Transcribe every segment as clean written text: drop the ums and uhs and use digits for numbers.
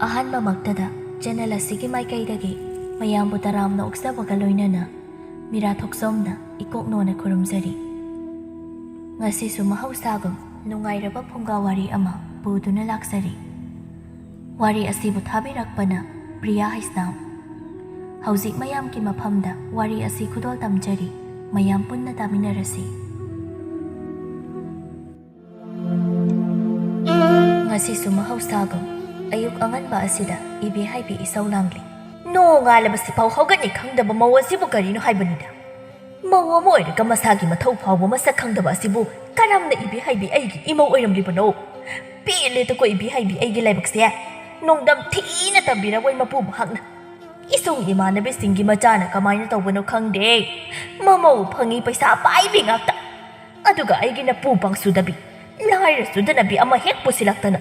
ꯑꯍꯥꯟꯕꯃꯛꯇꯗ channel ꯑꯁꯤꯒꯤ ꯃꯥꯏꯀꯩꯗꯒꯤ ꯃꯌꯥꯝꯕꯨ ꯇꯔꯥꯝꯅ ꯑꯣꯛꯆꯕꯒ ꯂꯣꯏꯅꯅ ꯃꯤꯔꯥ ꯊꯣꯛꯆꯣꯝꯅ ꯏꯀꯣꯛꯅꯣꯅ ꯈꯨꯔꯨꯝꯖꯔꯤ꯫ ꯉꯁꯤꯁꯨ ꯃꯍꯧꯁꯥꯒꯨꯝ ꯅꯨꯡꯉꯥꯏꯔꯕ ꯐꯨꯡꯒꯥꯋꯥꯔꯤ ꯑꯃ ꯄꯨꯗꯨꯅ ꯂꯥꯛꯆꯔꯤ꯫ ꯋꯥꯔꯤ ꯑꯁꯤꯕꯨ ꯊꯥꯕꯤꯔꯛꯄꯅ ꯄ꯭ꯔꯤꯌꯥ ꯍꯩꯁꯅꯥꯝ꯫ ꯍꯧꯖꯤꯛ ꯃꯌꯥꯝꯒꯤ ꯃꯐꯝꯗ ꯋꯥꯔꯤ ꯑꯁꯤ ꯈꯨꯗꯣꯜ ꯇꯝꯖꯔꯤ, ꯃꯌꯥꯝ ꯄꯨꯟꯅ ꯇꯥꯃꯤꯟꯅꯔꯁꯤ꯫ ꯉꯁꯤꯁꯨ ꯃꯍꯧꯁꯥꯒꯨꯝ ꯑꯌꯨꯛ ꯑꯉꯟꯕ ꯑꯁꯤꯗ ꯏꯕꯦꯍꯥꯏꯕꯤ ꯏꯁꯧ ꯂꯥꯡꯂꯤ꯫ ꯅꯣꯡꯉꯥꯜꯂꯕꯁꯤꯐꯥꯎ ꯍꯧꯒꯠꯅꯤ ꯈꯪꯗꯕ ꯃꯧ ꯑꯁꯤꯕꯨ ꯀꯔꯤꯅꯣ ꯍꯥꯏꯕꯅꯤꯗ꯫ ꯃꯧ ꯑꯃ ꯑꯣꯏꯔꯒ ꯃꯁꯥꯒꯤ ꯃꯊꯧ ꯐꯥꯎꯕ ꯃꯁꯛ ꯈꯪꯗꯕ ꯑꯁꯤꯕꯨ ꯀꯔꯝꯅ ꯏꯕꯦꯍꯥꯏꯕꯤ ꯑꯩꯒꯤ ꯏꯃꯧ ꯑꯣꯏꯔꯝꯂꯤꯕꯅꯣ? ꯄꯦꯜꯂꯦꯗꯀꯣ ꯏꯕꯦꯍꯥꯏꯕꯤ ꯑꯩꯒꯤ ꯂꯥꯏꯕꯛꯁꯦ꯫ ꯅꯣꯡꯗꯝ ꯊꯤꯅ ꯇꯝꯕꯤꯔꯕꯣꯏ ꯃꯄꯨ ꯃꯍꯥꯛꯅ꯫ ꯏꯁꯨꯡ ꯏꯃꯥꯟꯅꯕꯤꯁꯤꯡꯒꯤ ꯃꯆꯥꯅ ꯀꯃꯥꯏꯅ ꯇꯧꯕꯅꯣ ꯈꯪꯗꯦ꯫ ꯃꯃꯧ ꯐꯪꯉꯤ ꯄꯩꯁꯥ ꯄꯥꯏꯕꯤ ꯉꯥꯛꯇ, ꯑꯗꯨꯒ ꯑꯩꯒꯤꯅ ꯄꯨ ꯄꯥꯡꯁꯨꯗꯕꯤ ꯂꯥꯏꯔ ꯁꯨꯗꯅꯕꯤ ꯑꯃ ꯍꯦꯛ ꯄꯨꯁꯤꯜꯂꯛꯇꯅ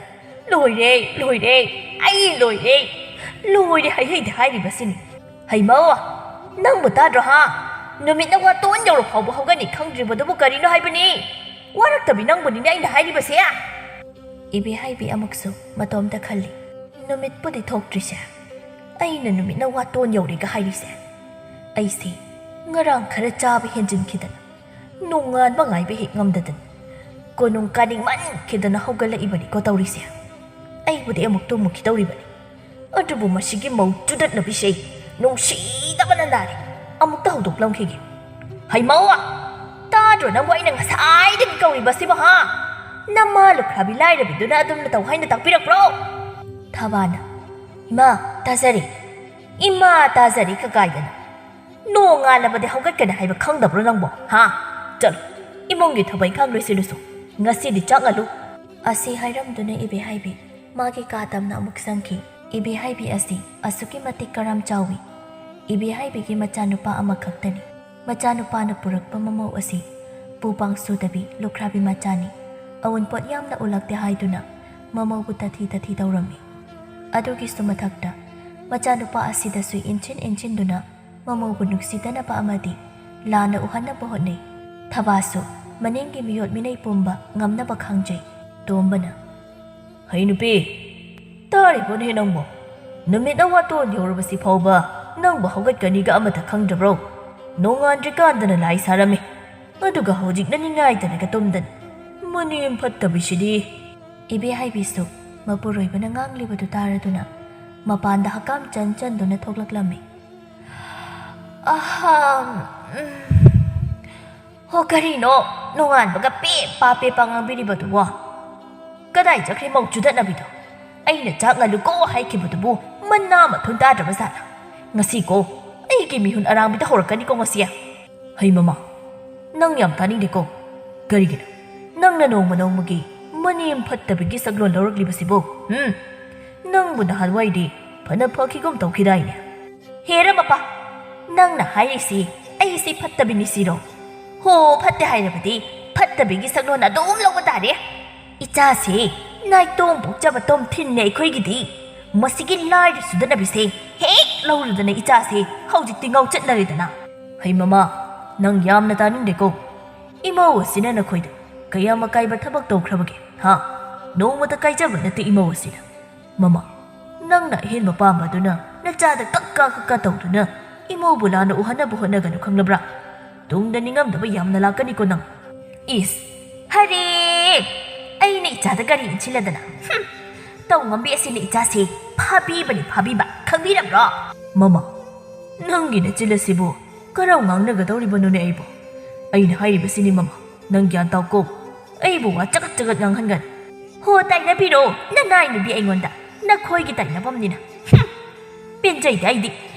ꯂꯣꯏꯔꯦ ꯂꯣꯏꯔꯦ, ꯑꯩ ꯂꯣꯏꯔꯦ ꯂꯣꯏꯔꯦ ꯍꯩꯍꯩꯗ ꯍꯥꯏꯔꯤꯕꯁꯤꯅꯤ꯫ ꯍꯩꯃꯧ, ꯅꯪꯕꯨ ꯇꯥꯗ꯭ꯔꯣ ꯍꯥ? ꯅꯨꯃꯤꯠꯅ ꯋꯥꯇꯣꯟ ꯌꯧꯔ ꯐꯥꯎꯕ ꯍꯧꯒꯠꯅꯤ ꯈꯪꯗ꯭ꯔꯤꯕꯗꯨꯕꯨ ꯀꯔꯤꯅꯣ ꯍꯥꯏꯕꯅꯤ? ꯋꯥꯔꯛꯇꯕꯤ ꯅꯪꯕꯨꯅꯤꯅꯦ ꯑꯩꯅ ꯍꯥꯏꯔꯤꯕꯁꯦ꯫ ꯏꯕꯦꯍꯥꯏꯕꯤ ꯑꯃꯨꯛꯁꯨ ꯃꯇꯣꯝꯇ ꯈꯜꯂꯤ꯫ ꯅꯨꯃꯤꯠꯄꯨꯗꯤ ꯊꯣꯛꯇ꯭ꯔꯤꯁꯦ, ꯑꯩꯅ ꯅꯨꯃꯤꯠꯅ ꯋꯥꯇꯣꯟ ꯌꯧꯔꯦꯒ ꯍꯥꯏꯔꯤꯁꯦ꯫ ꯑꯩꯁꯦ ꯉꯔꯥꯡ ꯈꯔ ꯆꯥꯕ ꯍꯦꯟꯖꯤꯟꯈꯤꯗꯅ ꯅꯣꯡꯉꯥꯟꯕ ꯉꯥꯏꯕ ꯍꯦꯛ ꯉꯝꯗꯗꯅ ꯀꯣꯅꯨꯡ ꯀꯥꯅꯤꯡꯃꯟꯈꯤꯗꯅ ꯍꯧꯒꯠꯂꯛꯏꯕꯅꯤꯀꯣ ꯇꯧꯔꯤꯁꯦ꯫ ꯑꯩꯕꯨꯗꯤ ꯑꯃꯨꯛ ꯇꯨꯝꯃꯨꯈꯤꯗꯧꯔꯤꯕꯅꯤ, ꯑꯗꯨꯕꯨ ꯃꯁꯤꯒꯤ ꯃꯧ ꯆꯨꯗꯠꯅꯕꯤꯁꯦ ꯅꯨꯡꯁꯤꯗꯕꯅ ꯅꯥꯔꯦ꯫ ꯑꯃꯨꯛꯇ ꯍꯧꯗꯣꯛꯂꯝꯈꯤꯒꯦ꯫ ꯍꯩꯃꯧ, ꯇꯥꯗ꯭ꯔꯣ ꯅꯪꯕꯨ ꯑꯩꯅ ꯉꯁꯥꯏꯗꯒꯤ ꯀꯧꯔꯤꯕꯁꯤꯕꯨ ꯍꯥ? ꯅꯃꯥ ꯂꯨꯈ꯭ꯔꯥꯕꯤ ꯂꯥꯏꯔꯕꯤꯗꯨꯅ ꯑꯗꯨꯝꯅ ꯇꯧ ꯍꯥꯏꯅ ꯇꯥꯛꯄꯤꯔꯛꯄ꯭ꯔꯣ? ꯊꯕꯥꯅ ꯏꯃꯥ ꯇꯥꯖꯔꯤ, ꯏꯃꯥ ꯇꯥꯖꯔꯤ ꯀꯀꯥꯏꯗꯅ ꯅꯣꯡꯉꯥꯜꯂꯕꯗꯤ ꯍꯧꯒꯠꯀꯅꯤ ꯍꯥꯏꯕ ꯈꯪꯗꯕ꯭ꯔꯣ ꯅꯪꯕꯣ ꯍꯥ? ꯆꯠꯂꯣ ꯏꯃꯨꯡꯒꯤ ꯊꯕꯛ ꯏꯪꯈꯥꯡ ꯂꯣꯏꯁꯤꯜꯂꯨꯁꯨ, ꯉꯁꯤꯗꯤ ꯆꯪꯉꯂꯨ꯫ ꯑꯁꯤ ꯍꯥꯏꯔꯝꯗꯨꯅ ꯏꯕꯦꯍꯥꯏꯕꯤ ꯃꯥꯒꯤ ꯀꯥ ꯇꯝꯅ ꯑꯃꯨꯛ ꯆꯪꯈꯤ꯫ ꯏꯕꯦꯍꯥꯏꯕꯤ ꯑꯁꯤ ꯑꯁꯨꯛꯀꯤ ꯃꯇꯤꯛ ꯀꯔꯝ ꯆꯥꯎꯏ꯫ ꯏꯕꯦꯍꯥꯏꯕꯤꯒꯤ ꯃꯆꯥꯅꯨꯄꯥ ꯑꯃꯈꯛꯇꯅꯤ꯫ ꯃꯆꯥꯅꯨꯄꯥꯅ ꯄꯨꯔꯛꯄ ꯃꯃꯧ ꯑꯁꯤ ꯄꯨꯄꯥꯡ ꯁꯨꯗꯕꯤ ꯂꯨꯈ꯭ꯔꯥꯕꯤ ꯃꯆꯥꯅꯤ꯫ ꯑꯎꯟꯄꯣꯠ ꯌꯥꯝꯅ ꯎꯠꯂꯛꯇꯦ ꯍꯥꯏꯗꯨꯅ ꯃꯃꯧꯕꯨ ꯇꯥꯊꯤ ꯇꯥꯊꯤ ꯇꯧꯔꯝꯃꯤ꯫ ꯑꯗꯨꯒꯤꯁꯨ ꯃꯊꯛꯇ ꯃꯆꯥꯅꯨꯄꯥ ꯑꯁꯤꯗꯁꯨ ꯏꯟꯁꯤꯟꯗꯨꯅ ꯃꯃꯧꯕꯨ ꯅꯨꯡꯁꯤꯗꯅꯕ ꯑꯃꯗꯤ ꯂꯥꯟꯅ ꯎꯍꯟꯅꯕ ꯍꯣꯠꯅꯩ꯫ ꯊꯕꯥꯁꯨ ꯃꯅꯤꯡꯒꯤ ꯃꯤꯑꯣꯠ ꯃꯤꯅꯩ ꯄꯨꯝꯕ ꯉꯝꯅꯕ ꯈꯪꯖꯩ꯫ ꯇꯣꯝꯕꯅ ꯍꯩ ꯅꯨꯄꯤ, ꯇꯥꯔꯤꯕꯣꯅꯦ ꯅꯪꯕꯣ? ꯅꯨꯃꯤꯠꯅ ꯋꯥꯇꯣꯟ ꯌꯧꯔꯕꯁꯤ ꯐꯥꯎꯕ ꯅꯪꯕꯨ ꯍꯧꯒꯠꯀꯅꯤꯒ ꯑꯃꯇ ꯈꯪꯗ꯭ꯔꯕ꯭ꯔꯣ? ꯅꯣꯡꯉꯥꯟꯗ꯭ꯔꯤꯀꯥꯟꯗꯅ ꯂꯥꯏ ꯁꯥꯔꯝꯃꯤ, ꯑꯗꯨꯒ ꯍꯧꯖꯤꯛꯅ ꯅꯤꯡꯉꯥꯏꯇꯅꯒ ꯇꯨꯝꯗꯅ ꯃꯅꯦꯝ ꯐꯠꯇꯕꯤꯁꯤꯗꯤ꯫ ꯏꯕꯦꯍꯥꯏꯕꯤꯁꯨ ꯃꯄꯨꯔꯣꯏꯕꯅ ꯉꯥꯡꯂꯤꯕꯗꯨ ꯇꯥꯔꯗꯨꯅ ꯃꯄꯥꯟꯗ ꯍꯀꯥꯝ ꯆꯟꯗꯨꯅ ꯊꯣꯛꯂꯛꯂꯝꯃꯤ꯫ ꯍꯣ ꯀꯔꯤꯅꯣ ꯅꯣꯡꯉꯥꯟꯕꯒ ꯄꯦꯄꯥ ꯄꯦꯄꯥ ꯉꯥꯡꯕꯤꯔꯤꯕꯗꯨꯕꯣ? ꯀꯗꯥꯏ ꯆꯠꯈ꯭ꯔꯦ ꯃꯧ ꯆꯨꯗꯠꯅꯕꯤꯗꯣ? ꯑꯩꯅ ꯆꯥꯛ ꯉꯜꯂꯨꯀꯣ ꯍꯥꯏꯈꯤꯕꯗꯨꯕꯨ ꯃꯅꯥ ꯃꯊꯨꯟ ꯇꯥꯗ꯭ꯔꯕ ꯖꯥꯠꯂ? ꯉꯁꯤꯀꯣ ꯑꯩꯒꯤ ꯃꯤꯍꯨꯟ ꯑꯔꯥꯡꯕꯤꯗ ꯍꯧꯔꯛꯀꯅꯤꯀꯣ ꯉꯁꯤ꯫ ꯍꯩ ꯃꯃꯥ, ꯅꯪ ꯌꯥꯝ ꯇꯥꯅꯤꯡꯗꯦꯀꯣ꯫ ꯀꯔꯤꯒꯤꯅꯣ ꯅꯪꯅ ꯅꯣꯡꯃ ꯅꯣꯡꯃꯒꯤ ꯃꯅꯦꯝ ꯐꯠꯇꯕꯒꯤ ꯁꯛꯂꯣꯟ ꯂꯧꯔꯛꯂꯤꯕꯁꯤꯕꯨ? ꯅꯪꯕꯨ ꯅꯍꯥꯟꯋꯥꯏꯗꯤ ꯐꯅ ꯐꯈꯤꯒꯨꯝ ꯇꯧꯈꯤꯗꯥꯏꯅꯦ? ꯍꯦꯔ ꯃꯄꯥ, ꯅꯪꯅ ꯍꯥꯏꯔꯤꯁꯤ ꯑꯩꯁꯤ ꯐꯠꯇꯕꯤꯅꯤ ꯁꯤꯔꯣ? ꯍꯣ ꯐꯠꯇꯦ ꯍꯥꯏꯔꯕꯗꯤ ꯐꯠꯇꯕꯤꯒꯤ ꯁꯛꯂꯣꯟ ꯑꯗꯨꯝ ꯂꯧꯕ ꯇꯥꯔꯦ꯫ ꯏꯆꯥꯁꯤ ꯅꯥꯏꯇꯣꯝ ꯄꯣꯛꯆꯕ ꯇꯣꯝꯊꯤꯟꯅꯦ ꯑꯩꯈꯣꯏꯒꯤꯗꯤ꯫ ꯃꯁꯤꯒꯤ ꯂꯥꯏꯔ ꯁꯨꯗꯅꯕꯤꯁꯦ ꯍꯦꯛ ꯂꯧꯔꯨꯗꯅ ꯏꯆꯥꯁꯤ ꯍꯧꯖꯤꯛꯇꯤ ꯉꯥꯎꯆꯠꯅꯔꯦꯗꯅ꯫ ꯍꯩ ꯃꯃꯥ, ꯅꯪ ꯌꯥꯝꯅ ꯇꯥꯅꯤꯡꯗꯦꯀꯣ꯫ ꯏꯃꯧ ꯑꯁꯤꯅ ꯅꯈꯣꯏꯗ ꯀꯌꯥꯝ ꯑꯀꯥꯏꯕ ꯊꯕꯛ ꯇꯧꯈ꯭ꯔꯕꯒꯦ ꯍꯥ? ꯅꯣꯡꯃꯇ ꯀꯥꯏꯖꯕ ꯅꯠꯇꯦ ꯏꯃꯧ ꯑꯁꯤꯅ꯫ ꯃꯃꯥ, ꯅꯪꯅ ꯑꯍꯦꯟꯕ ꯄꯥꯝꯕꯗꯨꯅ ꯅꯆꯥꯗ ꯀꯛꯀꯥ ꯇꯧꯗꯨꯅ ꯏꯃꯧꯕꯨ ꯂꯥꯟꯅ ꯎꯍꯟꯅꯕ ꯍꯣꯠꯅꯒꯅꯨ ꯈꯪꯂꯕ꯭ꯔꯥ? ꯇꯨꯡꯗ ꯅꯤꯡꯉꯝꯗꯕ ꯌꯥꯝꯅ ꯂꯥꯛꯀꯅꯤꯀꯣ ꯅꯪ꯫ ꯏꯁ ꯍꯔꯦ, ꯑꯩꯅ ꯏꯆꯥꯗ ꯀꯔꯤ ꯏꯟꯁꯤꯜꯂꯗꯅ? ꯇꯧꯉꯝꯕꯤ ꯑꯁꯤꯅ ꯏꯆꯥꯁꯤ ꯐꯥꯕꯤꯕꯅꯤ ꯐꯥꯕꯤꯕ, ꯈꯪꯕꯤꯔꯕ꯭ꯔꯣ? ꯃꯃꯥ, ꯅꯪꯒꯤ ꯅꯆꯤꯜ ꯑꯁꯤꯕꯨ ꯀꯔꯝ ꯉꯥꯡꯅꯒꯗꯧꯔꯤꯕꯅꯣꯅꯦ ꯑꯩꯕꯨ? ꯑꯩꯅ ꯍꯥꯏꯔꯤꯕꯁꯤꯅꯤ ꯃꯃꯥ, ꯅꯪ ꯒ꯭ꯌꯥꯟ ꯇꯥꯎꯀꯣ꯫ ꯑꯩꯕꯨ ꯋꯥ ꯆꯒꯠ ꯆꯒꯠ ꯉꯥꯡꯍꯟꯒꯅꯨ꯫ ꯍꯣ ꯇꯥꯏꯅꯕꯤꯔꯣ ꯅꯅꯥꯏ ꯅꯨꯄꯤ ꯑꯩꯉꯣꯟꯗ, ꯅꯈꯣꯏꯒꯤ ꯇꯥꯏꯅꯐꯝꯅꯤꯅ꯫ ꯄꯦꯟꯖꯩꯗ ꯑꯩꯗꯤ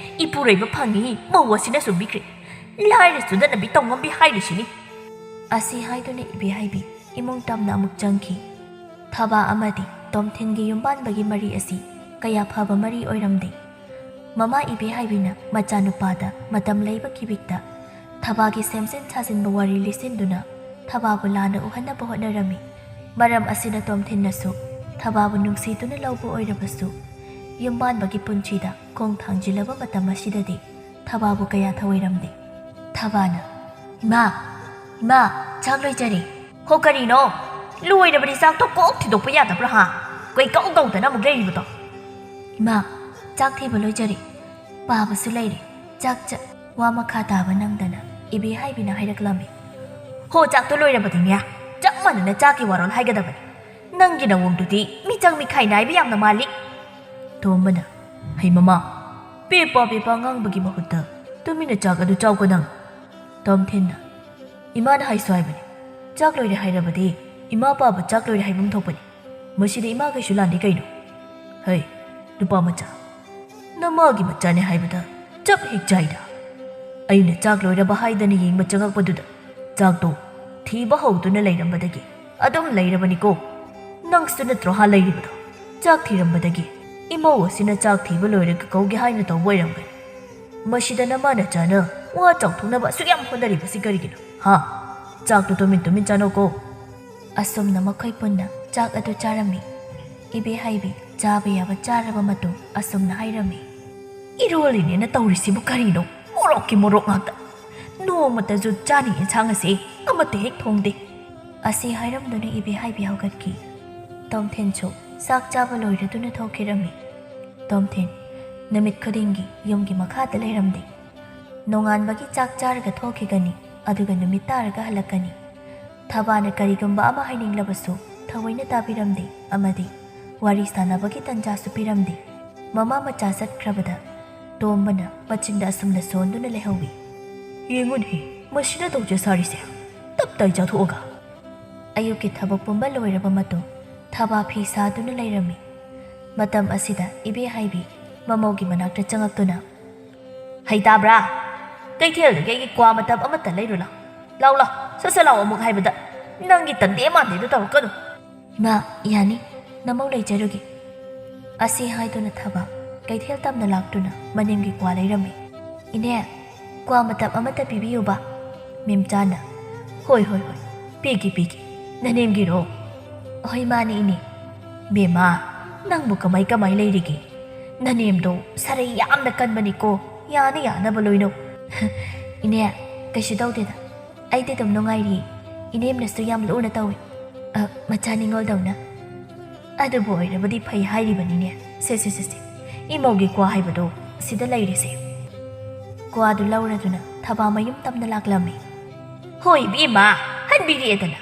ꯏꯄꯨꯔꯣꯏꯕ ꯐꯪꯉꯤ ꯃꯧ ꯑꯁꯤꯅ ꯁꯨꯝꯕꯤꯈ꯭ꯔꯦ, ꯂꯥꯏꯔ ꯁꯨꯗꯅꯕꯤ ꯇꯧꯉꯝꯕꯤ ꯍꯥꯏꯔꯤꯁꯤꯅꯤ꯫ ꯑꯁꯤ ꯍꯥꯏꯗꯨꯅ ꯏꯕꯦꯍꯥꯏꯕꯤ ꯏꯃꯨꯡ ꯇꯝꯅ ꯑꯃꯨꯛ ꯆꯪꯈꯤ꯫ ꯊꯕꯥ ꯑꯃꯗꯤ ꯇꯣꯝꯊꯤꯟꯒꯤ ꯌꯨꯝꯕꯥꯟꯕꯒꯤ ꯃꯔꯤ ꯑꯁꯤ ꯀꯌꯥ ꯐꯕ ꯃꯔꯤ ꯑꯣꯏꯔꯝꯗꯦ꯫ ꯃꯃꯥ ꯏꯕꯦꯍꯥꯏꯕꯤꯅ ꯃꯆꯥꯅꯨꯄꯥꯗ ꯃꯇꯝ ꯂꯩꯕ ꯈꯤꯕꯤꯛꯇ ꯊꯕꯥꯒꯤ ꯁꯦꯝꯖꯤꯟ ꯁꯥꯖꯤꯟꯕ ꯋꯥꯔꯤ ꯂꯤꯁꯤꯟꯗꯨꯅ ꯊꯕꯥꯕꯨ ꯂꯥꯟꯅ ꯎꯍꯟꯅꯕ ꯍꯣꯠꯅꯔꯝꯃꯤ꯫ ꯃꯔꯝ ꯑꯁꯤꯅ ꯇꯣꯝꯊꯤꯟꯅꯁꯨ ꯊꯕꯥꯕꯨ ꯅꯨꯡꯁꯤꯗꯨꯅ ꯂꯧꯕ ꯑꯣꯏꯔꯕꯁꯨ ꯌꯨꯝꯕꯥꯟꯕꯒꯤ ꯄꯨꯟꯁꯤꯗ ꯈꯣꯡ ꯊꯥꯡꯖꯤꯜꯂꯕ ꯃꯇꯝ ꯑꯁꯤꯗꯗꯤ ꯊꯕꯥꯕꯨ ꯀꯌꯥ ꯊꯧꯑꯣꯏꯔꯝꯗꯦ꯫ ꯊꯕꯥꯅ ꯏꯃꯥ ꯆꯥꯛ ꯂꯣꯏꯖꯔꯦ꯫ ꯍꯣ ꯀꯔꯤꯅꯣ ꯂꯣꯏꯔꯕꯗꯤ ꯆꯥꯛꯇꯣ ꯀꯣꯛ ꯊꯤꯗꯣꯛꯄ ꯌꯥꯗꯕ꯭ꯔꯥ ꯍꯥ? ꯀꯩ ꯀꯧꯗꯅ ꯑꯃꯨꯛ ꯂꯩꯔꯤꯕꯗꯣ? ꯏꯃꯥ ꯆꯥꯛ ꯊꯤꯕ ꯂꯣꯏꯖꯔꯤ ꯄꯥꯕꯁꯨ ꯂꯩꯔꯦ ꯆꯥꯛ ꯋꯥ ꯃꯈꯥ ꯇꯥꯕ ꯅꯪꯗꯅ ꯏꯕꯦꯍꯥꯏꯕꯤꯅ ꯍꯥꯏꯔꯛꯂꯝꯃꯤ ꯍꯣ ꯆꯥꯛꯇꯣ ꯂꯣꯏꯔꯕꯗꯤꯅꯦ ꯆꯞ ꯃꯥꯟꯅꯅ ꯆꯥꯛꯀꯤ ꯋꯥꯔꯣꯜ ꯍꯥꯏꯒꯗꯕꯅꯤ ꯅꯪꯒꯤ ꯅꯋꯣꯡꯗꯨꯗꯤ ꯃꯤꯆꯪ ꯃꯤꯈꯥꯏ ꯅꯥꯏꯕ ꯌꯥꯝꯅ ꯃꯥꯜꯂꯤ ꯇꯣꯝꯕꯅ ꯍꯩ ꯃꯃꯥ ꯄꯦꯄꯥ ꯉꯥꯡꯕꯒꯤ ꯃꯍꯨꯠꯇ ꯇꯨꯃꯤꯟꯅ ꯆꯥꯛ ꯑꯗꯨ ꯆꯥꯎꯀꯣ ꯅꯪ ꯇꯣꯝꯊꯤꯟꯅ ꯏꯃꯥꯅ ꯍꯥꯏꯁꯨ ꯍꯥꯏꯕꯅꯤ ꯆꯥꯛ ꯂꯣꯏꯔꯦ ꯍꯥꯏꯔꯕꯗꯤ ꯏꯃꯥ ꯄꯥꯕ ꯆꯥꯛ ꯂꯣꯏꯔꯦ ꯍꯥꯏꯐꯝ ꯊꯣꯛꯄꯅꯤ ꯃꯁꯤꯗ ꯏꯃꯥ ꯀꯩꯁꯨ ꯂꯥꯟꯗꯦ ꯀꯩꯅꯣ ꯍꯩ ꯅꯨꯄꯥ ꯃꯆꯥ ꯅꯃꯥꯒꯤ ꯃꯆꯥꯅꯦ ꯍꯥꯏꯕꯗ ꯆꯞ ꯍꯦꯛ ꯆꯥꯏꯗ ꯑꯩꯅ ꯆꯥꯛ ꯂꯣꯏꯔꯕ ꯍꯥꯏꯗꯅ ꯌꯦꯡꯕ ꯆꯪꯉꯛꯄꯗꯨꯗ ꯆꯥꯛꯇꯣ ꯊꯤꯕ ꯍꯧꯗꯨꯅ ꯂꯩꯔꯝꯕꯗꯒꯤ ꯑꯗꯨꯝ ꯂꯩꯔꯕꯅꯤꯀꯣ ꯅꯪꯁꯨ ꯅꯠꯇ꯭ꯔꯣ ꯍꯥ ꯂꯩꯔꯤꯕꯗꯣ ꯆꯥꯛ ꯊꯤꯔꯝꯕꯗꯒꯤ ꯏꯃꯧ ꯑꯁꯤꯅ ꯆꯥꯛ ꯊꯤꯕ ꯂꯣꯏꯔꯒ ꯀꯧꯒꯦ ꯍꯥꯏꯅ ꯇꯧꯕ ꯑꯣꯏꯔꯝꯒꯅꯤ ꯃꯁꯤꯗ ꯅꯃꯥꯅ ꯆꯥꯅ ꯋꯥ ꯆꯥꯎꯊꯣꯛꯅꯕ ꯑꯁꯨꯛ ꯌꯥꯝ ꯍꯣꯠꯅꯔꯤꯕꯁꯤ ꯀꯔꯤꯒꯤꯅꯣ ꯍꯥ ꯆꯥꯛꯇꯣ ꯇꯨꯃꯤꯟ ꯆꯥꯅꯧꯀꯣ ꯑꯁꯨꯝꯅ ꯃꯈꯣꯏ ꯄꯨꯟꯅ ꯆꯥꯛ ꯑꯗꯨ ꯆꯥꯔꯝꯃꯤ ꯏꯕꯦꯍꯥꯏꯕꯤ ꯆꯥꯕ ꯌꯥꯕ ꯆꯥꯔꯕ ꯃꯇꯨꯡ ꯑꯁꯨꯝꯅ ꯍꯥꯏꯔꯝꯃꯤ 이러리네나 떠오르시부 가리노 모로키 모로ꯉꯥꯛꯇ ꯅꯣꯡꯃꯇꯁꯨ ꯆꯥꯅꯤ ꯏꯟꯁꯥꯡ ꯑꯁꯤ ꯑꯃꯠꯇ ꯍꯦꯛ ꯊꯣꯡꯗꯦ ꯑꯁꯤ ꯍꯥꯏꯔꯝꯗꯨꯅ ꯏꯕꯦꯍꯥꯏꯕꯤ ꯍꯧꯒꯠꯈꯤ ꯇꯣꯝꯊꯤꯟꯁꯨ ꯆꯥꯛ ꯆꯥꯕ ꯂꯣꯏꯔꯗꯨꯅ ꯊꯣꯛꯈꯤꯔꯝꯃꯤ ꯇꯣꯝꯊꯤꯟ ꯅꯨꯃꯤꯠ ꯈꯨꯗꯤꯡꯒꯤ ꯌꯨꯝꯒꯤ ꯃꯈꯥꯗ ꯂꯩꯔꯝꯗꯦ ꯅꯣꯡꯉꯥꯟꯕꯒꯤ ꯆꯥꯛ ꯆꯥꯔꯒ ꯊꯣꯛꯈꯤꯒꯅꯤ ꯑꯗꯨꯒ ꯅꯨꯃꯤꯠ ꯇꯥꯔꯒ ꯍꯜꯂꯛꯀꯅꯤ ꯊꯕꯥꯅ ꯀꯔꯤꯒꯨꯝꯕ ꯑꯃ ꯍꯥꯏꯅꯤꯡꯂꯕꯁꯨ ꯊꯑꯣꯏꯅ ꯇꯥꯕꯤꯔꯝꯗꯦ ꯑꯃꯗꯤ ꯋꯥꯔꯤ ꯁꯥꯟꯅꯕꯒꯤ ꯇꯟꯖꯥꯁꯨ ꯄꯤꯔꯝꯗꯦ ꯃꯃꯥ ꯃꯆꯥ ꯆꯠꯈ꯭ꯔꯕꯗ ꯇꯣꯝꯕꯅ ꯃꯆꯤꯟꯗ ꯑꯁꯨꯝꯅ ꯁꯣꯟꯗꯨꯅ ꯂꯩꯍꯧꯏ ꯌꯦꯡꯉꯨꯅꯦ ꯃꯁꯤꯅ ꯇꯧꯖ ꯁꯥꯔꯤꯁꯦ ꯇꯞꯇꯥꯏ ꯆꯥꯊꯣꯛꯑꯒ ꯑꯌꯨꯛꯀꯤ ꯊꯕꯛ ꯄꯨꯝꯕ ꯂꯣꯏꯔꯕ ꯃꯇꯨꯡ ꯊꯕꯥ ꯐꯤ ꯁꯥꯗꯨꯅ ꯂꯩꯔꯝꯃꯤ ꯃꯇꯝ ꯑꯁꯤꯗ ꯏꯕꯦꯍꯥꯏꯕꯤ ꯃꯃꯧꯒꯤ ꯃꯅꯥꯛꯇ ꯆꯪꯉꯛꯇꯨꯅ ꯍꯩ ꯇꯥꯕ꯭ꯔꯥ ꯀꯩꯊꯦꯜꯗꯒꯤ ꯑꯩꯒꯤ ꯀ꯭ꯋꯥ ꯃꯇꯞ ꯑꯃꯠꯇ ꯂꯩꯔꯨ ꯂꯥꯎ ꯁꯠ ꯂꯥꯎ ꯑꯃꯨꯛ ꯍꯥꯏꯕꯗ ꯅꯪꯒꯤ ꯇꯟꯗꯦ ꯃꯥꯟꯗꯦꯗꯨ ꯇꯧꯔꯛꯀꯅꯨ ꯏꯃꯥ ꯌꯥꯅꯤ ꯅꯃꯧ ꯂꯩꯖꯔꯨꯒꯦ ꯑꯁꯤ ꯍꯥꯏꯗꯨꯅ ꯊꯕꯥ ꯀꯩꯊꯦꯜ ꯇꯝꯅ ꯂꯥꯛꯇꯨꯅ ꯃꯅꯦꯝꯒꯤ ꯀ꯭ꯋꯥ ꯂꯩꯔꯝꯃꯤ ꯏꯅꯦ ꯀ꯭ꯋꯥ ꯃꯇꯞ ꯑꯃꯠꯇ ꯄꯤꯕꯤꯌꯨꯕ ꯃꯦꯝꯆꯥꯅ ꯍꯣꯏ ꯄꯤꯒꯦ ꯅꯅꯦꯝꯒꯤꯔꯣ ꯍꯣꯏ ꯃꯥꯅꯤ ꯏꯅꯦ ꯕꯦꯝꯃꯥ ꯅꯪꯕꯨ ꯀꯃꯥꯏ ꯂꯩꯔꯤꯒꯦ ꯅꯅꯦꯝꯗꯣ ꯁꯥꯔꯩ ꯌꯥꯝꯅ ꯀꯟꯕꯅꯤꯀꯣ ꯌꯥꯅꯕ ꯂꯣꯏꯅꯧ ꯏꯅꯦ ꯀꯩꯁꯨ ꯇꯧꯗꯦꯗ ꯑꯩꯗꯤ ꯑꯗꯨꯝ ꯅꯨꯡꯉꯥꯏꯔꯤ ꯏꯅꯦꯝꯅꯁꯨ ꯌꯥꯝ ꯂꯨꯅ ꯇꯧꯏ ꯃꯆꯥ ꯅꯤꯡꯉꯣꯜꯗꯧꯅ ꯑꯗꯨꯕꯨ ꯑꯣꯏꯔꯕꯗꯤ ꯐꯩ ꯍꯥꯏꯔꯤꯕꯅꯤꯅꯦ ꯁꯦ ꯏꯃꯧꯒꯤ ꯀ꯭ꯋꯥ ꯍꯥꯏꯕꯗꯣ ꯁꯤꯗ ꯂꯩꯔꯤꯁꯦ ꯀ꯭ꯋꯥꯗꯨ ꯂꯧꯔꯗꯨꯅ ꯊꯕꯥ ꯃꯌꯨꯝ ꯇꯝꯅ ꯂꯥꯛꯂꯝꯃꯤ ꯍꯣꯏ ꯏꯕꯦꯝꯃ ꯍꯟꯕꯤꯔꯦꯗꯅ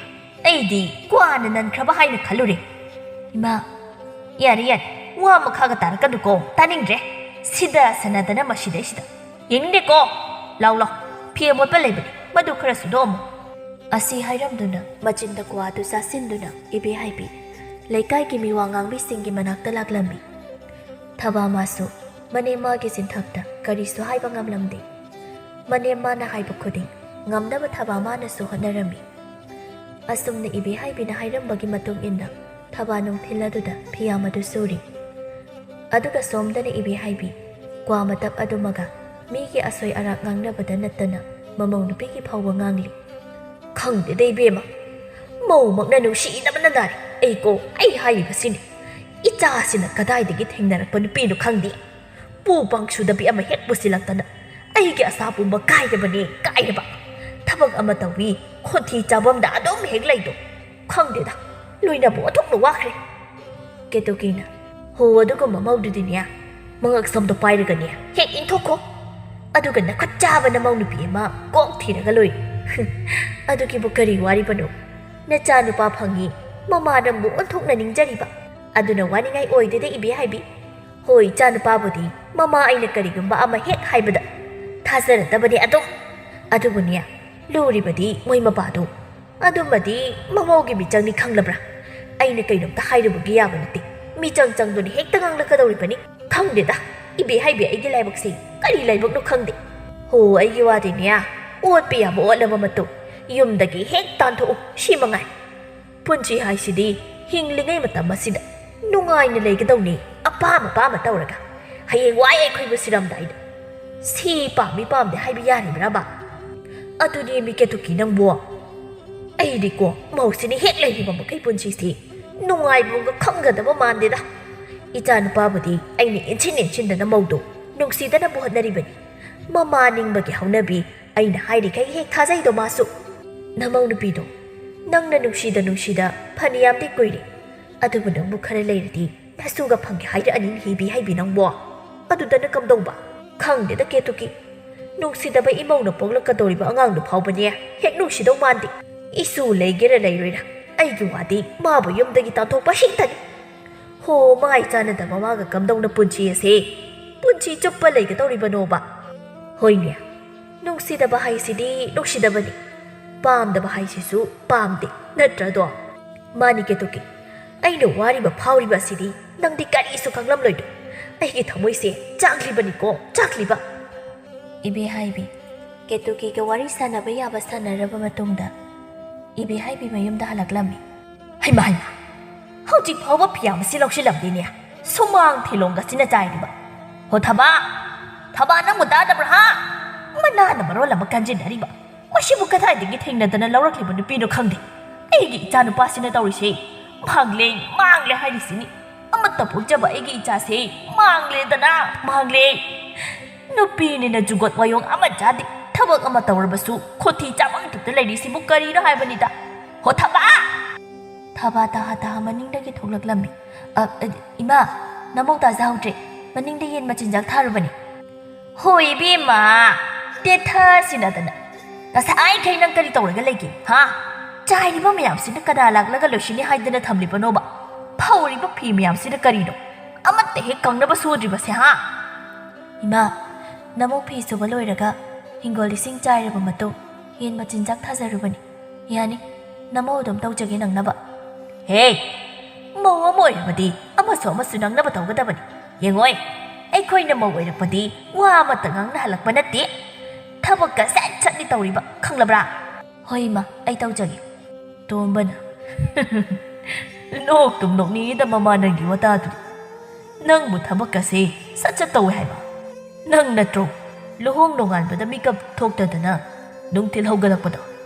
ꯑꯩꯗꯤ ꯀ꯭ꯋꯥꯅ ꯅꯟꯈ꯭ꯔꯕ ꯍꯥꯏꯅ ꯈꯜꯂꯨꯔꯦ ꯏꯃꯥ ꯌꯥꯔꯦ ꯋꯥ ꯃꯈꯥꯒ ꯇꯥꯔꯛꯀꯅꯨꯀꯣ ꯇꯥꯅꯤꯡꯗ꯭ꯔꯦ ꯁꯤꯗ ꯁꯅꯗꯅ ꯃꯁꯤꯗꯩꯁꯤꯗ ꯌꯦꯡꯅꯤꯡꯗꯦꯀꯣ ꯂꯥꯎ ꯐꯤ ꯑꯃꯣꯠꯄ ꯂꯩꯕꯅꯤ ꯃꯗꯨ ꯈꯔ ꯁꯨꯗꯣꯛꯑꯝꯃꯨ ꯑꯁꯤ ꯍꯥꯏꯔꯝꯗꯨꯅ ꯃꯆꯤꯟꯗ ꯀ꯭ꯋꯥꯗꯨ ꯆꯥꯁꯤꯟꯗꯨꯅ ꯏꯕꯦꯍꯥꯏꯕꯤ ꯂꯩꯀꯥꯏꯒꯤ ꯃꯤꯋꯥ ꯉꯥꯡꯕꯤꯁꯤꯡꯒꯤ ꯃꯅꯥꯛꯇ ꯂꯥꯛꯂꯝꯃꯤ ꯊꯕꯥ ꯃꯥꯁꯨ ꯃꯅꯦꯝ ꯃꯥꯒꯤ ꯆꯤꯟꯊꯛꯇ ꯀꯔꯤꯁꯨ ꯍꯥꯏꯕ ꯉꯝꯂꯝꯗꯦ ꯃꯅꯦꯝ ꯃꯥꯅ ꯍꯥꯏꯕ ꯈꯨꯗꯤꯡ ꯉꯝꯅꯕ ꯊꯕꯥ ꯃꯥꯅꯁꯨ ꯍꯣꯠꯅꯔꯝꯃꯤ ꯑꯁꯨꯝꯅ ꯏꯕꯦꯍꯥꯏꯕꯤꯅ ꯍꯥꯏꯔꯝꯕꯒꯤ ꯃꯇꯨꯡ ꯏꯟꯅ ꯊꯕꯥ ꯅꯨꯡꯊꯤꯜ ꯑꯗꯨꯗ ꯐꯤꯌꯥꯝ ꯑꯗꯨ ꯁꯨꯔꯤ ꯑꯗꯨꯒ ꯁꯣꯝꯗꯅ ꯏꯕꯦꯍꯥꯏꯕꯤ ꯀ꯭ꯋꯥ ꯃꯇꯞ ꯑꯗꯨꯃꯒ ꯃꯤꯒꯤ ꯑꯁꯣꯏ ꯑꯔꯥꯛ ꯉꯥꯡꯅꯕꯗ ꯅꯠꯇꯅ ꯃꯃꯧ ꯅꯨꯄꯤꯒꯤ ꯐꯥꯎꯕ ꯉꯥꯡꯂꯤ ꯈꯪꯗꯦꯗ ꯏꯕꯦꯝꯃ ꯃꯧꯃꯛꯅ ꯅꯨꯡꯁꯤꯅꯕꯅ ꯅꯥꯔꯤ ꯑꯩ ꯍꯥꯏꯔꯤꯕꯁꯤꯅꯤ ꯏꯆꯥꯁꯤꯅ ꯀꯗꯥꯏꯗꯒꯤ ꯊꯦꯡꯅꯔꯛꯄ ꯅꯨꯄꯤꯅꯣ ꯈꯪꯗꯦ ꯄꯨ ꯄꯥꯡꯁꯨꯗꯕꯤ ꯑꯃ ꯍꯦꯛ ꯄꯨꯁꯤꯜꯂꯛꯇꯅ ꯑꯩꯒꯤ ꯑꯁꯥ ꯄꯨꯝꯕ ꯀꯥꯏꯔꯕ ꯊꯕꯛ ꯑꯃ ꯇꯧꯏ ꯈꯣꯟꯊꯤ ꯆꯥꯐꯝꯗ ꯑꯗꯨꯝ ꯍꯦꯛ ꯂꯩꯗꯣ ꯈꯪꯗꯦꯗ ꯂꯣꯏꯅꯕ ꯑꯣꯟꯊꯣꯛꯅ ꯋꯥꯈ꯭ꯔꯦ ꯀꯦꯇꯨꯀꯤꯅ ꯍꯣ ꯑꯗꯨꯒꯨꯝꯕ ꯃꯧꯗꯨꯗꯤꯅꯦ ꯃꯉꯛ ꯁꯝꯗꯣ ꯄꯥꯏꯔꯒꯅꯦ ꯍꯦꯛ ꯏꯟꯊꯣꯛꯈꯣ ꯑꯗꯨꯒ ꯅꯈꯨꯠ ꯆꯥꯕ ꯅꯃꯧ ꯅꯨꯄꯤ ꯑꯃ ꯀꯣꯛ ꯊꯤꯔꯒ ꯂꯣꯏ ꯑꯗꯨꯒꯤꯕꯨ ꯀꯔꯤ ꯋꯥꯔꯤꯕꯅꯣ ꯅꯆꯥ ꯅꯨꯄꯥ ꯐꯪꯏ ꯃꯃꯥ ꯅꯪꯕꯨ ꯑꯣꯟꯊꯣꯛꯅ ꯅꯤꯡꯖꯔꯤꯕ ꯑꯗꯨꯅ ꯋꯥꯅꯤꯡꯉꯥꯏ ꯑꯣꯏꯗꯦꯗ ꯏꯕꯦꯍꯥꯏꯕꯤ ꯍꯣꯏ ꯏꯆꯥ ꯅꯨꯄꯥꯕꯨꯗꯤ ꯃꯃꯥ ꯑꯩꯅ ꯀꯔꯤꯒꯨꯝꯕ ꯑꯃ ꯍꯦꯛ ꯍꯥꯏꯕꯗ ꯊꯥꯖꯔꯗꯕꯅꯤ ꯑꯗꯨꯕꯨꯅꯦ ꯂꯨꯔꯤꯕꯗꯤ ꯃꯣꯏ ꯃꯄꯥꯗꯣ ꯑꯗꯨꯃꯗꯤ ꯃꯃꯧꯒꯤ ꯃꯤꯆꯪꯅꯤ ꯈꯪꯂꯕ꯭ꯔꯥ ꯑꯩꯅ ꯀꯩꯅꯣꯝꯇ ꯍꯥꯏꯔꯨꯕꯒꯤ ꯌꯥꯕ ꯅꯠꯇꯦ ꯃꯤꯆꯪ ꯆꯪꯗꯨꯅ ꯍꯦꯛꯇ ꯉꯥꯡꯂꯛꯀꯗꯧꯔꯤꯕꯅꯤ ꯈꯪꯗꯦꯗ ꯏꯕꯦꯍꯥꯏꯕꯤ ꯑꯩꯒꯤ ꯂꯥꯏꯕꯛꯁꯤ ꯀꯔꯤ ꯂꯥꯏꯕꯛꯅꯣ ꯈꯪꯗꯦ ꯍꯣ ꯑꯩꯒꯤ ꯋꯥꯗꯤꯅꯦ ꯑꯣꯠꯄ ꯌꯥꯕ ꯑꯣꯠꯂꯕ ꯃꯇꯨꯡ ꯌꯨꯝꯗꯒꯤ ꯍꯦꯛ ꯇꯥꯟꯊꯣꯛꯎ ꯁꯤ ꯃꯉꯥꯏ ꯄꯨꯟꯁꯤ ꯍꯥꯏꯁꯤꯗꯤ ꯍꯤꯡꯂꯤꯉꯩ ꯃꯇꯝ ꯑꯁꯤꯗ ꯅꯨꯡꯉꯥꯏꯅ ꯂꯩꯒꯗꯧꯅꯤ ꯑꯄꯥꯝꯕ ꯇꯧꯔꯒ ꯍꯌꯦꯡ ꯋꯥꯏ ꯑꯩꯈꯣꯏꯕꯨ ꯁꯤꯔꯝꯗꯥꯏꯗ ꯁꯤ ꯄꯥꯝꯗꯦ ꯍꯥꯏꯕ ꯌꯥꯔꯤꯕ꯭ꯔꯥꯕ ꯑꯗꯨꯅꯦ ꯃꯤꯀꯦꯇꯨꯀꯤ ꯅꯪꯕꯨ ꯑꯩꯗꯤꯀꯣ ꯃꯧꯁꯤꯅ ꯍꯦꯛ ꯂꯩꯔꯤꯕ ꯃꯈꯩ ꯄꯨꯟꯁꯤꯁꯤ ꯅꯨꯡꯉꯥꯏꯕꯒ ꯈꯪꯒꯗꯕ ꯃꯥꯟꯗꯦꯗ ꯏꯆꯥ ꯅꯨꯄꯥꯕꯨꯗꯤ ꯑꯩꯅ ꯏꯟꯁꯤꯟꯗꯅ ꯃꯧꯗꯣ ꯅꯨꯡꯁꯤꯗꯅꯕ ꯍꯣꯠꯅꯔꯤꯕꯅꯤ ꯃꯃꯥ ꯅꯤꯡꯕꯒꯤ ꯍꯧꯅꯕꯤ ꯑꯩꯅ ꯍꯥꯏꯔꯤꯈꯩ ꯍꯦꯛ ꯊꯥꯖꯩꯗꯣ ꯃꯥꯁꯨ ꯅꯃꯧ ꯅꯨꯄꯤꯗꯣ ꯅꯪꯅ ꯅꯨꯡꯁꯤꯗ ꯐꯅꯌꯥꯝꯗꯤ ꯀꯨꯏꯔꯦ ꯑꯗꯨꯕꯨ ꯅꯪꯕꯨ ꯈꯔ ꯂꯩꯔꯗꯤ ꯃꯁꯨꯒ ꯐꯪꯒꯦ ꯍꯥꯏꯔꯛꯑꯅꯤ ꯍꯤꯕꯤ ꯍꯩꯕꯤ ꯅꯪꯕꯣ ꯑꯗꯨꯗꯅ ꯀꯝꯗꯧꯕ ꯈꯪꯗꯦꯗ ꯀꯦꯇꯨꯀꯤ ꯅꯨꯡꯁꯤꯗꯕ ꯏꯃꯧꯅ ꯄꯣꯛꯂꯛꯀꯗꯧꯔꯤꯕ ꯑꯉꯥꯡꯗꯨ ꯐꯥꯎꯕꯅꯦ ꯍꯦꯛ ꯅꯨꯡꯁꯤꯗꯧ ꯃꯥꯟꯗꯦ ꯏꯁꯨ ꯂꯩꯒꯦꯔꯥ ꯂꯩꯔꯣꯏꯔꯥ ꯑꯩꯒꯤ ꯋꯥꯗꯤ ꯃꯥꯕꯨ ꯌꯨꯝꯗꯒꯤ ꯇꯥꯟꯊꯣꯛꯄ ꯍꯦꯛꯇꯅꯤ ꯍꯣ ꯃꯥꯏ ꯆꯥꯟꯅꯗꯕ ꯃꯥꯒ ꯀꯝꯗꯧꯅ ꯄꯨꯟꯁꯤ ꯑꯁꯦ ꯄꯨꯟꯁꯤ ꯆꯨꯞꯄ ꯂꯩꯒꯗꯧꯔꯤꯕꯅꯣꯕ ꯍꯣꯏꯅꯦ ꯅꯨꯡꯁꯤꯗꯕ ꯍꯥꯏꯁꯤꯗꯤ ꯅꯨꯡꯁꯤꯗꯕꯅꯤ ꯄꯥꯝꯗꯕ ꯍꯥꯏꯁꯤꯁꯨ ꯄꯥꯝꯗꯦ ꯅꯠꯇ꯭ꯔꯗꯣ ꯃꯥꯅꯤ ꯀꯦꯇꯨꯀꯤ ꯑꯩꯅ ꯋꯥꯔꯤꯕ ꯐꯥꯎꯔꯤꯕ ꯑꯁꯤꯗꯤ ꯅꯪꯗꯤ ꯀꯔꯤꯁꯨ ꯈꯪꯂꯝꯂꯣꯏꯗꯣ ꯑꯩꯒꯤ ꯊꯃꯣꯏꯁꯦ ꯆꯥꯛꯂꯤꯕꯅꯤꯀꯣ ꯆꯥꯛꯂꯤꯕ ꯏꯕꯦꯍꯥꯏꯕꯤ ꯀꯦꯇꯨꯀꯤꯒ ꯋꯥꯔꯤ ꯁꯥꯟꯅꯕ ꯌꯥꯕ ꯁꯥꯟꯅꯔꯕ ꯃꯇꯨꯡꯗ ꯏꯕꯦꯍꯥꯏꯕꯤ ꯃꯌꯨꯝꯗ ꯍꯜꯂꯛꯂꯝꯃꯤ ꯍꯩꯃꯥ ꯍꯩꯃꯥ ꯍꯧꯖꯤꯛ ꯐꯥꯎꯕ ꯐꯤꯌꯥꯝ ꯑꯁꯤ ꯂꯧꯁꯤꯜꯂꯝꯗꯦꯅꯦ ꯁꯨꯃꯥꯡ ꯊꯤꯂꯣꯡꯒꯁꯤꯅ ꯆꯥꯏꯔꯤꯕ ꯍꯣ ꯊꯕꯥ ꯊꯕꯥ ꯅꯪꯕꯨ ꯇꯥꯗꯕ꯭ꯔꯥ ꯍꯥ ꯃꯅꯥꯅ ꯃꯔꯣꯜ ꯑꯃ ꯀꯟꯖꯤꯟꯅꯔꯤꯕ ꯃꯁꯤꯕꯨ ꯀꯗꯥꯏꯗꯒꯤ ꯊꯦꯡꯅꯗꯅ ꯂꯧꯔꯛꯂꯤꯕ ꯅꯨꯄꯤꯅꯣ ꯈꯪꯗꯦ ꯑꯩꯒꯤ ꯏꯆꯥꯅꯨꯄꯥꯁꯤꯅ ꯇꯧꯔꯤꯁꯦ ꯃꯥꯡꯂꯦ ꯃꯥꯡꯂꯦ ꯍꯥꯏꯔꯤꯁꯤꯅꯤ ꯑꯃꯠꯇ ꯄꯣꯛꯆꯕ ꯑꯩꯒꯤ ꯏꯆꯥꯁꯦ ꯃꯥꯡꯂꯦꯗꯅ ꯃꯥꯡꯂꯦ ꯅꯨꯄꯤꯅꯤꯅ ꯖꯨꯒꯣꯠ ꯋꯥꯌꯣꯡ ꯑꯃ ꯆꯥꯗꯦ ꯊꯕꯛ ꯑꯃ ꯇꯧꯔꯕꯁꯨ ꯈꯣꯊꯤ ꯆꯥꯃꯪꯇꯨꯇ ꯂꯩꯔꯤꯁꯤꯕꯨ ꯀꯔꯤꯅꯣ ꯍꯥꯏꯕꯅꯤꯗ ꯍꯣ ꯊꯕꯥ ꯊꯕꯥ ꯇꯍꯥ ꯇꯍꯥ ꯃꯅꯤꯡꯗꯒꯤ ꯊꯣꯛꯂꯛꯂꯝꯃꯤ ꯏꯃꯥ ꯅꯃꯧ ꯇꯥꯖꯍꯧꯗ꯭ꯔꯦ ꯃꯅꯤꯡꯗ ꯌꯦꯟ ꯃꯆꯤꯟꯖꯥꯛ ꯊꯥꯔꯨꯕꯅꯤ ꯍꯣꯏ ꯏꯕꯦꯝꯃ ꯇꯦꯊꯁꯤꯅꯗꯅ ꯉꯁꯥꯏꯈꯩ ꯅꯪ ꯀꯔꯤ ꯇꯧꯔꯒ ꯂꯩꯒꯦ ꯍꯥ ꯆꯥꯏꯔꯤꯕ ꯃꯌꯥꯝꯁꯤꯅ ꯀꯅꯥ ꯂꯥꯛꯂꯒ ꯂꯣꯏꯁꯤꯟꯅꯤ ꯍꯥꯏꯗꯅ ꯊꯝꯂꯤꯕꯅꯣꯕ ꯐꯧꯔꯤꯕ ꯐꯤ ꯃꯌꯥꯝꯁꯤꯅ ꯀꯔꯤꯅꯣ ꯑꯃꯠꯇ ꯍꯦꯛ ꯀꯪꯅꯕ ꯁꯨꯗ꯭ꯔꯤꯕꯁꯦ ꯍꯥ ꯏꯃꯥ ꯅꯃꯧ ꯐꯤ ꯁꯨꯕ ꯂꯣꯏꯔꯒ ꯍꯤꯡꯒꯣꯜ ꯏꯁꯤꯡ ꯆꯥꯏꯔꯕ ꯃꯇꯨꯡ ꯌꯦꯟ ꯃꯆꯤꯟꯖꯥꯛ ꯊꯥꯖꯔꯨꯕꯅꯤ ꯌꯥꯅꯤ ꯅꯃꯧ ꯑꯗꯨꯝ ꯇꯧꯖꯒꯦ ꯅꯪꯅꯕ ꯍꯦ ꯃꯧ ꯑꯃ ꯑꯣꯏꯔꯕꯗꯤ ꯑꯃꯁꯨ ꯅꯪꯅꯕ ꯇꯧꯒꯗꯕꯅꯤ ꯌꯦꯡꯉꯣꯏ ꯑꯩꯈꯣꯏꯅ ꯃꯧ ꯑꯣꯏꯔꯛꯄꯗꯤ ꯋꯥ ꯑꯃꯠꯇ ꯉꯥꯡꯅ ꯍꯜꯂꯛꯄ ꯅꯠꯇꯦ ꯊꯕꯛꯀ ꯁꯠ ꯁꯠꯅꯤ ꯇꯧꯔꯤꯕ ꯈꯪꯂꯕ꯭ꯔꯥ ꯍꯣꯏ ꯏꯃꯥ ꯑꯩ ꯇꯧꯖꯒꯦ ꯇꯣꯝꯕꯅ ꯅꯣꯛꯇꯨꯝ ꯅꯣꯛꯅꯤꯡꯉꯤꯗ ꯃꯃꯥ ꯅꯪꯒꯤ ꯋꯥꯇꯥꯗꯨꯗꯤ ꯅꯪꯕꯨ ꯊꯕꯛꯀꯁꯦ ꯁꯠ ꯁꯠ ꯇꯧꯋꯦ ꯍꯥꯏꯕ ꯅꯪ ꯅꯠꯇ꯭ꯔꯣ ꯂꯨꯍꯣꯡ ꯅꯣꯡꯉꯥꯟꯕꯗ ꯃꯤꯀꯞ ꯊꯣꯛꯇꯗꯅ ꯅꯨꯡꯊꯤꯜ ꯍꯧꯒꯠꯂꯛꯄꯗꯣ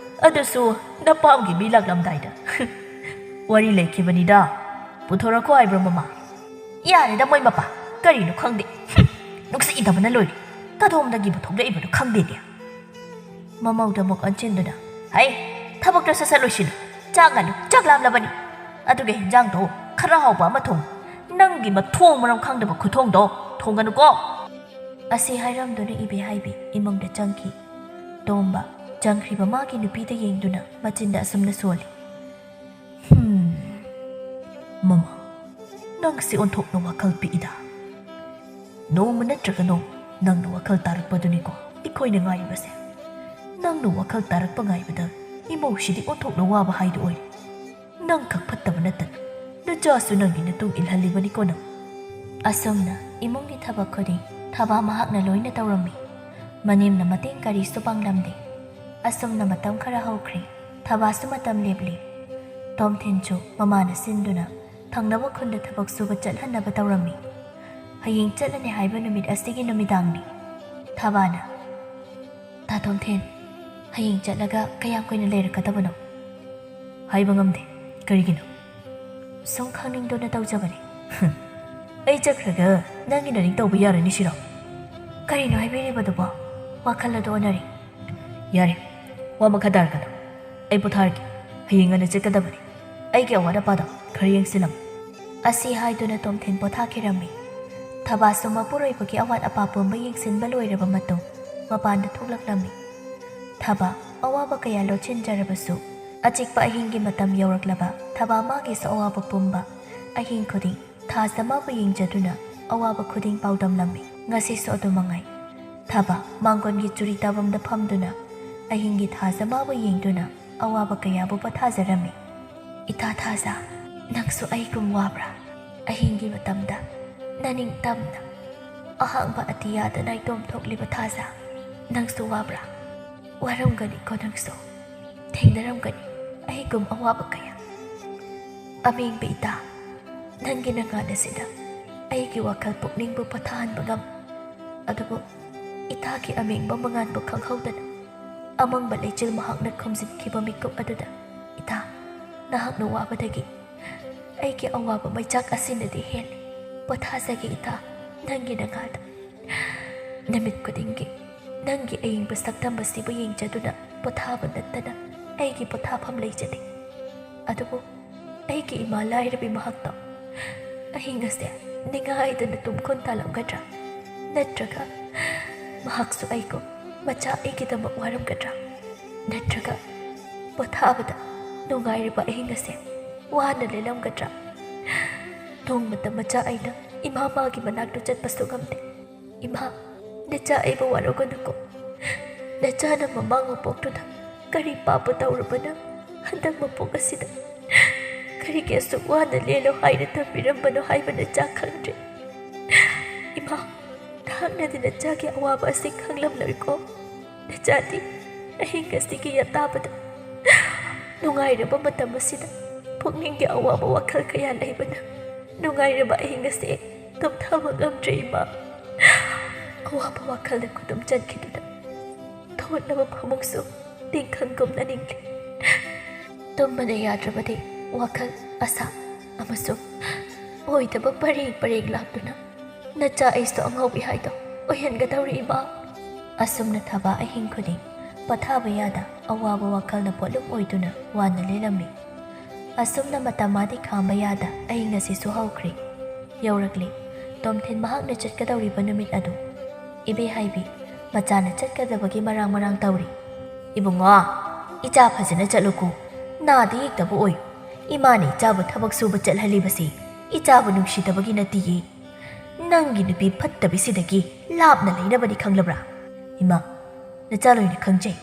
ꯑꯗꯨꯁꯨ ꯅꯄꯥꯝꯒꯤ ꯃꯤ ꯂꯥꯛꯂꯝꯗꯥꯏꯗ ꯋꯥꯔꯤ ꯂꯩꯈꯤꯕꯅꯤꯗ ꯄꯨꯊꯣꯔꯛꯈꯣ ꯍꯥꯏꯕ꯭ꯔꯣ ꯃꯃꯥ ꯌꯥꯔꯦꯗ ꯃꯣꯏ ꯃꯄꯥ ꯀꯔꯤꯅꯣ ꯈꯪꯗꯦ ꯅꯨꯡꯁꯤꯗꯕꯅ ꯂꯣꯏꯔꯦ ꯀꯗꯣꯝꯗꯒꯤꯕꯨ ꯊꯣꯛꯂꯛꯏꯕꯅꯣ ꯈꯪꯗꯦꯅꯦ ꯃꯃꯧꯗ ꯑꯃꯨꯛ ꯑꯣꯟꯁꯤꯟꯗꯨꯅ ꯍꯩ ꯊꯕꯛꯇꯣ ꯁꯠ ꯁꯠ ꯂꯣꯏꯁꯤꯜꯂꯨ ꯆꯥꯛ ꯉꯥꯜꯂꯨ ꯆꯥꯛ ꯂꯥꯝꯂꯕꯅꯤ ꯑꯗꯨꯒ ꯍꯤꯟꯖꯥꯡꯗꯣ ꯈꯔ ꯍꯥꯎꯕ ꯑꯃ ꯊꯣꯡ ꯅꯪꯒꯤ ꯃꯊꯣꯡ ꯃꯔꯝ ꯈꯪꯗꯕ ꯈꯨꯊꯣꯡꯗꯣ ꯊꯣꯡꯒꯅꯨꯀꯣ ꯑꯁꯤ ꯍꯥꯏꯔꯝꯗꯨꯅ ꯏꯕꯦꯍꯥꯏꯕꯤ ꯏꯃꯨꯡꯗ ꯆꯪꯈꯤ ꯇꯣꯝꯕ ꯆꯪꯈ꯭ꯔꯤꯕ ꯃꯥꯒꯤ ꯅꯨꯄꯤꯗ ꯌꯦꯡꯗꯨꯅ ꯃꯆꯤꯟꯗ ꯑꯁꯨꯝꯅ ꯁꯣꯜꯂꯤ ꯃꯃꯥ ꯅꯪꯁꯤ ꯑꯣꯟꯊꯣꯛꯅ ꯋꯥꯈꯜ ꯄꯤꯛꯏꯗ ꯅꯣꯡꯃ ꯅꯠꯇ꯭ꯔꯒ ꯅꯣꯡꯃ ꯅꯪꯅ ꯋꯥꯈꯜ ꯇꯥꯔꯛꯄꯗꯨꯅꯤꯀꯣ ꯑꯩꯈꯣꯏꯅ ꯉꯥꯏꯔꯤꯕꯁꯦ ꯅꯪꯅ ꯋꯥꯈꯜ ꯇꯥꯔꯛꯄ ꯉꯥꯏꯕꯗ ꯏꯃꯧꯁꯤꯗꯤ ꯑꯣꯟꯊꯣꯛꯅ ꯋꯥꯕ ꯍꯥꯏꯗꯨ ꯑꯣꯏꯔꯦ ꯅꯪ ꯈꯛ ꯐꯠꯇꯕ ꯅꯠꯇꯅ ꯅꯆꯥꯁꯨ ꯅꯪꯒꯤ ꯃꯇꯨꯡ ꯏꯜꯍꯜꯂꯤꯕꯅꯤꯀꯣ ꯅꯪ ꯑꯁꯨꯝꯅ ꯏꯃꯨꯡꯒꯤ ꯊꯕꯛ ꯈꯨꯗꯤꯡ ꯊꯕꯥ ꯃꯍꯥꯛꯅ ꯂꯣꯏꯅ ꯇꯧꯔꯝꯃꯤ ꯃꯅꯦꯝꯅ ꯃꯇꯦꯡ ꯀꯔꯤꯁꯨ ꯄꯥꯡꯂꯝꯗꯦ ꯑꯁꯨꯝꯅ ꯃꯇꯝ ꯈꯔ ꯍꯧꯈ꯭ꯔꯦ ꯊꯕꯥꯁꯨ ꯃꯇꯝ ꯂꯦꯞꯂꯤ ꯇꯣꯝꯊꯤꯟꯁꯨ ꯃꯃꯥꯅ ꯁꯤꯟꯗꯨꯅ ꯊꯪꯅꯕ ꯈꯨꯟꯗ ꯊꯕꯛ ꯁꯨꯕ ꯆꯠꯍꯟꯅꯕ ꯇꯧꯔꯝꯃꯤ ꯍꯌꯦꯡ ꯆꯠꯂꯅꯤ ꯍꯥꯏꯕ ꯅꯨꯃꯤꯠ ꯑꯁꯤꯒꯤ ꯅꯨꯃꯤꯗꯥꯡꯅꯤ ꯊꯕꯥꯅ ꯇꯥ ꯇꯣꯝꯊꯤꯟ ꯍꯌꯦꯡ ꯆꯠꯂꯒ ꯀꯌꯥꯝ ꯀꯨꯏꯅ ꯂꯩꯔꯛꯀꯗꯕꯅꯣ ꯍꯥꯏꯕ ꯉꯝꯗꯦ ꯀꯔꯤꯒꯤꯅꯣ ꯁꯨꯝ ꯈꯪꯅꯤꯡꯗꯨꯅ ꯇꯧꯖꯕꯅꯤ ꯑꯩ ꯆꯠꯈ꯭ꯔꯒ ꯅꯪꯒꯤ ꯅꯔꯤꯡ ꯇꯧꯕ ꯌꯥꯔꯅꯤ ꯁꯤꯔꯣ ꯀꯔꯤꯅꯣ ꯍꯥꯏꯕꯤꯔꯤꯕꯗꯨꯕꯣ ꯋꯥꯈꯜ ꯑꯗꯨ ꯑꯣꯟꯅꯔꯤ ꯌꯥꯔꯦ ꯋꯥ ꯃꯈꯥ ꯇꯥꯔꯛꯀꯅꯨ ꯑꯩ ꯄꯣꯊꯥꯔꯒꯦ ꯍꯌꯦꯡ ꯉꯟꯅ ꯆꯠꯀꯗꯕꯅꯤ ꯑꯩꯒꯤ ꯑꯋꯥꯠ ꯑꯄꯥꯗꯣ ꯈꯔ ꯌꯦꯡꯁꯤꯜꯂꯝꯃꯨ ꯑꯁꯤ ꯍꯥꯏꯗꯨꯅ ꯇꯣꯝꯊꯤꯟ ꯄꯣꯊꯥꯈꯤꯔꯝꯃꯤ ꯊꯕꯥꯁꯨ ꯃꯄꯨꯔꯣꯏꯕꯒꯤ ꯑꯋꯥꯠ ꯑꯄꯥ ꯄꯨꯝꯕ ꯌꯦꯡꯁꯤꯟꯕ ꯂꯣꯏꯔꯕ ꯃꯇꯨꯡ ꯃꯄꯥꯟꯗ ꯊꯣꯛꯂꯛꯂꯝꯃꯤ ꯊꯕꯥ ꯑꯋꯥꯕ ꯀꯌꯥ ꯂꯣꯠꯁꯤꯟꯖꯔꯕꯁꯨ ꯑꯆꯤꯛꯄ ꯑꯍꯤꯡꯒꯤ ꯃꯇꯝ ꯌꯧꯔꯛꯂꯕ ꯊꯕꯥ ꯃꯥꯒꯤꯁꯨ ꯑꯋꯥꯕ ꯄꯨꯝꯕ ꯑꯍꯤꯡ ꯈꯨꯗꯤꯡ ꯊꯥꯖ ꯃꯥꯕꯨ ꯌꯦꯡꯖꯗꯨꯅ ꯑꯋꯥꯕ ꯈꯨꯗꯤꯡ ꯄꯥꯎꯗꯝꯂꯝꯃꯤ ꯉꯁꯤꯁꯨ ꯑꯗꯨꯃꯉꯥꯏ ꯊꯕꯥ ꯃꯥꯡꯒꯣꯟꯒꯤ ꯆꯨꯔꯤ ꯇꯥꯐꯝꯗ ꯐꯝꯗꯨꯅ ꯑꯍꯤꯡꯒꯤ ꯊꯥꯖ ꯃꯥꯕꯨ ꯌꯦꯡꯗꯨꯅ ꯑꯋꯥꯕ ꯀꯌꯥꯕꯨ ꯄꯣꯊꯥꯖꯔꯝꯃꯤ ꯏꯇꯥ ꯊꯥꯖ ꯅꯪꯁꯨ ꯑꯩꯒꯨꯝ ꯋꯥꯕ꯭ꯔꯥ ꯑꯍꯤꯡꯒꯤ ꯃꯇꯝꯗ ꯅꯅꯤꯡ ꯇꯝꯅ ꯑꯍꯥꯡꯕ ꯑꯇꯤꯌꯥꯗ ꯅꯥꯏꯇꯣꯝ ꯊꯣꯛꯂꯤꯕ ꯊꯥꯖ ꯅꯪꯁꯨ ꯋꯥꯕ꯭ꯔꯥ ꯋꯥꯔꯝꯒꯅꯤꯀꯣ ꯅꯪꯁꯨ ꯊꯦꯡꯅꯔꯝꯒꯅꯤ ꯑꯩꯒꯨꯝ ꯑꯋꯥꯕ ꯀꯌꯥ ꯑꯃꯦꯡꯕ ꯏꯇꯥ ꯅꯪꯒꯤ ꯅꯉꯥꯟ ꯑꯁꯤꯗ ꯑꯩꯒꯤ ꯋꯥꯈꯜ ꯄꯨꯛꯅꯤꯡꯕꯨ ꯄꯣꯊꯥꯍꯟꯕ ꯉꯝ ꯑꯗꯨꯕꯨ ꯏꯇꯥꯒꯤ ꯑꯃꯦꯡꯕ ꯃꯉꯥꯟꯕꯨ ꯈꯪꯍꯧꯗꯅ ꯑꯃꯪꯕ ꯂꯩꯆꯤꯜ ꯃꯍꯥꯛꯅ ꯈꯨꯝꯖꯤꯟꯈꯤꯕ ꯃꯤꯀꯨꯞ ꯑꯗꯨꯗ ꯏꯇꯥ ꯅꯍꯥꯛꯅ ꯋꯥꯕꯗꯒꯤ ꯑꯩꯒꯤ ꯑꯋꯥꯕ ꯃꯩꯆꯥꯛ ꯑꯁꯤꯅꯗꯤ ꯍꯦꯜꯂꯤ ꯄꯣꯊꯥꯖꯒꯦ ꯏꯇꯥ ꯅꯪꯒꯤ ꯅꯉꯥꯜꯗ ꯅꯨꯃꯤꯠ ꯈꯨꯗꯤꯡꯒꯤ ꯅꯪꯒꯤ ꯑꯏꯪꯕ ꯁꯛꯇꯝ ꯑꯁꯤꯕꯨ ꯌꯦꯡꯖꯗꯨꯅ ꯄꯣꯊꯥꯕ ꯅꯠꯇꯅ ꯑꯩꯒꯤ ꯄꯣꯊꯥꯐꯝ ꯂꯩꯖꯗꯦ ꯑꯗꯨꯕꯨ ꯑꯩꯒꯤ ꯏꯃꯥ ꯂꯥꯏꯔꯕꯤ ꯃꯍꯥꯛꯇꯣ ꯑꯍꯤꯡ ꯑꯁꯦ ꯅꯤꯡꯉꯥꯏꯗꯅ ꯇꯨꯝꯈꯣꯟ ꯇꯥꯜꯂꯝꯒꯗ꯭ꯔꯥ ꯅꯠꯇ꯭ꯔꯒ ꯃꯍꯥꯛꯁꯨ ꯑꯩꯒꯨꯝ ꯃꯆꯥ ꯑꯩꯒꯤꯗꯃꯛ ꯋꯥꯔꯝꯒꯗ꯭ꯔꯥ ꯅꯠꯇ꯭ꯔꯒ ꯄꯣꯊꯥꯕꯗ ꯅꯨꯡꯉꯥꯏꯔꯤꯕ ꯑꯍꯤꯡ ꯑꯁꯦ ꯋꯥꯅ ꯂꯦꯜꯂꯝꯒꯗ꯭ꯔꯥ ꯅꯣꯡꯃꯇ ꯃꯆꯥ ꯑꯩꯅ ꯏꯃꯥ ꯃꯥꯒꯤ ꯃꯅꯥꯛꯇ ꯆꯠꯄꯁꯨ ꯉꯝꯗꯦ ꯏꯃꯥ ꯅꯆꯥ ꯑꯩꯕꯨ ꯋꯥꯔꯧꯒꯅꯨꯀꯣ ꯅꯆꯥꯅ ꯃꯃꯥꯡ ꯃꯄꯣꯛꯇꯨꯗ ꯀꯔꯤ ꯄꯥꯄ ꯇꯧꯔꯨꯕꯅ ꯍꯟꯗꯛ ꯃꯄꯣꯛ ꯑꯁꯤꯗ ꯀꯔꯤꯒꯤ ꯑꯁꯨꯛ ꯋꯥꯅ ꯂꯦꯜꯂꯣ ꯍꯥꯏꯅ ꯊꯝꯕꯤꯔꯝꯕꯅꯣ ꯍꯥꯏꯕ ꯅꯆꯥ ꯈꯪꯗ꯭ꯔꯦ ꯏꯃꯥ ꯅꯍꯥꯛꯅꯗꯤ ꯅꯆꯥꯒꯤ ꯑꯋꯥꯕ ꯑꯁꯤ ꯈꯪꯂꯝꯂꯣꯏꯀꯣ ꯅꯆꯥꯗꯤ ꯑꯍꯤꯡ ꯑꯁꯤꯒꯤ ꯑꯇꯥꯕꯗ ꯅꯨꯡꯉꯥꯏꯔꯕ ꯃꯇꯝ ꯑꯁꯤꯗ ꯄꯨꯛꯅꯤꯡꯒꯤ ꯑꯋꯥꯕ ꯋꯥꯈꯜ ꯀꯌꯥ ꯂꯩꯕꯅ ꯅꯨꯡꯉꯥꯏꯔꯕ ꯑꯍꯤꯡ ꯑꯁꯤ ꯇꯨꯝꯊꯕ ꯉꯝꯗ꯭ꯔꯦ ꯏꯃꯥ ꯑꯋꯥꯕ ꯋꯥꯈꯜꯗ ꯈꯨꯗꯨꯝ ꯆꯟꯈꯤꯗꯨꯅ ꯊꯣꯠꯂꯕ ꯐꯃꯨꯡꯁꯨ ꯇꯤꯡꯈꯪꯒꯨꯝꯅ ꯅꯤꯡꯂꯤ ꯇꯨꯝꯕꯅ ꯌꯥꯗ꯭ꯔꯕꯗꯤ ꯋꯥꯈꯜ ꯑꯁꯥ ꯑꯃꯁꯨꯡ ꯑꯣꯏꯗꯕ ꯄꯔꯦꯡ ꯄꯔꯦꯡ ꯂꯥꯛꯇꯨꯅ ꯅꯆꯥ ꯑꯩꯁꯨ ꯑꯉꯥꯎꯕꯤ ꯍꯥꯏꯗꯣ ꯑꯣꯏꯍꯟꯒꯗꯧꯔꯤ ꯏꯃꯥ ꯑꯁꯨꯝꯅ ꯊꯕꯥ ꯑꯍꯤꯡ ꯈꯨꯗꯤꯡ ꯄꯣꯊꯥꯕ ꯌꯥꯗ ꯑꯋꯥꯕ ꯋꯥꯈꯜꯅ ꯄꯣꯠꯂꯨꯝ ꯑꯣꯏꯗꯨꯅ ꯋꯥꯅ ꯂꯦꯜꯂꯝꯃꯤ ꯑꯁꯨꯝꯅ ꯃꯇꯝ ꯃꯥꯗꯤ ꯈꯥꯡꯕ ꯌꯥꯗ ꯑꯍꯤꯡ ꯑꯁꯤꯁꯨ ꯍꯧꯈ꯭ꯔꯦ ꯌꯧꯔꯛꯂꯤ ꯇꯣꯝꯊꯤꯟ ꯃꯍꯥꯛꯅ ꯆꯠꯀꯗꯧꯔꯤꯕ ꯅꯨꯃꯤꯠ ꯑꯗꯨ ꯏꯕꯦꯍꯥꯏꯕꯤ ꯃꯆꯥꯅ ꯆꯠꯀꯗꯕꯒꯤ ꯃꯔꯥꯡ ꯇꯧꯔꯤ ꯏꯕꯨꯡꯉꯣ ꯏꯆꯥ ꯐꯖꯅ ꯆꯠꯂꯨꯀꯣ ꯅꯥꯗ ꯌꯦꯛꯇꯕ ꯑꯣꯏꯌꯨ ꯏꯃꯥꯅ ꯏꯆꯥꯕꯨ ꯊꯕꯛ ꯁꯨꯕ ꯆꯠꯍꯜꯂꯤꯕꯁꯤ ꯏꯆꯥꯕꯨ ꯅꯨꯡꯁꯤꯗꯕꯒꯤ ꯅꯠꯇꯤꯌꯦ ꯅꯪꯒꯤ ꯅꯨꯄꯤ ꯐꯠꯇꯕꯤꯁꯤꯗꯒꯤ ꯂꯥꯞꯅ ꯂꯩꯅꯕꯅꯤ ꯈꯪꯂꯕ꯭ꯔꯥ ꯏꯃꯥ ꯅꯆꯥ ꯂꯣꯏꯅ ꯈꯪꯖꯩ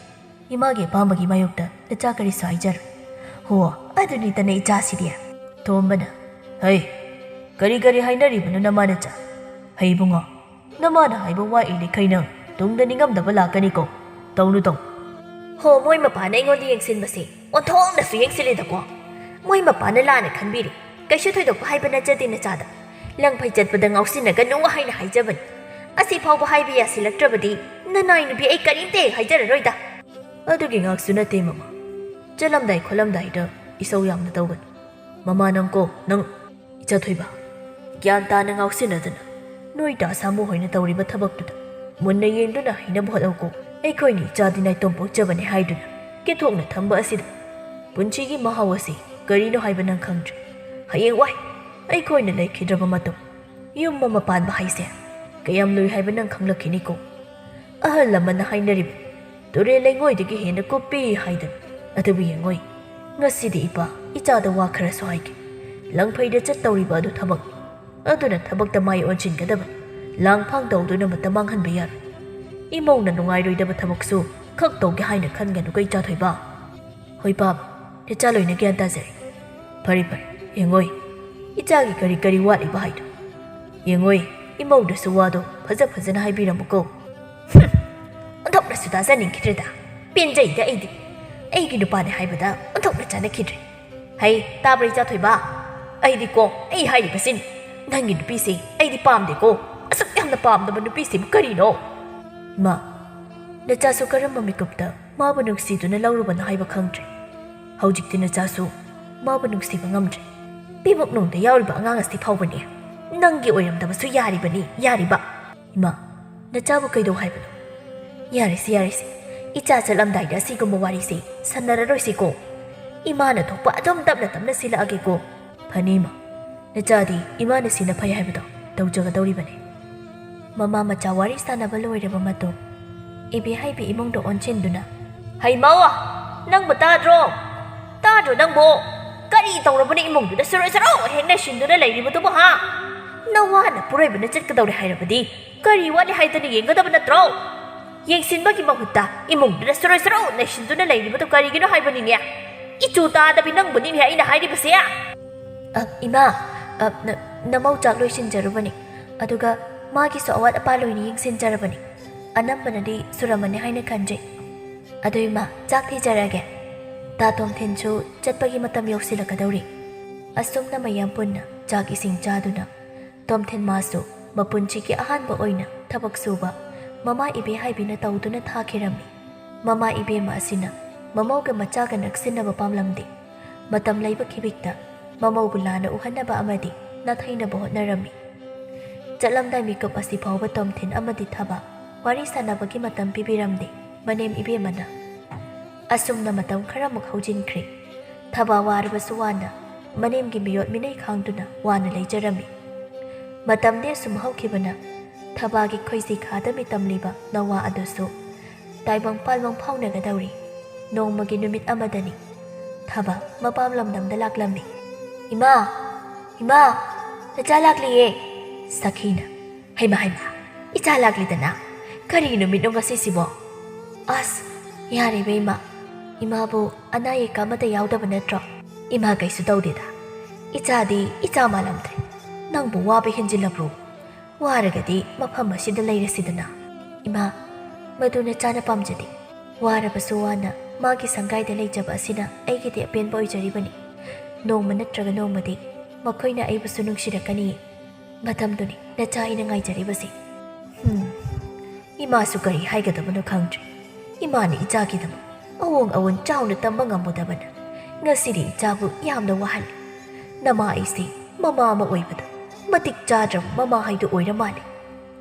ꯏꯃꯥꯒꯤ ꯑꯄꯥꯝꯕꯒꯤ ꯃꯥꯌꯣꯛꯇ ꯅꯆꯥ ꯀꯔꯤꯁꯨ ꯍꯥꯏꯖꯔꯣꯏ ꯍꯣ ꯑꯗꯨꯅꯤꯇꯅ ꯏꯆꯥꯁꯤꯗꯤ ꯇꯣꯝꯕꯅ ꯍꯩ ꯀꯔꯤ ꯍꯥꯏꯅꯔꯤꯕꯅꯣ ꯅꯃꯥ ꯅꯆꯥ ꯍꯩꯕꯨꯡꯉꯣ ꯅꯃꯥꯅ ꯍꯥꯏꯕ ꯋꯥ ꯏꯜꯂꯤꯈꯩ ꯅꯪ ꯇꯨꯡꯗ ꯅꯤꯡꯉꯝꯗꯕ ꯂꯥꯛꯀꯅꯤꯀꯣ ꯇꯧ ꯍꯣ ꯃꯣꯏ ꯃꯄꯥꯅ ꯑꯩꯉꯣꯟꯗ ꯌꯦꯡꯁꯤꯟꯕꯁꯦ ꯑꯣꯟꯊꯣꯛꯅꯁꯨ ꯌꯦꯡꯁꯤꯜꯂꯤꯗꯀꯣ ꯃꯣꯏ ꯃꯄꯥꯅ ꯂꯥꯟꯅ ꯈꯟꯕꯤꯔꯤ ꯀꯩꯁꯨ ꯊꯣꯏꯗꯣꯛꯄ ꯍꯥꯏꯕ ꯅꯠꯆꯗꯦ ꯅꯆꯥꯗ ꯂꯪꯐꯩ ꯆꯠꯄꯗ ꯉꯥꯎꯁꯤꯟꯅꯒꯅꯨ ꯍꯥꯏꯅ ꯍꯥꯏꯖꯕꯅꯤ ꯑꯁꯤ ꯐꯥꯎꯕ ꯍꯥꯏꯕ ꯌꯥꯁꯤꯜꯂꯛꯇ꯭ꯔꯕꯗꯤ ꯅꯅꯥꯏ ꯅꯨꯄꯤ ꯑꯩ ꯀꯔꯤꯝꯇ ꯍꯥꯏꯖꯔꯔꯣꯏꯗ ꯑꯗꯨꯒꯤ ꯉꯥꯛꯁꯨ ꯅꯠꯇꯦ ꯃꯃꯥ ꯆꯠꯂꯝꯗꯥꯏ ꯈꯣꯠꯂꯝꯗꯥꯏꯗ ꯏꯁꯧ ꯌꯥꯝꯅ ꯇꯧꯒꯅꯨ ꯃꯃꯥ ꯅꯪ ꯏꯆꯥꯊꯣꯏꯕ ꯒ꯭ꯌꯥꯟ ꯇꯥꯅ ꯉꯥꯎꯁꯤꯟꯅꯗꯅ ꯅꯣꯏ ꯗꯥ ꯁꯥꯃꯨ ꯍꯣꯏꯅ ꯇꯧꯔꯤꯕ ꯊꯕꯛꯇꯨꯗ ꯃꯨꯟꯅ ꯌꯦꯡꯗꯨꯅ ꯍꯩꯅꯕ ꯍꯣꯠꯅꯧꯀꯣ ꯑꯩꯈꯣꯏꯅ ꯏꯆꯥꯗꯤ ꯅꯥꯏꯇꯣꯝ ꯄꯣꯛꯆꯕꯅꯤ ꯍꯥꯏꯗꯨꯅ ꯀꯦꯊꯣꯛꯅ ꯊꯝꯕ ꯑꯁꯤꯗ ꯄꯨꯟꯁꯤꯒꯤ ꯃꯍꯥꯎ ꯑꯁꯤ ꯀꯔꯤꯅꯣ ꯍꯥꯏꯕ ꯅꯪ ꯈꯪꯗ꯭ꯔꯦ ꯍꯌꯦꯡꯋꯥꯏ ꯑꯩꯈꯣꯏꯅ ꯂꯩꯈꯤꯗ꯭ꯔꯕ ꯃꯇꯨꯡ ꯌꯨꯝ ꯑꯃ ꯄꯥꯟꯕ ꯍꯥꯏꯁꯦ ꯀꯌꯥꯝ ꯂꯨꯏ ꯍꯥꯏꯕ ꯅꯪ ꯈꯪꯂꯛꯈꯤꯅꯤꯀꯣ ꯑꯍꯜ ꯂꯃꯟꯅ ꯍꯥꯏꯅꯔꯤꯕ ꯇꯨꯔꯦꯜ ꯂꯩꯉꯣꯏꯗꯒꯤ ꯍꯦꯟꯅ ꯀꯨꯞꯄꯤ ꯍꯥꯏꯗꯅ ꯑꯗꯨꯕꯨ ꯌꯦꯡꯉꯣꯏ ꯉꯁꯤꯗꯤ ꯏꯄꯥ ꯏꯆꯥꯗ ꯋꯥ ꯈꯔꯁꯨ ꯍꯥꯏꯒꯦ ꯂꯪꯐꯩꯗ ꯆꯠꯇꯧꯔꯤꯕ ꯑꯗꯨ ꯊꯕꯛꯅꯤ ꯑꯗꯨꯅ ꯊꯕꯛꯇ ꯃꯥꯏ ꯑꯣꯟꯁꯤꯟꯒꯗꯕꯅꯤ ꯂꯥꯡꯐꯥꯡ ꯇꯧꯗꯨꯅ ꯃꯇꯝ ꯃꯥꯡꯍꯟꯕ ꯌꯥꯔꯣꯏ ꯏꯃꯧꯅ ꯅꯨꯡꯉꯥꯏꯔꯣꯏꯗꯕ ꯊꯕꯛꯁꯨ ꯈꯛ ꯇꯧꯒꯦ ꯍꯥꯏꯅ ꯈꯟꯒꯅꯨ ꯏꯆꯥꯊꯣꯏꯕ ꯍꯣꯏ ꯄꯥꯕ ꯏꯆꯥ ꯂꯣꯏꯅ ꯒ꯭ꯌꯥꯟ ꯇꯥꯖꯔꯦ ꯐꯔꯦ ꯌꯦꯡꯉꯣꯏ ꯏꯆꯥꯒꯤ ꯀꯔꯤ ꯋꯥꯠꯂꯤꯕ ꯍꯥꯏꯗꯣ ꯌꯦꯡꯉꯣꯏ ꯏꯃꯧꯗꯁꯨ ꯋꯥꯗꯣ ꯐꯖꯅ ꯍꯥꯏꯕꯤꯔꯝꯃꯨꯀꯣ ꯑꯣꯟꯊꯣꯛꯅꯁꯨ ꯇꯥꯖꯅꯤꯡꯈꯤꯗ꯭ꯔꯦꯗ ꯄꯦꯟꯖꯩꯗ ꯑꯩꯒꯤ ꯅꯨꯄꯥꯅꯦ ꯍꯥꯏꯕꯗ ꯑꯣꯟꯊꯣꯛꯅ ꯆꯥꯅꯈꯤꯗ꯭ꯔꯦ ꯍꯩ ꯇꯥꯕ꯭ꯔꯥ ꯏꯆꯥꯊꯣꯏꯕ ꯑꯩꯗꯤꯀꯣ ꯑꯩ ꯍꯥꯏꯔꯤꯕꯁꯤꯅꯤ ꯅꯪꯒꯤ ꯅꯨꯄꯤꯁꯤ ꯑꯩꯗꯤ ꯄꯥꯝꯗꯦꯀꯣ ꯑꯁꯨꯛ ꯌꯥꯝꯅ ꯄꯥꯝꯗꯕ ꯅꯨꯄꯤꯁꯤꯕꯨ ꯀꯔꯤꯅꯣ ꯏꯃꯥ ꯅꯆꯥꯁꯨ ꯀꯔꯝꯕ ꯃꯤꯀꯨꯞꯇ ꯃꯥꯕꯨ ꯅꯨꯡꯁꯤꯗꯨꯅ ꯂꯧꯔꯨꯕꯅꯣ ꯍꯥꯏꯕ ꯈꯪꯗ꯭ꯔꯦ ꯍꯧꯖꯤꯛꯇꯤ ꯅꯆꯥꯁꯨ ꯃꯥꯕꯨ ꯅꯨꯡꯁꯤꯕ ꯉꯝꯗ꯭ꯔꯦ ꯄꯤꯕꯨꯛꯅꯨꯡꯗ ꯌꯥꯎꯔꯤꯕ ꯑꯉꯥꯡ ꯑꯁꯤ ꯐꯥꯎꯕꯅꯦ ꯅꯪꯒꯤ ꯑꯣꯏꯔꯝꯗꯕꯁꯨ ꯌꯥꯔꯤꯕ ꯏꯃꯥ ꯅꯆꯥꯕꯨ ꯀꯩꯗꯧ ꯍꯥꯏꯕꯅꯣ ꯌꯥꯔꯦꯁꯦ ꯏꯆꯥ ꯆꯠꯂꯝꯗꯥꯏꯗ ꯑꯁꯤꯒꯨꯝꯕ ꯋꯥꯔꯤꯁꯦ ꯁꯥꯟꯅꯔꯔꯣꯏꯁꯤꯀꯣ ꯏꯃꯥꯅ ꯊꯣꯛꯄ ꯑꯗꯨꯝ ꯇꯞꯅ ꯁꯤꯜꯂꯛꯑꯒꯦꯀꯣ ꯐꯅꯤ ꯏꯃꯥ ꯅꯆꯥꯗꯤ ꯏꯃꯥꯅ ꯁꯤꯅ ꯐꯩ ꯍꯥꯏꯕꯗꯣ ꯇꯧꯖꯒꯗꯧꯔꯤꯕꯅꯤ ꯃꯃꯥ ꯃꯆꯥ ꯋꯥꯔꯤ ꯁꯥꯟꯅꯕ ꯂꯣꯏꯔꯕ ꯃꯇꯨꯡ ꯏꯕꯦꯍꯥꯏꯕꯤ ꯏꯃꯨꯡꯗ ꯑꯣꯟꯁꯤꯟꯗꯨꯅ ꯍꯩꯃꯧ ꯅꯪꯕꯨ ꯇꯥꯗ꯭ꯔꯣ ꯅꯪꯕꯨ ꯀꯔꯤ ꯇꯧꯔꯕꯅꯤ ꯏꯃꯨꯡꯗꯨꯗ ꯁꯔꯣ ꯍꯦꯛ ꯅꯩꯁꯤꯟꯗꯨꯅ ꯂꯩꯔꯤꯕꯗꯨꯕꯨ ꯍꯥ ꯅꯋꯥꯅ ꯄꯨꯔꯩꯕꯅ ꯆꯠꯀꯗꯧꯔꯦ ꯍꯥꯏꯔꯕꯗꯤ ꯀꯔꯤ ꯋꯥꯠꯂꯤ ꯍꯥꯏꯗꯅ ꯌꯦꯡꯒꯗꯕ ꯅꯠꯇ꯭ꯔꯣ ꯌꯦꯡꯁꯤꯟꯕꯒꯤ ꯃꯍꯨꯠꯇ ꯏꯃꯨꯡꯗꯨꯗ ꯁꯔꯣ ꯅꯩꯁꯤꯟꯗꯨꯅ ꯂꯩꯔꯤꯕꯗꯨ ꯀꯔꯤꯒꯤꯅꯣ ꯍꯥꯏꯕꯅꯤꯅꯦ ꯏꯆꯨ ꯇꯥꯗꯕꯤ ꯅꯪꯕꯨꯅꯤꯅꯦ ꯑꯩꯅ ꯍꯥꯏꯔꯤꯕꯁꯦ ꯏꯃꯥ ꯅꯃꯧ ꯆꯥꯛ ꯂꯣꯏꯁꯤꯟꯖꯔꯨꯕꯅꯤ ꯑꯗꯨꯒ ꯃꯥꯒꯤꯁꯨ ꯑꯋꯥꯠ ꯑꯄꯥ ꯂꯣꯏꯅ ꯌꯦꯡꯁꯤꯟꯖꯔꯕꯅꯤ ꯑꯅꯝꯕꯅꯗꯤ ꯁꯨꯔꯝꯃꯅꯤ ꯍꯥꯏꯅ ꯈꯟꯖꯩ ꯑꯗꯨ ꯏꯃꯥ ꯆꯥꯛ ꯊꯤꯖꯔꯒꯦ ꯇꯥ ꯇꯣꯝꯊꯤꯟꯁꯨ ꯆꯠꯄꯒꯤ ꯃꯇꯝ ꯌꯧꯁꯤꯜꯂꯛꯀꯗꯧꯔꯤ ꯑꯁꯨꯝꯅ ꯃꯌꯥꯝ ꯄꯨꯟꯅ ꯆꯥꯛ ꯏꯁꯤꯡ ꯆꯥꯗꯨꯅ ꯇꯣꯝꯊꯤꯟ ꯃꯥꯁꯨ ꯃꯄꯨꯟꯁꯤꯒꯤ ꯑꯍꯥꯟꯕ ꯑꯣꯏꯅ ꯊꯕꯛ ꯁꯨꯕ ꯃꯃꯥ ꯏꯕꯦꯍꯥꯏꯕꯤꯅ ꯇꯧꯗꯨꯅ ꯊꯥꯈꯤꯔꯝꯃꯤ ꯃꯃꯥ ꯏꯕꯦꯝꯃ ꯑꯁꯤꯅ ꯃꯃꯧꯒ ꯃꯆꯥꯒ ꯅꯛꯁꯤꯟꯅꯕ ꯄꯥꯝꯂꯝꯗꯦ ꯃꯇꯝ ꯂꯩꯕ ꯈꯤꯕꯤꯛꯇ ꯃꯃꯧꯕꯨ ꯂꯥꯟꯅ ꯎꯍꯟꯅꯕ ꯑꯃꯗꯤ ꯅꯥꯊꯩꯅꯕ ꯍꯣꯠꯅꯔꯝꯃꯤ ꯆꯠꯂꯝꯗꯥꯏ ꯃꯤꯀꯨꯞ ꯑꯁꯤ ꯐꯥꯎꯕ ꯇꯣꯝꯊꯤꯟ ꯑꯃꯗꯤ ꯊꯕꯥ ꯋꯥꯔꯤ ꯁꯥꯟꯅꯕꯒꯤ ꯃꯇꯝ ꯄꯤꯕꯤꯔꯝꯗꯦ ꯃꯅꯦꯝ ꯏꯕꯦꯝꯃꯅ ꯑꯁꯨꯝꯅ ꯃꯇꯝ ꯈꯔꯃꯨꯛ ꯍꯧꯖꯤꯟꯈ꯭ꯔꯦ ꯊꯕꯥ ꯋꯥꯔꯕꯁꯨ ꯋꯥꯅ ꯃꯅꯦꯝꯒꯤ ꯃꯤꯌꯣꯠ ꯃꯤꯅꯩ ꯈꯥꯡꯗꯨꯅ ꯋꯥꯅ ꯂꯩꯖꯔꯝꯃꯤ ꯃꯇꯝꯗꯤ ꯑꯁꯨꯝ ꯍꯧꯈꯤꯕꯅ ꯊꯕꯥꯒꯤ ꯈꯣꯏꯁꯤ ꯈꯥꯗ ꯃꯤꯇꯝꯂꯤꯕ ꯅꯋꯥ ꯑꯗꯨꯁꯨ ꯇꯥꯏꯕꯪ ꯄꯥꯜꯕꯪ ꯐꯥꯎꯅꯒꯗꯧꯔꯤ꯫ ꯅꯣꯡꯃꯒꯤ ꯅꯨꯃꯤꯠ ꯑꯃꯗꯅꯤ ꯊꯕ ꯃꯄꯥꯝ ꯂꯝꯗꯝꯗ ꯂꯥꯛꯂꯝꯃꯤ꯫ ꯏꯃꯥ ꯏꯃꯥ ꯅꯆꯥ ꯂꯥꯛꯂꯤꯌꯦ꯫ ꯁꯈꯤꯅ ꯍꯩꯃ ꯍꯩꯃ ꯏꯆꯥ ꯂꯥꯛꯂꯤꯗꯅ ꯀꯔꯤ ꯅꯨꯃꯤꯠꯅꯣ ꯉꯁꯤꯁꯤꯕꯣ? ꯑꯁ ꯌꯥꯔꯦꯕ ꯏꯃꯥ, ꯏꯃꯥꯕꯨ ꯑꯅꯥ ꯑꯌꯦꯛ ꯑꯃꯇ ꯌꯥꯎꯗꯕ ꯅꯠꯇ꯭ꯔꯣ? ꯏꯃꯥ ꯀꯩꯁꯨ ꯇꯧꯗꯦꯗ, ꯏꯆꯥꯗꯤ ꯏꯆꯥ ꯃꯥꯜꯂꯝꯗ꯭ꯔꯦ꯫ ꯅꯪꯕꯨ ꯋꯥꯕ ꯍꯦꯟꯖꯤꯜꯂꯕ꯭ꯔꯣ? ꯋꯥꯔꯒꯗꯤ ꯃꯐꯝ ꯑꯁꯤꯗ ꯂꯩꯔꯁꯤꯗꯅ꯫ ꯏꯃꯥ ꯃꯗꯨ ꯅꯆꯥꯅ ꯄꯥꯝꯖꯗꯦ꯫ ꯋꯥꯔꯕꯁꯨ ꯋꯥꯅ ꯃꯥꯒꯤ ꯁꯪꯒꯥꯏꯗ ꯂꯩꯖꯕ ꯑꯁꯤꯅ ꯑꯩꯒꯤꯗꯤ ꯑꯄꯦꯟꯕ ꯑꯣꯏꯖꯔꯤꯕꯅꯤ꯫ ꯅꯣꯡꯃ ꯅꯠꯇ꯭ꯔꯒ ꯅꯣꯡꯃꯗꯤ ꯃꯈꯣꯏꯅ ꯑꯩꯕꯨꯁꯨ ꯅꯨꯡꯁꯤꯔꯛꯀꯅꯤꯌꯦ꯫ ꯃꯇꯝꯗꯨꯅꯤ ꯅꯆꯥ ꯑꯩꯅ ꯉꯥꯏꯖꯔꯤꯕꯁꯦ꯫ ꯏꯃꯥꯁꯨ ꯀꯔꯤ ꯍꯥꯏꯒꯗꯕꯅꯣ ꯈꯪꯗ꯭ꯔꯦ꯫ ꯏꯃꯥꯅ ꯏꯆꯥꯒꯤꯗꯃꯛ ꯑꯋꯣꯡ ꯑꯋꯣꯟ ꯆꯥꯎꯅ ꯇꯝꯕ ꯉꯝꯃꯨꯗꯕꯅ ꯉꯁꯤꯗꯤ ꯏꯆꯥꯕꯨ ꯌꯥꯝꯅ ꯋꯥꯍꯜꯂꯤ꯫ ꯅꯃꯥ ꯑꯩꯁꯦ ꯃꯃꯥ ꯑꯃ ꯑꯣꯏꯕꯗ ꯃꯇꯤꯛ ꯆꯥꯗ꯭ꯔꯕ ꯃꯃꯥ ꯍꯥꯏꯗꯨ ꯑꯣꯏꯔ ꯃꯥꯜꯂꯤ꯫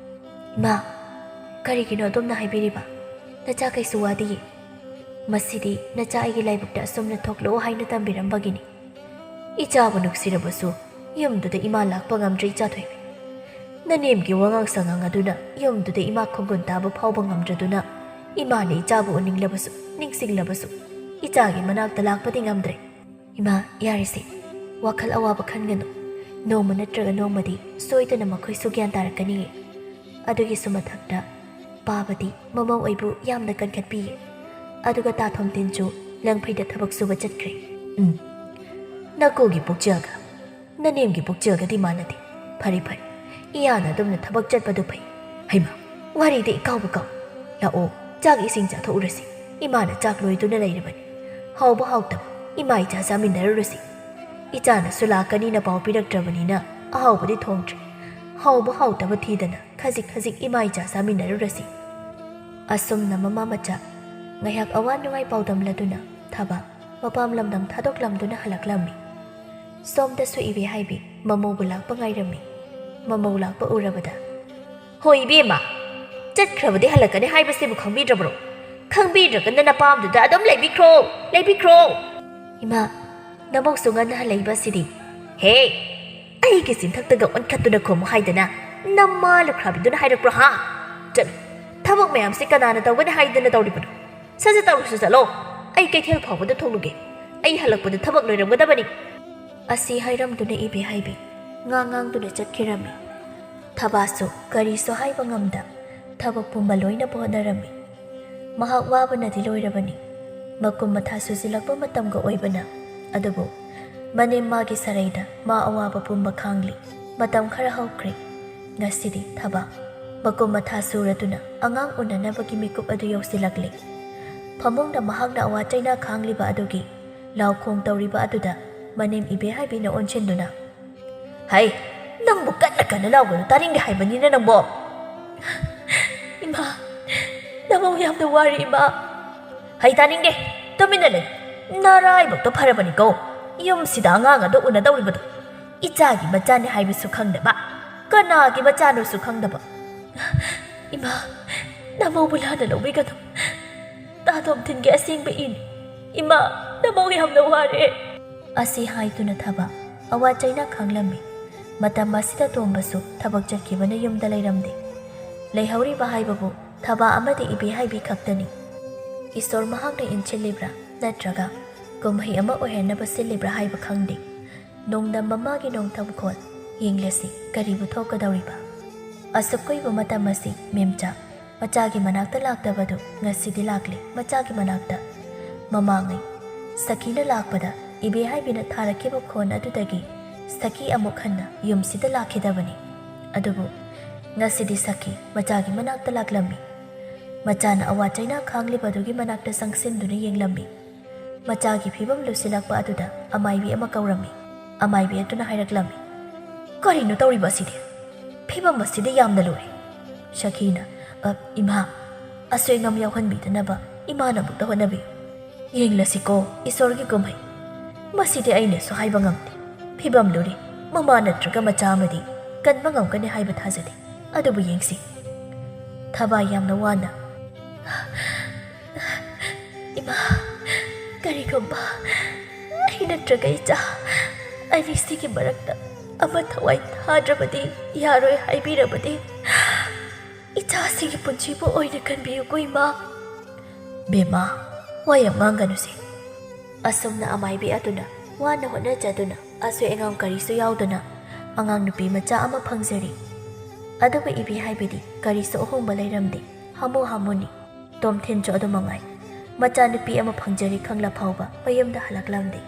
ꯏꯃꯥ ꯀꯔꯤꯒꯤꯅꯣ ꯑꯗꯣꯝꯅ ꯍꯥꯏꯕꯤꯔꯤꯕ? ꯅꯆꯥ ꯀꯩꯁꯨ ꯋꯥꯗꯤꯌꯦ꯫ ꯃꯁꯤꯗꯤ ꯅꯆꯥ ꯑꯩꯒꯤ ꯂꯥꯏꯕꯛꯇ ꯑꯁꯨꯝꯅ ꯊꯣꯛꯂꯛꯑꯣ ꯍꯥꯏꯅ ꯇꯝꯕꯤꯔꯝꯕꯒꯤꯅꯤ꯫ ꯏꯆꯥꯕꯨ ꯅꯨꯡꯁꯤꯔꯕꯁꯨ ꯌꯨꯝꯗꯨꯗ ꯏꯃꯥ ꯂꯥꯛꯄ ꯉꯝꯗ꯭ꯔꯦ ꯏꯆꯥꯊꯣꯏꯕꯤ꯫ ꯅꯅꯦꯝꯒꯤ ꯋꯥꯉꯥꯡ ꯁꯉꯥꯡ ꯑꯗꯨꯅ ꯌꯨꯝꯗꯨꯗ ꯏꯃꯥ ꯈꯣꯡꯒꯨꯟ ꯇꯥꯕ ꯐꯥꯎꯕ ꯉꯝꯗ꯭ꯔꯗꯨꯅ ꯏꯃꯥꯅ ꯏꯆꯥꯕꯨ ꯎꯅꯤꯡꯂꯕꯁꯨ ꯅꯤꯡꯁꯤꯡꯂꯕꯁꯨ ꯏꯆꯥꯒꯤ ꯃꯅꯥꯛꯇ ꯂꯥꯛꯄꯗꯤ ꯉꯝꯗ꯭ꯔꯦ꯫ ꯏꯃꯥ ꯌꯥꯔꯤꯁꯦ, ꯋꯥꯈꯜ ꯑꯋꯥꯕ ꯈꯟꯒꯅꯨ꯫ ꯅꯣꯡꯃ ꯅꯠꯇ꯭ꯔꯒ ꯅꯣꯡꯃꯗꯤ ꯁꯣꯏꯗꯅ ꯃꯈꯣꯏꯁꯨ ꯒ꯭ꯌꯥꯟ ꯇꯥꯔꯛꯀꯅꯤꯌꯦ꯫ ꯑꯗꯨꯒꯤꯁꯨ ꯃꯊꯛꯇ ꯄꯥꯕꯗꯤ ꯃꯃꯧ ꯑꯩꯕꯨ ꯌꯥꯝꯅ ꯀꯟꯈꯠꯄꯤꯌꯦ꯫ ꯑꯗꯨꯒ ꯇꯥꯊꯣꯝ ꯇꯤꯟꯁꯨ ꯂꯪꯐꯩꯗ ꯊꯕꯛ ꯁꯨꯕ ꯆꯠꯈ꯭ꯔꯦ꯫ ꯅꯀꯨꯒꯤ ꯄꯨꯛꯆꯦꯜꯒ ꯅꯅꯦꯝꯒꯤ ꯄꯨꯛꯆꯦꯜꯒꯗꯤ ꯃꯥꯟꯅꯗꯦ꯫ ꯐꯔꯦ ꯐꯔꯦ, ꯏꯌꯥꯅ ꯑꯗꯨꯝꯅ ꯊꯕꯛ ꯆꯠꯄꯗꯨ ꯐꯩ꯫ ꯍꯩꯃ ꯋꯥꯔꯤꯗꯤ ꯏꯀꯥꯎꯕ ꯀꯥꯎ꯫ ꯂꯥꯛꯑꯣ ꯆꯥꯛ ꯏꯁꯤꯡ ꯆꯥꯊꯣꯛꯎꯔꯁꯤ꯫ ꯏꯃꯥꯅ ꯆꯥꯛ ꯂꯣꯏꯗꯨꯅ ꯂꯩꯔꯕꯅꯤ꯫ ꯍꯥꯎꯕ ꯍꯥꯎꯇꯕ ꯏꯃꯥ ꯏꯆꯥ ꯆꯥꯃꯤꯟꯅꯔꯨꯔꯁꯤ꯫ ꯏꯆꯥꯅꯁꯨ ꯂꯥꯛꯀꯅꯤꯅ ꯄꯥꯎ ꯄꯤꯔꯛꯇ꯭ꯔꯕꯅꯤꯅ ꯑꯍꯥꯎꯕꯗꯤ ꯊꯣꯡꯗ꯭ꯔꯦ꯫ ꯍꯥꯎꯕ ꯍꯥꯎꯇꯕ ꯊꯤꯗꯅ ꯈꯖꯤꯛ ꯈꯖꯤꯛ ꯏꯃꯥ ꯏꯆꯥ ꯆꯥꯃꯤꯟꯅꯔꯨꯔꯁꯤ꯫ ꯑꯁꯨꯝꯅ ꯃꯃꯥ ꯃꯆꯥ ꯉꯥꯏꯍꯥꯛ ꯑꯋꯥ ꯅꯨꯡꯉꯥꯏ ꯄꯥꯎꯗꯝꯂꯗꯨꯅ ꯊꯕ ꯃꯄꯥꯝ ꯂꯝꯗꯝ ꯊꯥꯗꯣꯛꯂꯝꯗꯨꯅ ꯍꯜꯂꯛꯂꯝꯃꯤ꯫ ꯁꯣꯝꯗꯁꯨ ꯏꯕꯦꯍꯥꯏꯕꯤ ꯃꯃꯧꯕꯨ ꯂꯥꯛꯄ ꯉꯥꯏꯔꯝꯃꯤ꯫ ꯃꯃꯧ ꯂꯥꯛꯄ ꯎꯔꯕꯗ ꯍꯣꯏ ꯏꯕꯦꯝꯃ, ꯆꯠꯈ꯭ꯔꯕꯗꯤ ꯍꯜꯂꯛꯀꯅꯤ ꯍꯥꯏꯕꯁꯤꯕꯨ ꯈꯪꯕꯤꯗ꯭ꯔꯕ꯭ꯔꯣ? ꯈꯪꯕꯤꯗ꯭ꯔꯒꯅ ꯅꯄꯥꯝꯗꯨꯗ ꯑꯗꯨꯝ ꯂꯩꯕꯤꯈ꯭ꯔꯣ ꯂꯩꯕꯤꯈ꯭ꯔꯣ꯫ ꯏꯃꯥ ꯅꯃꯧꯁꯨ ꯉꯟꯅ ꯍꯜꯂꯛꯏꯕ ꯑꯁꯤꯗꯤ? ꯍꯦ ꯑꯩꯒꯤ ꯆꯤꯟꯊꯛꯇꯒ ꯑꯣꯟꯈꯠꯇꯨꯅ ꯈꯨꯝꯃꯨ ꯍꯥꯏꯗꯅ ꯅꯃꯥ ꯂꯨꯈ꯭ꯔꯥꯕꯤꯗꯨꯅ ꯍꯥꯏꯔꯛꯄ꯭ꯔꯣ ꯍꯥ? ꯆꯠꯂꯣ, ꯊꯕꯛ ꯃꯌꯥꯝꯁꯦ ꯀꯅꯥꯅ ꯇꯧꯒꯅꯤ ꯍꯥꯏꯗꯅ ꯇꯧꯔꯤꯕꯅꯣ? ꯁꯠ ꯇꯧꯔꯁꯨ ꯆꯠꯂꯣ꯫ ꯑꯩ ꯀꯩꯊꯦꯜ ꯐꯥꯎꯕꯗ ꯊꯣꯛꯂꯨꯒꯦ꯫ ꯑꯩ ꯍꯜꯂꯛꯄꯗ ꯊꯕꯛ ꯂꯣꯏꯔꯝꯒꯗꯕꯅꯤ꯫ ꯑꯁꯤ ꯍꯥꯏꯔꯝꯗꯨꯅ ꯏꯕꯦꯍꯥꯏꯕꯤ ꯉꯥꯡꯗꯨꯅ ꯆꯠꯈꯤꯔꯝꯃꯤ꯫ ꯊꯕꯥꯁꯨ ꯀꯔꯤꯁꯨ ꯍꯥꯏꯕ ꯉꯝꯗ ꯊꯕꯛ ꯄꯨꯝꯕ ꯂꯣꯏꯅꯕ ꯍꯣꯠꯅꯔꯝꯃꯤ꯫ ꯃꯍꯥꯛ ꯋꯥꯕꯅꯗꯤ ꯂꯣꯏꯔꯕꯅꯤ꯫ ꯃꯀꯨꯝ ꯃꯊꯥ ꯁꯨꯖꯤꯜꯂꯛꯄ ꯃꯇꯝꯒ ꯑꯣꯏꯕꯅ ꯑꯗꯨꯕꯨ ꯃꯅꯦꯝ ꯃꯥꯒꯤ ꯁꯔꯩꯗ ꯃꯥ ꯑꯋꯥꯕ ꯄꯨꯝꯕ ꯈꯥꯡꯂꯤ꯫ ꯃꯇꯝ ꯈꯔ ꯍꯧꯈ꯭ꯔꯦ꯫ ꯉꯁꯤꯗꯤ ꯊꯕ ꯃꯀꯨꯝ ꯃꯊꯥ ꯁꯨꯔꯗꯨꯅ ꯑꯉꯥꯡ ꯎꯅꯅꯕꯒꯤ ꯃꯤꯀꯨꯞ ꯑꯗꯨ ꯌꯧꯁꯤꯜꯂꯛꯂꯤ꯫ ꯐꯃꯨꯡꯗ ꯃꯍꯥꯛꯅ ꯑꯋꯥ ꯆꯩꯅꯥ ꯈꯥꯡꯂꯤꯕ ꯑꯗꯨꯒꯤ ꯂꯥꯎꯈꯣꯡ ꯇꯧꯔꯤꯕ ꯑꯗꯨꯗ ꯃꯅꯦꯝ ꯏꯕꯦꯍꯥꯏꯕꯤꯅ ꯑꯣꯟꯁꯤꯟꯗꯨꯅ ꯍꯩ ꯅꯪꯕꯨ ꯀꯟꯅ ꯀꯟꯅ ꯂꯥꯎꯒꯅꯨ ꯇꯥꯅꯤꯡꯗꯦ ꯍꯥꯏꯕꯅꯤꯅ ꯅꯪꯕꯣ꯫ ꯏꯃꯥ ꯅꯃꯧ ꯌꯥꯝꯅ ꯋꯥꯔꯤ ꯏꯃꯥ꯫ ꯍꯩ ꯇꯥꯅꯤꯡꯗꯦ, ꯇꯨꯃꯤꯟꯅ ꯂꯩ꯫ ꯅꯔꯥꯏꯕꯛꯇꯣ ꯐꯔꯕꯅꯤꯀꯣ ꯌꯨꯝꯁꯤꯗ ꯑꯉꯥꯡ ꯑꯗꯨ ꯎꯅꯗꯧꯔꯤꯕꯗꯣ꯫ ꯏꯆꯥꯒꯤ ꯃꯆꯥꯅꯤ ꯍꯥꯏꯕꯁꯨ ꯈꯪꯗꯕ, ꯀꯅꯥꯒꯤ ꯃꯆꯥꯅꯣꯁꯨ ꯈꯪꯗꯕ꯫ ꯏꯃꯥ ꯅꯃꯧꯕꯨ ꯂꯥꯟꯅ ꯂꯧꯕꯤꯒꯅꯨ꯫ ꯇꯥꯊꯣꯝ ꯊꯤꯟꯒꯤ ꯑꯁꯦꯡꯕ ꯏꯅꯤ꯫ ꯏꯃꯥ ꯅꯃꯧ ꯌꯥꯝꯅ ꯋꯥꯔꯦ꯫ ꯑꯁꯤ ꯍꯥꯏꯗꯨꯅ ꯊꯕ ꯑꯋꯥ ꯆꯩꯅꯥ ꯈꯥꯡꯂꯝꯃꯤ꯫ ꯃꯇꯝ ꯑꯁꯤꯗ ꯇꯣꯝꯕꯁꯨ ꯊꯕꯛ ꯆꯠꯈꯤꯕꯅ ꯌꯨꯝꯗ ꯂꯩꯔꯝꯗꯦ꯫ ꯂꯩꯍꯧꯔꯤꯕ ꯍꯥꯏꯕꯕꯨ ꯊꯕ ꯑꯃꯗꯤ ꯏꯕꯦꯍꯥꯏꯕꯤ ꯈꯛꯇꯅꯤ꯫ ꯏꯁꯣꯔ ꯃꯍꯥꯛꯅ ꯏꯟꯁꯤꯜꯂꯤꯕ꯭ꯔꯥ ꯅꯠꯇ꯭ꯔꯒ ꯀꯨꯝꯍꯩ ꯑꯃ ꯑꯣꯏꯍꯟꯅꯕ ꯁꯤꯜꯂꯤꯕ꯭ꯔꯥ ꯍꯥꯏꯕ ꯈꯪꯗꯦ꯫ ꯅꯣꯡꯗꯝꯕ ꯃꯥꯒꯤ ꯅꯣꯡꯊꯝꯈꯣꯜ ꯌꯦꯡꯂꯁꯤ ꯀꯔꯤꯕꯨ ꯊꯣꯛꯀꯗꯧꯔꯤꯕ꯫ ꯑꯁꯨꯛ ꯀꯨꯏꯕ ꯃꯇꯝ ꯑꯁꯤ ꯃꯦꯝꯆꯥ ꯃꯆꯥꯒꯤ ꯃꯅꯥꯛꯇ ꯂꯥꯛꯇꯕꯗꯨ ꯉꯁꯤꯗꯤ ꯂꯥꯛꯂꯤ ꯃꯆꯥꯒꯤ ꯃꯅꯥꯛꯇ꯫ ꯃꯃꯥꯡꯉꯩ ꯁꯈꯤꯅ ꯂꯥꯛꯄꯗ ꯏꯕꯦꯍꯥꯏꯕꯤꯅ ꯊꯥꯔꯛꯈꯤꯕ ꯈꯣꯟ ꯑꯗꯨꯗꯒꯤ ꯁꯈꯤ ꯑꯃꯨꯛ ꯍꯟꯅ ꯌꯨꯝꯁꯤꯗ ꯂꯥꯛꯈꯤꯗꯕꯅꯤ꯫ ꯑꯗꯨꯕꯨ ꯉꯁꯤꯗꯤ ꯁꯈꯤ ꯃꯆꯥꯒꯤ ꯃꯅꯥꯛꯇ ꯂꯥꯛꯂꯝꯃꯤ꯫ ꯃꯆꯥꯅ ꯑꯋꯥ ꯆꯩꯅꯥ ꯈꯥꯡꯂꯤꯕꯗꯨꯒꯤ ꯃꯅꯥꯛꯇ ꯆꯪꯁꯤꯟꯗꯨꯅ ꯌꯦꯡꯂꯝꯃꯤ꯫ ꯃꯆꯥꯒꯤ ꯐꯤꯕꯝ ꯂꯨꯁꯤꯜꯂꯛꯄ ꯑꯗꯨꯗ ꯑꯃꯥꯏꯕꯤ ꯑꯃ ꯀꯧꯔꯝꯃꯤ꯫ ꯑꯃꯥꯏꯕꯤ ꯑꯗꯨꯅ ꯍꯥꯏꯔꯛꯂꯝꯃꯤ, ꯀꯔꯤꯅꯣ ꯇꯧꯔꯤꯕ ꯑꯁꯤꯗꯤ? ꯐꯤꯕꯝ ꯑꯁꯤꯗꯤ ꯌꯥꯝꯅ ꯂꯨꯔꯦ꯫ ꯁꯈꯤꯅ ꯏꯃꯥ ꯑꯁꯣꯏ ꯑꯉꯥꯝ ꯌꯥꯎꯍꯟꯕꯤꯗꯅꯕ ꯏꯃꯥꯅ ꯑꯃꯨꯛꯇ ꯍꯣꯠꯅꯕꯤꯌꯨ꯫ ꯌꯦꯡꯂꯁꯤꯀꯣ ꯏꯁꯣꯔꯒꯤ ꯀꯨꯝꯍꯩ꯫ ꯃꯁꯤꯗꯤ ꯑꯩꯅꯁꯨ ꯍꯥꯏꯕ ꯉꯝꯗꯦ꯫ ꯐꯤꯕꯝ ꯂꯨꯔꯤ ꯃꯃꯥ ꯅꯠꯇ꯭ꯔꯒ ꯃꯆꯥ ꯑꯃꯗꯤ ꯀꯟꯕ ꯉꯝꯒꯅꯤ ꯍꯥꯏꯕ ꯊꯥꯖꯗꯦ꯫ ꯑꯗꯨꯕꯨ ꯌꯦꯡꯁꯤ꯫ ꯊꯕꯥ ꯌꯥꯝꯅ ꯋꯥꯅ ꯏꯃꯥ ꯀꯔꯤꯒꯨꯝꯕ ꯑꯩ ꯅꯠꯇ꯭ꯔꯒ ꯏꯆꯥ ꯑꯅꯤꯁꯤꯒꯤ ꯃꯔꯛꯇ ꯑꯃ ꯊꯋꯥꯏ ꯊꯥꯗ꯭ꯔꯕꯗꯤ ꯌꯥꯔꯣꯏ ꯍꯥꯏꯕꯤꯔꯕꯗꯤ ꯏꯆꯥꯁꯤꯒꯤ ꯄꯨꯟꯁꯤꯕꯨ ꯑꯣꯏꯅ ꯈꯟꯕꯤꯌꯨꯀꯣ ꯏꯃꯥ. ꯕꯦꯃꯥ, ꯋꯥ ꯌꯥꯝ ꯉꯥꯡꯒꯅꯨꯁꯦ. ꯑꯁꯨꯝꯅ ꯑꯃꯥꯏꯕꯤ ꯑꯗꯨꯅ ꯋꯥꯅ ꯍꯣꯠꯅꯖꯗꯨꯅ ꯑꯁꯣꯏ ꯑꯉꯥꯝ ꯀꯔꯤꯁꯨ ꯌꯥꯎꯗꯅ ꯑꯉꯥꯡ ꯅꯨꯄꯤ ꯃꯆꯥ ꯑꯃ ꯐꯪꯖꯔꯤ. ꯑꯗꯨꯕꯨ ꯏꯕꯦꯍꯥꯏꯕꯤꯗꯤ ꯀꯔꯤꯁꯨ ꯑꯍꯣꯡꯕ ꯂꯩꯔꯝꯗꯦ. ꯍꯥꯃꯨ ꯍꯥꯃꯨꯅꯤ. ꯇꯣꯝꯊꯤꯟꯁꯨ ꯑꯗꯨꯃꯉꯥꯏ. ꯃꯆꯥꯅꯨꯄꯤ ꯑꯃ ꯐꯪꯖꯔꯤ ꯈꯪꯂ ꯐꯥꯎꯕ ꯃꯌꯨꯝꯗ ꯍꯜꯂꯛꯂꯝꯗꯦ.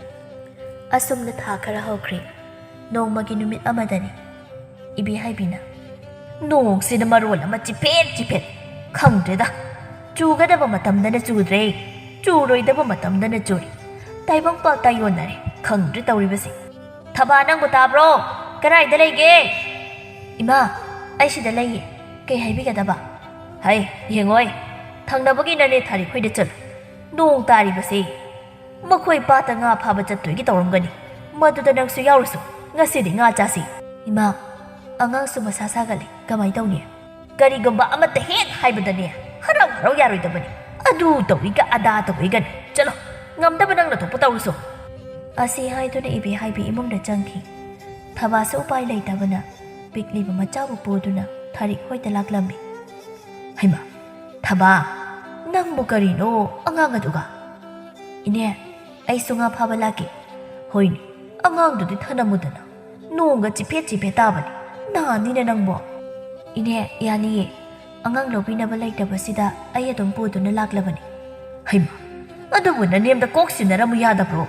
ꯑꯁꯨꯝꯅ ꯊꯥ ꯈꯔ ꯍꯧꯈ꯭ꯔꯦ. ꯅꯣꯡꯃꯒꯤ ꯅꯨꯃꯤꯠ ꯑꯃꯗꯅꯤ ꯏꯕꯦꯍꯥꯏꯕꯤꯅ ꯅꯣꯡꯁꯤꯅ ꯃꯔꯣꯜ ꯑꯃ ꯆꯤꯐꯦꯠ ꯆꯤꯐꯦꯠ. ꯈꯪꯗ꯭ꯔꯦꯗ, ꯆꯨꯒꯗꯕ ꯃꯇꯝꯗꯅ ꯆꯨꯗ꯭ꯔꯦ, ꯆꯨꯔꯣꯏꯗꯕ ꯃꯇꯝꯗꯅ ꯆꯨꯔꯤ. ꯇꯥꯏꯕꯪ ꯄꯥꯜ ꯇꯥꯏꯌꯣꯟꯅꯔꯦ. ꯈꯪꯗ꯭ꯔꯦ ꯇꯧꯔꯤꯕꯁꯦ. ꯊꯕꯥ, ꯅꯪꯕꯨ ꯇꯥꯕ꯭ꯔꯣ? ꯀꯗꯥꯏꯗ ꯂꯩꯒꯦ? ꯏꯃꯥ, ꯑꯩ ꯁꯤꯗ ꯂꯩꯌꯦ. ꯀꯩ ꯍꯥꯏꯕꯤꯒꯗꯕ? ꯍꯩ, ꯌꯦꯡꯉꯣꯏ. ꯊꯪꯅꯕꯒꯤ ꯅꯅꯦ ꯊꯥꯔꯤꯈꯣꯏꯗ ꯆꯠꯂꯨ. ꯅꯣꯡ ꯇꯥꯔꯤꯕꯁꯦ. ꯃꯈꯣꯏ ꯄꯥꯠꯇ ꯉꯥ ꯐꯥꯕ ꯆꯠꯇꯣꯏꯒꯤ ꯇꯧꯔꯝꯒꯅꯤ. ꯃꯗꯨꯗ ꯅꯪꯁꯨ ꯌꯥꯎꯔꯨꯁꯨ. ꯉꯁꯤꯗꯤ ꯉꯥ ꯆꯥꯁꯤ. ꯏꯃꯥ, ꯑꯉꯥꯡꯁꯨ ꯃꯁꯥ ꯁꯥꯒꯠꯂꯦ. ꯀꯃꯥꯏ ꯇꯧꯅꯤ? ꯀꯔꯤꯒꯨꯝꯕ ꯑꯃꯠꯇ ꯍꯦꯛ ꯍꯥꯏꯕꯗꯅꯦ ꯍꯔꯥꯎ ꯍꯔꯥꯎ ꯌꯥꯔꯣꯏꯗꯕꯅꯤ. ꯑꯗꯨ ꯇꯧꯏꯒ ꯑꯗꯥ ꯇꯧꯏꯒꯅꯤ. ꯆꯠꯂꯣ, ꯉꯝꯗꯕ ꯅꯪꯅ ꯊꯣꯛꯄ ꯇꯧꯔꯨꯁꯨ. ꯑꯁꯤ ꯍꯥꯏꯗꯨꯅ ꯏꯕꯦꯍꯥꯏꯕꯤ ꯏꯃꯨꯡꯗ ꯆꯪꯈꯤ. ꯊꯕꯥꯁꯨ ꯎꯄꯥꯏ ꯂꯩꯇꯕꯅ ꯄꯤꯛꯂꯤꯕ ꯃꯆꯥꯕꯨ ꯄꯨꯗꯨꯅ ꯊꯥꯔꯤꯛ ꯍꯣꯏꯗ ꯂꯥꯛꯂꯝꯃꯤ. ꯍꯩꯃꯥ, ꯊꯕꯥ, ꯅꯪꯕꯨ ꯀꯔꯤꯅꯣ ꯑꯉꯥꯡ ꯑꯗꯨꯒ? ꯏꯅꯦ, ꯑꯩꯁꯨ ꯉꯥ ꯐꯥꯕ ꯂꯥꯛꯀꯦ. ꯍꯣꯏꯅꯦ, ꯑꯉꯥꯡꯗꯨꯗꯤ ꯊꯅꯝꯃꯨꯗꯅ. ꯅꯣꯡꯒ ꯆꯤꯐꯦꯠ ꯆꯤꯐꯦꯠ ꯇꯥꯕꯅꯤ. ꯅꯥꯅꯤꯅꯦ ꯅꯪꯕꯣ. ꯏꯅꯦ, ꯌꯥꯅꯤꯌꯦ. ꯑꯉꯥꯡ ꯂꯧꯕꯤꯅꯕ ꯂꯩꯇꯕꯁꯤꯗ ꯑꯩ ꯑꯗꯨꯝ ꯄꯨꯗꯨꯅ ꯂꯥꯛꯂꯕꯅꯤ. ꯍꯩꯃꯥ, ꯑꯗꯨꯕꯨ ꯅꯅꯦꯝꯗ ꯀꯣꯛ ꯁꯤꯟꯅꯔꯝꯃꯨ ꯌꯥꯗꯕ꯭ꯔꯣ?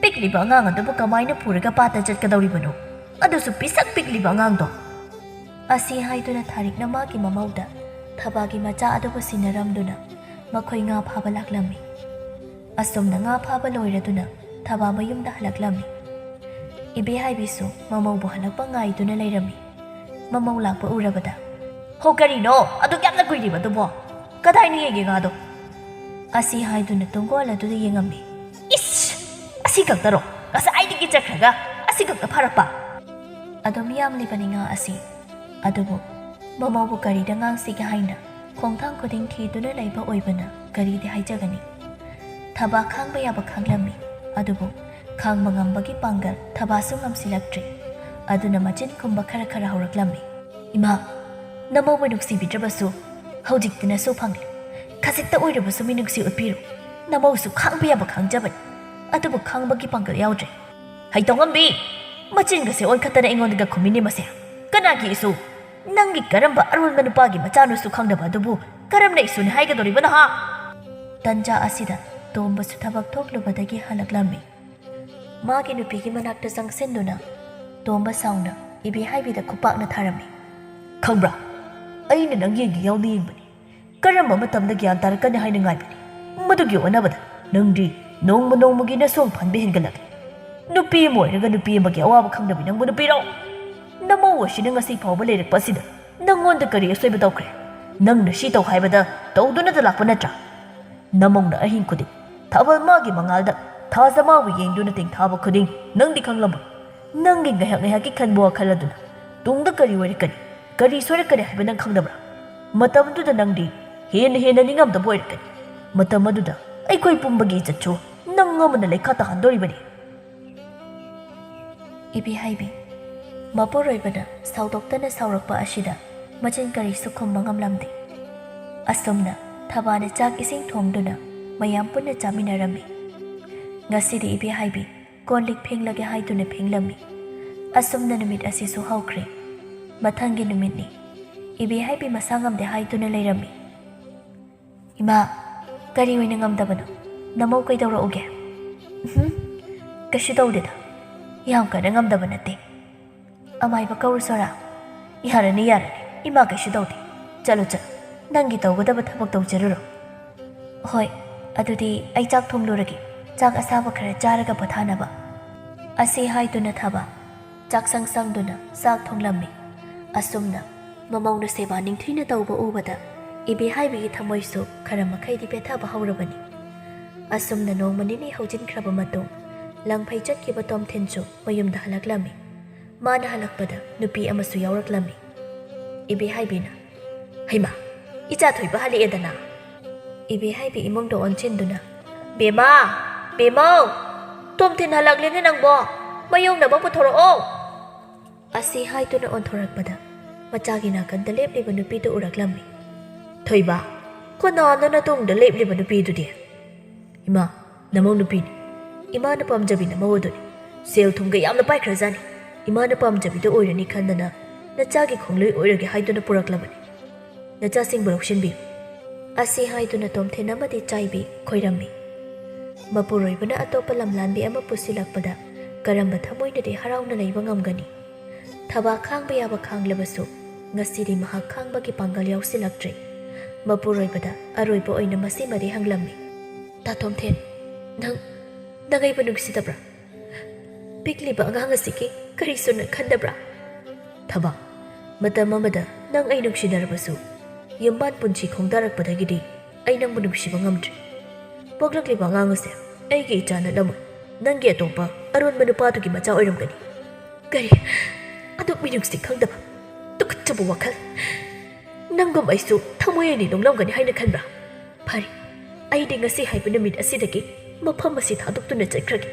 ꯄꯤꯛꯂꯤꯕ ꯑꯉꯥꯡ ꯑꯗꯨꯕꯨ ꯀꯃꯥꯏꯅ ꯄꯨꯔꯒ ꯄꯥꯠꯇ ꯆꯠꯀꯗꯧꯔꯤꯕꯅꯣ? ꯑꯗꯨꯁꯨ ꯄꯤꯁꯛ ꯄꯤꯛꯂꯤꯕ ꯑꯉꯥꯡꯗꯣ. ꯑꯁꯤ ꯍꯥꯏꯗꯨꯅ ꯊꯥꯔꯤꯛꯅ ꯃꯥꯒꯤ ꯃꯃꯧꯗ ꯊꯕꯥꯒꯤ ꯃꯆꯥ ꯑꯗꯨꯕꯨ ꯁꯤꯟꯅꯔꯝꯗꯨꯅ ꯃꯈꯣꯏ ꯉꯥ ꯐꯥꯕ ꯂꯥꯛꯂꯝꯃꯤ. ꯑꯁꯨꯝꯅ ꯉꯥ ꯐꯥꯕ ꯂꯣꯏꯔꯗꯨꯅ ꯊꯕꯥ ꯃꯌꯨꯝꯗ ꯍꯜꯂꯛꯂꯝꯃꯤ. ꯏꯕꯦꯍꯥꯏꯕꯤꯁꯨ ꯃꯃꯧꯕꯨ ꯍꯜꯂꯛꯄ ꯉꯥꯏꯗꯨꯅ ꯂꯩꯔꯝꯃꯤ. ꯃꯃꯧ ꯂꯥꯛꯄ ꯎꯔꯕꯗ, ꯍꯣ, ꯀꯔꯤꯅꯣ ꯑꯗꯨꯛ ꯌꯥꯝꯅ ꯀꯨꯏꯔꯤꯕꯗꯨꯕꯣ? ꯀꯗꯥꯏꯅ ꯌꯦꯡꯒꯦ ꯉꯥꯗꯣ? ꯑꯁꯤ ꯍꯥꯏꯗꯨꯅ ꯇꯨꯡꯒꯣꯜ ꯑꯗꯨꯗ ꯌꯦꯡꯉꯝꯃꯤ. ꯏꯁ! ꯑꯁꯤ ꯈꯛꯇꯔꯣ? ꯉꯁꯥꯏꯗꯒꯤ ꯆꯠꯈ꯭ꯔꯒ ꯑꯁꯤ ꯈꯛꯇ ꯐꯥꯔꯛꯄ? ꯑꯗꯨꯝ ꯌꯥꯝꯂꯤꯕꯅꯤ ꯉꯥ ꯑꯁꯤ. ꯑꯗꯨꯕꯨ ꯃꯃꯧꯕꯨ ꯀꯔꯤꯗ ꯉꯥꯡꯁꯤꯒꯦ ꯍꯥꯏꯅ ꯈꯣꯡꯊꯥꯡ ꯈꯨꯗꯤꯡ ꯊꯤꯗꯨꯅ ꯂꯩꯕ ꯑꯣꯏꯕꯅ ꯀꯔꯤꯗꯤ ꯍꯥꯏꯖꯒꯅꯤ. ꯊꯕꯥ ꯈꯥꯡꯕ ꯌꯥꯕ ꯈꯥꯡꯂꯝꯃꯤ. ꯑꯗꯨꯕꯨ ꯈꯥꯡꯕ ꯉꯝꯕꯒꯤ ꯄꯥꯡꯒꯜ ꯊꯕꯥꯁꯨ ꯉꯝꯁꯤꯜꯂꯛꯇ꯭ꯔꯤ. ꯑꯗꯨꯅ ꯃꯆꯤꯟ ꯈꯨꯝꯕ ꯈꯔ ꯈꯔ ꯍꯧꯔꯛꯂꯝꯃꯤ. ꯏꯃꯥ, ꯅꯃꯧꯕꯨ ꯅꯨꯡꯁꯤꯕꯤꯗ꯭ꯔꯕꯁꯨ ꯍꯧꯖꯤꯛꯇꯤ ꯅꯁꯨ ꯐꯪꯂꯦ. ꯈꯖꯤꯛꯇ ꯑꯣꯏꯔꯕꯁꯨ ꯃꯤꯅꯨꯡꯁꯤ ꯎꯠꯄꯤꯔꯨ. ꯅꯃꯧꯁꯨ ꯈꯥꯡꯕ ꯌꯥꯕ ꯈꯥꯡꯖꯕꯅꯤ. ꯑꯗꯨꯕꯨ ꯈꯥꯡꯕꯒꯤ ꯄꯥꯡꯒꯜ ꯌꯥꯎꯗ꯭ꯔꯦ. ꯍꯩꯇꯧꯉꯝꯕꯤ, ꯃꯆꯤꯟꯒꯁꯦ ꯑꯣꯟꯈꯠꯇꯅ ꯑꯩꯉꯣꯟꯗꯒ ꯈꯨꯝꯃꯤꯅꯦ ꯃꯁꯦ. ꯀꯅꯥꯒꯤ ꯏꯁꯨ? ꯅꯪꯒꯤ ꯀꯔꯝꯕ ꯑꯔꯣꯟꯕ ꯅꯨꯄꯥꯒꯤ ꯃꯆꯥꯅꯣꯁꯨ ꯈꯪꯗꯕ ꯑꯗꯨꯕꯨ ꯀꯔꯝꯅ ꯏꯁꯨꯅꯤ ꯍꯥꯏꯒꯗꯧꯔꯤꯕꯅꯣ ꯍꯥ? ꯇꯟꯖꯥ ꯑꯁꯤꯗ ꯇꯣꯝꯕꯁꯨ ꯊꯕꯛ ꯊꯣꯛꯂꯨꯕꯗꯒꯤ ꯍꯜꯂꯛꯂꯝꯃꯤ. ꯃꯥꯒꯤ ꯅꯨꯄꯤꯒꯤ ꯃꯅꯥꯛꯇ ꯆꯪꯁꯤꯟꯗꯨꯅ ꯇꯣꯝꯕ ꯁꯥꯎꯅ ꯏꯕꯦꯍꯥꯏꯕꯤꯗ ꯈꯨꯄꯥꯛꯅ ꯊꯥꯔꯝꯃꯤ. ꯈꯪꯕ꯭ꯔꯥ, ꯑꯩꯅ ꯅꯪ ꯌꯦꯡꯒꯦ ꯌꯥꯎꯅ ꯌꯦꯡꯕꯅꯤ. ꯀꯔꯝꯕ ꯃꯇꯝꯗ ꯒ꯭ꯌꯥꯟ ꯇꯥꯔꯛꯀꯅꯤ ꯍꯥꯏꯅ ꯉꯥꯏꯕꯅꯤ. ꯃꯗꯨꯒꯤ ꯑꯣꯟꯅꯕꯗ ꯅꯪꯗꯤ ꯅꯣꯡꯃ ꯅꯣꯡꯃꯒꯤ ꯅꯁꯣꯡ ꯐꯟꯕ ꯍꯦꯟꯒꯠꯂꯛꯂꯦ. ꯅꯨꯄꯤ ꯑꯃ ꯑꯣꯏꯔꯒ ꯅꯨꯄꯤ ꯑꯃꯒꯤ ꯑꯋꯥꯕ ꯈꯪꯗꯕꯤ ꯅꯪꯕꯨ ꯅꯨꯄꯤꯔꯣ? ꯅꯃꯧ ꯑꯁꯤꯅ ꯉꯁꯤ ꯐꯥꯎꯕ ꯂꯩꯔꯛꯄ ꯑꯁꯤꯗ ꯅꯪꯉꯣꯟꯗ ꯀꯔꯤ ꯑꯁꯣꯏꯕ ꯇꯧꯈ꯭ꯔꯦ? ꯅꯪꯅ ꯁꯤ ꯇꯧ ꯍꯥꯏꯕꯗ ꯇꯧꯗꯨꯅꯇ ꯂꯥꯛꯄ ꯅꯠꯇ꯭ꯔꯥ? ꯅꯃꯧꯅ ꯑꯍꯤꯡ ꯈꯨꯗꯤꯡ ꯊꯥꯕꯜ ꯃꯥꯒꯤ ꯃꯉꯥꯜꯗ ꯊꯥꯖ ꯃꯥꯕꯨ ꯌꯦꯡꯗꯨꯅ ꯇꯦꯡꯊꯥꯕ ꯈꯨꯗꯤꯡ ꯅꯪꯗꯤ ꯈꯪꯂꯝꯃꯣꯏ. ꯅꯪꯒꯤ ꯉꯥꯏꯍꯥꯛ ꯉꯥꯏꯍꯥꯛꯀꯤ ꯈꯟꯕ ꯋꯥꯈꯜ ꯑꯗꯨꯅ ꯇꯨꯡꯗ ꯀꯔꯤ ꯑꯣꯏꯔꯛꯀꯅꯤ, ꯀꯔꯤ ꯁꯣꯏꯔꯛꯀꯅꯤ ꯍꯥꯏꯕ ꯅꯪ ꯈꯪꯗꯕ꯭ꯔꯥ? ꯃꯇꯝꯗꯨꯗ ꯅꯪꯗꯤ ꯍꯦꯟꯅ ꯅꯤꯡꯉꯝꯗꯕ ꯑꯣꯏꯔꯛꯀꯅꯤ. ꯃꯇꯝ ꯑꯗꯨꯗ ꯑꯩꯈꯣꯏ ꯄꯨꯝꯕꯒꯤ ꯏꯖꯠꯁꯨ ꯅꯪ ꯑꯃꯅ ꯂꯩꯈꯥ ꯇꯥꯍꯟꯗꯣꯔꯤꯕꯅꯤ. ꯏꯕꯦꯍꯥꯏꯕꯤ ꯃꯄꯨꯔꯣꯏꯕꯅ ꯁꯥꯎꯗꯣꯛꯇꯅ ꯁꯥꯎꯔꯛꯄ ꯑꯁꯤꯗ ꯃꯆꯤꯟ ꯀꯔꯤꯁꯨ ꯈꯨꯝꯕ ꯉꯝꯂꯝꯗꯦ. ꯑꯁꯨꯝꯅ ꯊꯕꯥꯅ ꯆꯥꯛ ꯏꯁꯤꯡ ꯊꯣꯡꯗꯨꯅ ꯃꯌꯥꯝ ꯄꯨꯟꯅ ꯆꯥꯃꯤꯟꯅꯔꯝꯃꯤ. ꯉꯁꯤꯗꯤ ꯏꯕꯦꯍꯥꯏꯕꯤ ꯀꯣꯜ ꯂꯤꯛ ꯐꯦꯡꯂꯒꯦ ꯍꯥꯏꯗꯨꯅ ꯐꯦꯡꯂꯝꯃꯤ. ꯑꯁꯨꯝꯅ ꯅꯨꯃꯤꯠ ꯑꯁꯤꯁꯨ ꯍꯧꯈ꯭ꯔꯦ. ꯃꯊꯪꯒꯤ ꯅꯨꯃꯤꯠꯅꯤ. ꯏꯕꯦꯍꯥꯏꯕꯤ ꯃꯁꯥ ꯉꯝꯗꯦ ꯍꯥꯏꯗꯨꯅ ꯂꯩꯔꯝꯃꯤ. ꯏꯃꯥ, ꯀꯔꯤ ꯑꯣꯏꯅ ꯉꯝꯗꯕꯅꯣ? ꯅꯃꯧ ꯀꯩꯗꯧꯔꯛꯎꯒꯦ? ꯀꯩꯁꯨ ꯇꯧꯗꯦꯗ. ꯌꯥꯝ ꯀꯟꯅ ꯉꯝꯗꯕ ꯅꯠꯇꯦ. ꯑꯃꯥꯏꯕ ꯀꯧꯔꯨꯁꯣꯔꯥ? ꯌꯥꯔꯅꯤ ꯌꯥꯔꯅꯤ, ꯏꯃꯥ ꯀꯩꯁꯨ ꯇꯧꯗꯦ. ꯆꯠꯂꯣ ꯆꯠꯂꯣ, ꯅꯪꯒꯤ ꯇꯧꯒꯗꯕ ꯊꯕꯛ ꯇꯧꯖꯔꯨꯔꯣ. ꯍꯣꯏ, ꯑꯗꯨꯗꯤ ꯑꯩ ꯆꯥꯛ ꯊꯣꯡꯂꯨꯔꯒꯦ. ꯆꯥꯛ ꯑꯁꯥꯕ ꯈꯔ ꯆꯥꯔꯒ ꯄꯣꯊꯥꯅꯕ. ꯑꯁꯤ ꯍꯥꯏꯗꯨꯅ ꯊꯕ ꯆꯥꯛꯁꯪ ꯆꯪꯗꯨꯅ ꯆꯥꯛ ꯊꯣꯡꯂꯝꯃꯤ. ꯑꯁꯨꯝꯅ ꯃꯃꯧꯅ ꯁꯦꯕꯥ ꯅꯤꯡꯊꯤꯅ ꯇꯧꯕ ꯎꯕꯗ ꯏꯕꯦꯍꯥꯏꯕꯤꯒꯤ ꯊꯃꯣꯏꯁꯨ ꯈꯔ ꯃꯈꯩꯗꯤ ꯄꯦꯠꯊꯕ ꯍꯧꯔꯕꯅꯤ. ꯑꯁꯨꯝꯅ ꯅꯣꯡꯃ ꯅꯤꯅꯤ ꯍꯧꯖꯤꯟꯈ꯭ꯔꯕ ꯃꯇꯨꯡ ꯂꯪꯐꯩ ꯆꯠꯈꯤꯕ ꯇꯣꯝꯊꯤꯟꯁꯨ ꯃꯌꯨꯝꯗ ꯍꯜꯂꯛꯂꯝꯃꯤ. ꯃꯥꯅ ꯍꯜꯂꯛꯄꯗ ꯅꯨꯄꯤ ꯑꯃꯁꯨ ꯌꯥꯎꯔꯛꯂꯝꯃꯤ. ꯏꯕꯦꯍꯥꯏꯕꯤꯅ, ꯍꯩꯃꯥ, ꯏꯆꯥ ꯊꯣꯏꯕ ꯍꯜꯂꯛꯑꯦꯗꯅ. ꯏꯕꯦꯍꯥꯏꯕꯤ ꯏꯃꯨꯡꯗ ꯑꯣꯟꯁꯤꯟꯗꯨꯅ, ꯕꯦꯃꯥ, ꯕꯦꯃꯧ, ꯇꯣꯝꯊꯤꯟ ꯍꯜꯂꯛꯂꯦꯅꯦ ꯅꯪꯕꯣ. ꯃꯌꯣꯡꯅꯕ ꯄꯨꯊꯣꯔꯛꯑꯣ ꯑꯁꯤ ꯍꯥꯏꯗꯨꯅ ꯑꯣꯟꯊꯣꯔꯛꯄꯗ ꯃꯆꯥꯒꯤ ꯅꯥꯀꯟꯗ ꯂꯦꯞꯂꯤꯕ ꯅꯨꯄꯤꯗꯨ ꯎꯔꯛꯂꯝꯃꯤ ꯊꯣꯏꯕ ꯀꯅꯥꯅꯣ ꯅꯇꯨꯡꯗ ꯂꯦꯞꯂꯤꯕ ꯅꯨꯄꯤꯗꯨꯗꯤ ꯏꯃꯥ ꯅꯃꯧ ꯅꯨꯄꯤꯅꯤ ꯏꯃꯥꯅ ꯄꯥꯝꯖꯕꯤ ꯅꯃꯧ ꯑꯗꯨꯅꯤ ꯁꯦꯜ ꯊꯨꯝꯒ ꯌꯥꯝꯅ ꯄꯥꯏꯈ꯭ꯔꯖꯥꯠꯅꯤ ꯏꯃꯥꯅ ꯄꯥꯝꯖꯕꯤꯗꯣ ꯑꯣꯏꯔꯅꯤ ꯈꯟꯗꯅ ꯅꯆꯥꯒꯤ ꯈꯣꯡꯂꯣꯏ ꯑꯣꯏꯔꯒꯦ ꯍꯥꯏꯗꯨꯅ ꯄꯨꯔꯛꯂꯕꯅꯤ ꯅꯆꯥꯁꯤꯡꯕꯨ ꯂꯧꯁꯤꯟꯕꯤꯌꯨ ꯑꯁꯤ ꯍꯥꯏꯗꯨꯅ ꯇꯣꯝꯊꯤꯟ ꯑꯃꯗꯤ ꯆꯥꯏꯕꯤ ꯈꯣꯏꯔꯝꯃꯤ ꯃꯄꯨꯔꯣꯏꯕꯅ ꯑꯇꯣꯞꯄ ꯂꯝꯂꯥꯟꯕꯤ ꯑꯃ ꯄꯨꯁꯤꯜꯂꯛꯄꯗ ꯀꯔꯝꯕ ꯊꯃꯣꯏꯅꯗꯤ ꯍꯔꯥꯎꯅ ꯂꯩꯕ ꯉꯝꯒꯅꯤ ꯊꯕꯥꯛ ꯈꯥꯡꯕ ꯌꯥꯕ ꯈꯥꯡꯂꯕꯁꯨ ꯉꯁꯤꯗꯤ ꯃꯍꯥꯛ ꯈꯥꯡꯕꯒꯤ ꯄꯥꯡꯒꯜ ꯌꯥꯎꯁꯤꯜꯂꯛꯇ꯭ꯔꯦ ꯃꯄꯨꯔꯣꯏꯕꯗ ꯑꯔꯣꯏꯕ ꯑꯣꯏꯅ ꯃꯁꯤꯃꯗꯤ ꯍꯪꯂꯝꯃꯤ ꯇꯥ ꯇꯣꯝꯊꯤꯟ ꯅꯪ ꯑꯩꯕꯨ ꯅꯨꯡꯁꯤꯗꯕ꯭ꯔꯥ ꯄꯤꯛꯂꯤꯕ ꯑꯉꯥꯡ ꯑꯁꯤꯒꯤ ꯀꯔꯤꯁꯨ ꯈꯟꯗꯕ꯭ꯔꯥ ꯊꯕꯥꯛ ꯃꯇꯝ ꯑꯃꯗ ꯅꯪ ꯑꯩ ꯅꯨꯡꯁꯤꯅꯔꯕꯁꯨ ꯌꯨꯝꯕꯥꯟ ꯄꯨꯟꯁꯤ ꯈꯣꯡꯗꯥꯔꯛꯄꯗꯒꯤꯗꯤ ꯑꯩ ꯅꯪꯕꯨ ꯅꯨꯡꯁꯤꯕ ꯉꯝꯗ꯭ꯔꯤ ꯄꯣꯛꯂꯛꯂꯤꯕ ꯑꯉꯥꯡ ꯑꯁꯦ ꯑꯩꯒꯤ ꯏꯆꯥ ꯅꯠꯂꯝꯃꯣꯏ ꯅꯪꯒꯤ ꯑꯇꯣꯞꯄ ꯑꯔꯣꯟꯕ ꯅꯨꯄꯥꯗꯨꯒꯤ ꯃꯆꯥ ꯑꯣꯏꯔꯝꯒꯅꯤ ꯀꯔꯤ ꯑꯗꯨꯛ ꯃꯤꯅꯨꯡꯁꯤ ꯈꯪꯗꯕ ꯇꯨꯀꯠꯆꯕ ꯋꯥꯈꯜ ꯅꯪꯒꯨꯝ ꯑꯩꯁꯨ ꯊꯃꯣꯏ ꯑꯅꯤ ꯅꯣꯡꯂꯝꯒꯅꯤ ꯍꯥꯏꯅ ꯈꯟꯕ꯭ꯔꯥ ꯐꯔꯦ ꯑꯩꯗꯤ ꯉꯁꯤ ꯍꯥꯏꯕ ꯅꯨꯃꯤꯠ ꯑꯁꯤꯗꯒꯤ ꯃꯐꯝ ꯑꯁꯤ ꯊꯥꯗꯣꯛꯇꯨꯅ ꯆꯠꯈ꯭ꯔꯒꯦ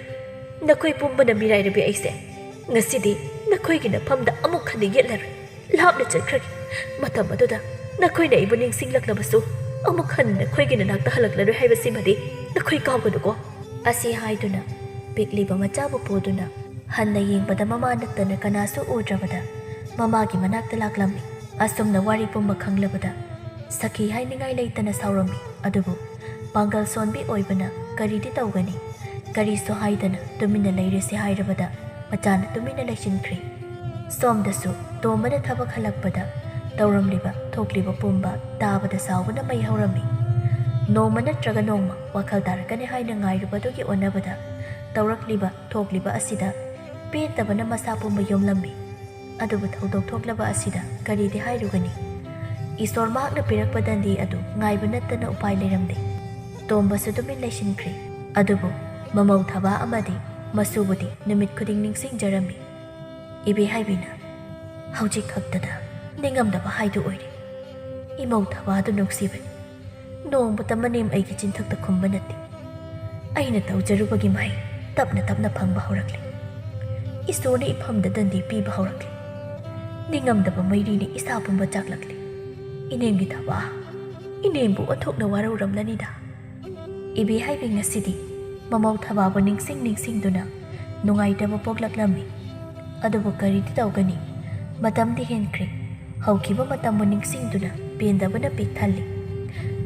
ꯅꯈꯣꯏ ꯄꯨꯝꯕꯅ ꯃꯤꯔꯥꯏꯔꯕꯤ ꯑꯩꯁꯦ ꯉꯁꯤꯗꯤ ꯅꯈꯣꯏꯒꯤ ꯅꯐꯝꯗ ꯑꯃꯨꯛ ꯍꯟꯅ ꯌꯦꯠꯂꯔꯣꯏ ꯂꯥꯞꯅ ꯆꯠꯈ꯭ꯔꯒꯦ ꯃꯇꯝ ꯑꯗꯨꯗ ꯅꯈꯣꯏꯅ ꯑꯩꯕꯨ ꯅꯤꯡꯁꯤꯡꯂꯛꯂꯕꯁꯨ ꯑꯃꯨꯛ ꯍꯟꯅ ꯅꯈꯣꯏꯒꯤ ꯅꯅꯥꯛꯇ ꯍꯜꯂꯛꯂꯔꯣꯏ ꯍꯥꯏꯕꯁꯤꯃꯗꯤ ꯅꯈꯣꯏ ꯀꯥꯎꯒꯅꯨꯀꯣ ꯑꯁꯤ ꯍꯥꯏꯗꯨꯅ ꯄꯤꯛꯂꯤꯕ ꯃꯆꯥꯕꯨ ꯄꯨꯗꯨꯅ ꯍꯟꯅ ꯌꯦꯡꯕꯗ ꯃꯃꯥ ꯅꯠꯇꯅ ꯀꯅꯥꯁꯨ ꯎꯗ꯭ꯔꯕꯗ ꯃꯃꯥꯒꯤ ꯃꯅꯥꯛꯇ ꯂꯥꯛꯂꯝꯃꯤ ꯑꯁꯨꯝꯅ ꯋꯥꯔꯤ ꯄꯨꯝꯕ ꯈꯪꯂꯕꯗ ꯁꯈꯤ ꯍꯥꯏꯅꯤꯡꯉꯥꯏ ꯂꯩꯇꯅ ꯁꯥꯎꯔꯝꯃꯤ ꯑꯗꯨꯕꯨ ꯄꯥꯡꯒꯜ ꯁꯣꯟꯕꯤ ꯑꯣꯏꯕꯅ ꯀꯔꯤꯗꯤ ꯇꯧꯒꯅꯤ ꯀꯔꯤꯁꯨ ꯍꯥꯏꯗꯅ ꯇꯨꯃꯤꯟꯅ ꯂꯩꯔꯁꯤ ꯍꯥꯏꯔꯕꯗ ꯃꯆꯥꯅ ꯇꯨꯃꯤꯟꯅ ꯂꯩꯁꯤꯟꯈ꯭ꯔꯦ ꯁꯣꯝꯗꯁꯨ ꯇꯣꯝꯕꯅ ꯊꯕꯛ ꯍꯜꯂꯛꯄꯗ ꯇꯧꯔꯝꯂꯤꯕ ꯊꯣꯛꯂꯤꯕ ꯄꯨꯝꯕ ꯇꯥꯕꯗ ꯁꯥꯎꯕꯅ ꯃꯩ ꯍꯧꯔꯝꯃꯤ ꯅꯣꯡꯃ ꯅꯠꯇ꯭ꯔꯒ ꯅꯣꯡꯃ ꯋꯥꯈꯜ ꯇꯥꯔꯛꯀꯅꯤ ꯍꯥꯏꯅ ꯉꯥꯏꯔꯨꯕꯗꯨꯒꯤ ꯑꯣꯟꯅꯕꯗ ꯇꯧꯔꯛꯂꯤꯕ ꯊꯣꯛꯂꯤꯕ ꯑꯁꯤꯗ ꯄꯦꯠꯇꯕꯅ ꯃꯁꯥ ꯄꯨꯝꯕ ꯌꯣꯝꯂꯝꯃꯤ ꯑꯗꯨꯕꯨ ꯊꯧꯗꯣꯛ ꯊꯣꯛꯂꯕ ꯑꯁꯤꯗ ꯀꯔꯤꯗꯤ ꯍꯥꯏꯔꯨꯒꯅꯤ ꯏꯁꯣꯔ ꯃꯍꯥꯛꯅ ꯄꯤꯔꯛꯄ ꯗꯟꯗꯤ ꯑꯗꯨ ꯉꯥꯏꯕ ꯅꯠꯇꯅ ꯎꯄꯥꯏ ꯂꯩꯔꯝꯗꯦ ꯇꯣꯝꯕꯁꯨ ꯇꯨꯃꯤꯟ ꯂꯩꯁꯤꯟꯈ꯭ꯔꯦ ꯑꯗꯨꯕꯨ ꯃꯃꯧ ꯊꯕꯥ ꯑꯃꯗꯤ ꯃꯁꯨꯕꯨꯗꯤ ꯅꯨꯃꯤꯠ ꯈꯨꯗꯤꯡ ꯅꯤꯡꯁꯤꯡꯖꯔꯝꯃꯤ ꯏꯕꯦꯍꯥꯏꯕꯤꯅ ꯍꯧꯖꯤꯛ ꯈꯛꯇꯗ ꯅꯤꯡꯉꯝꯗꯕ ꯍꯥꯏꯗꯨ ꯑꯣꯏꯔꯦ ꯏꯃꯧ ꯊꯕꯥꯗꯨ ꯅꯨꯡꯁꯤꯕꯅꯤ ꯅꯣꯡꯃꯇ ꯃꯅꯦꯝ ꯑꯩꯒꯤ ꯆꯤꯟꯊꯛꯇ ꯈꯨꯝꯕ ꯅꯠꯇꯦ ꯑꯩꯅ ꯇꯧꯖꯔꯨꯕꯒꯤ ꯃꯍꯩ ꯇꯞꯅ ꯇꯞꯅ ꯐꯪꯕ ꯍꯧꯔꯛꯂꯤ ꯏꯁꯣꯔꯅ ꯏꯐꯝꯗ ꯗꯟꯗꯤ ꯄꯤꯕ ꯍꯧꯔꯛꯂꯤ ꯅꯤꯡꯉꯝꯗꯕ ꯃꯩꯔꯤꯅ ꯏꯁꯥ ꯄꯨꯝꯕ ꯆꯥꯛꯂꯛꯂꯤ ꯏꯅꯦꯝꯒꯤ ꯊꯕꯥ ꯏꯅꯦꯝꯕꯨ ꯑꯣꯟꯊꯣꯛꯅ ꯋꯥꯔꯧꯔꯝꯂꯅꯤꯗ ꯏꯕꯦꯍꯥꯏꯕꯤ ꯉꯁꯤꯗꯤ ꯃꯃꯧ ꯊꯕꯥꯕꯨ ꯅꯤꯡꯁꯤꯡꯗꯨꯅ ꯅꯨꯡꯉꯥꯏꯇꯕ ꯄꯣꯛꯂꯛꯂꯝꯃꯤ ꯑꯗꯨꯕꯨ ꯀꯔꯤꯗꯤ ꯇꯧꯒꯅꯤ ꯃꯇꯝꯗꯤ ꯍꯦꯟꯈ꯭ꯔꯦ ꯍꯧꯈꯤꯕ ꯃꯇꯝꯕꯨ ꯅꯤꯡꯁꯤꯡꯗꯨꯅ ꯄꯦꯟꯗꯕꯅ ꯄꯤꯛ ꯊꯜꯂꯤ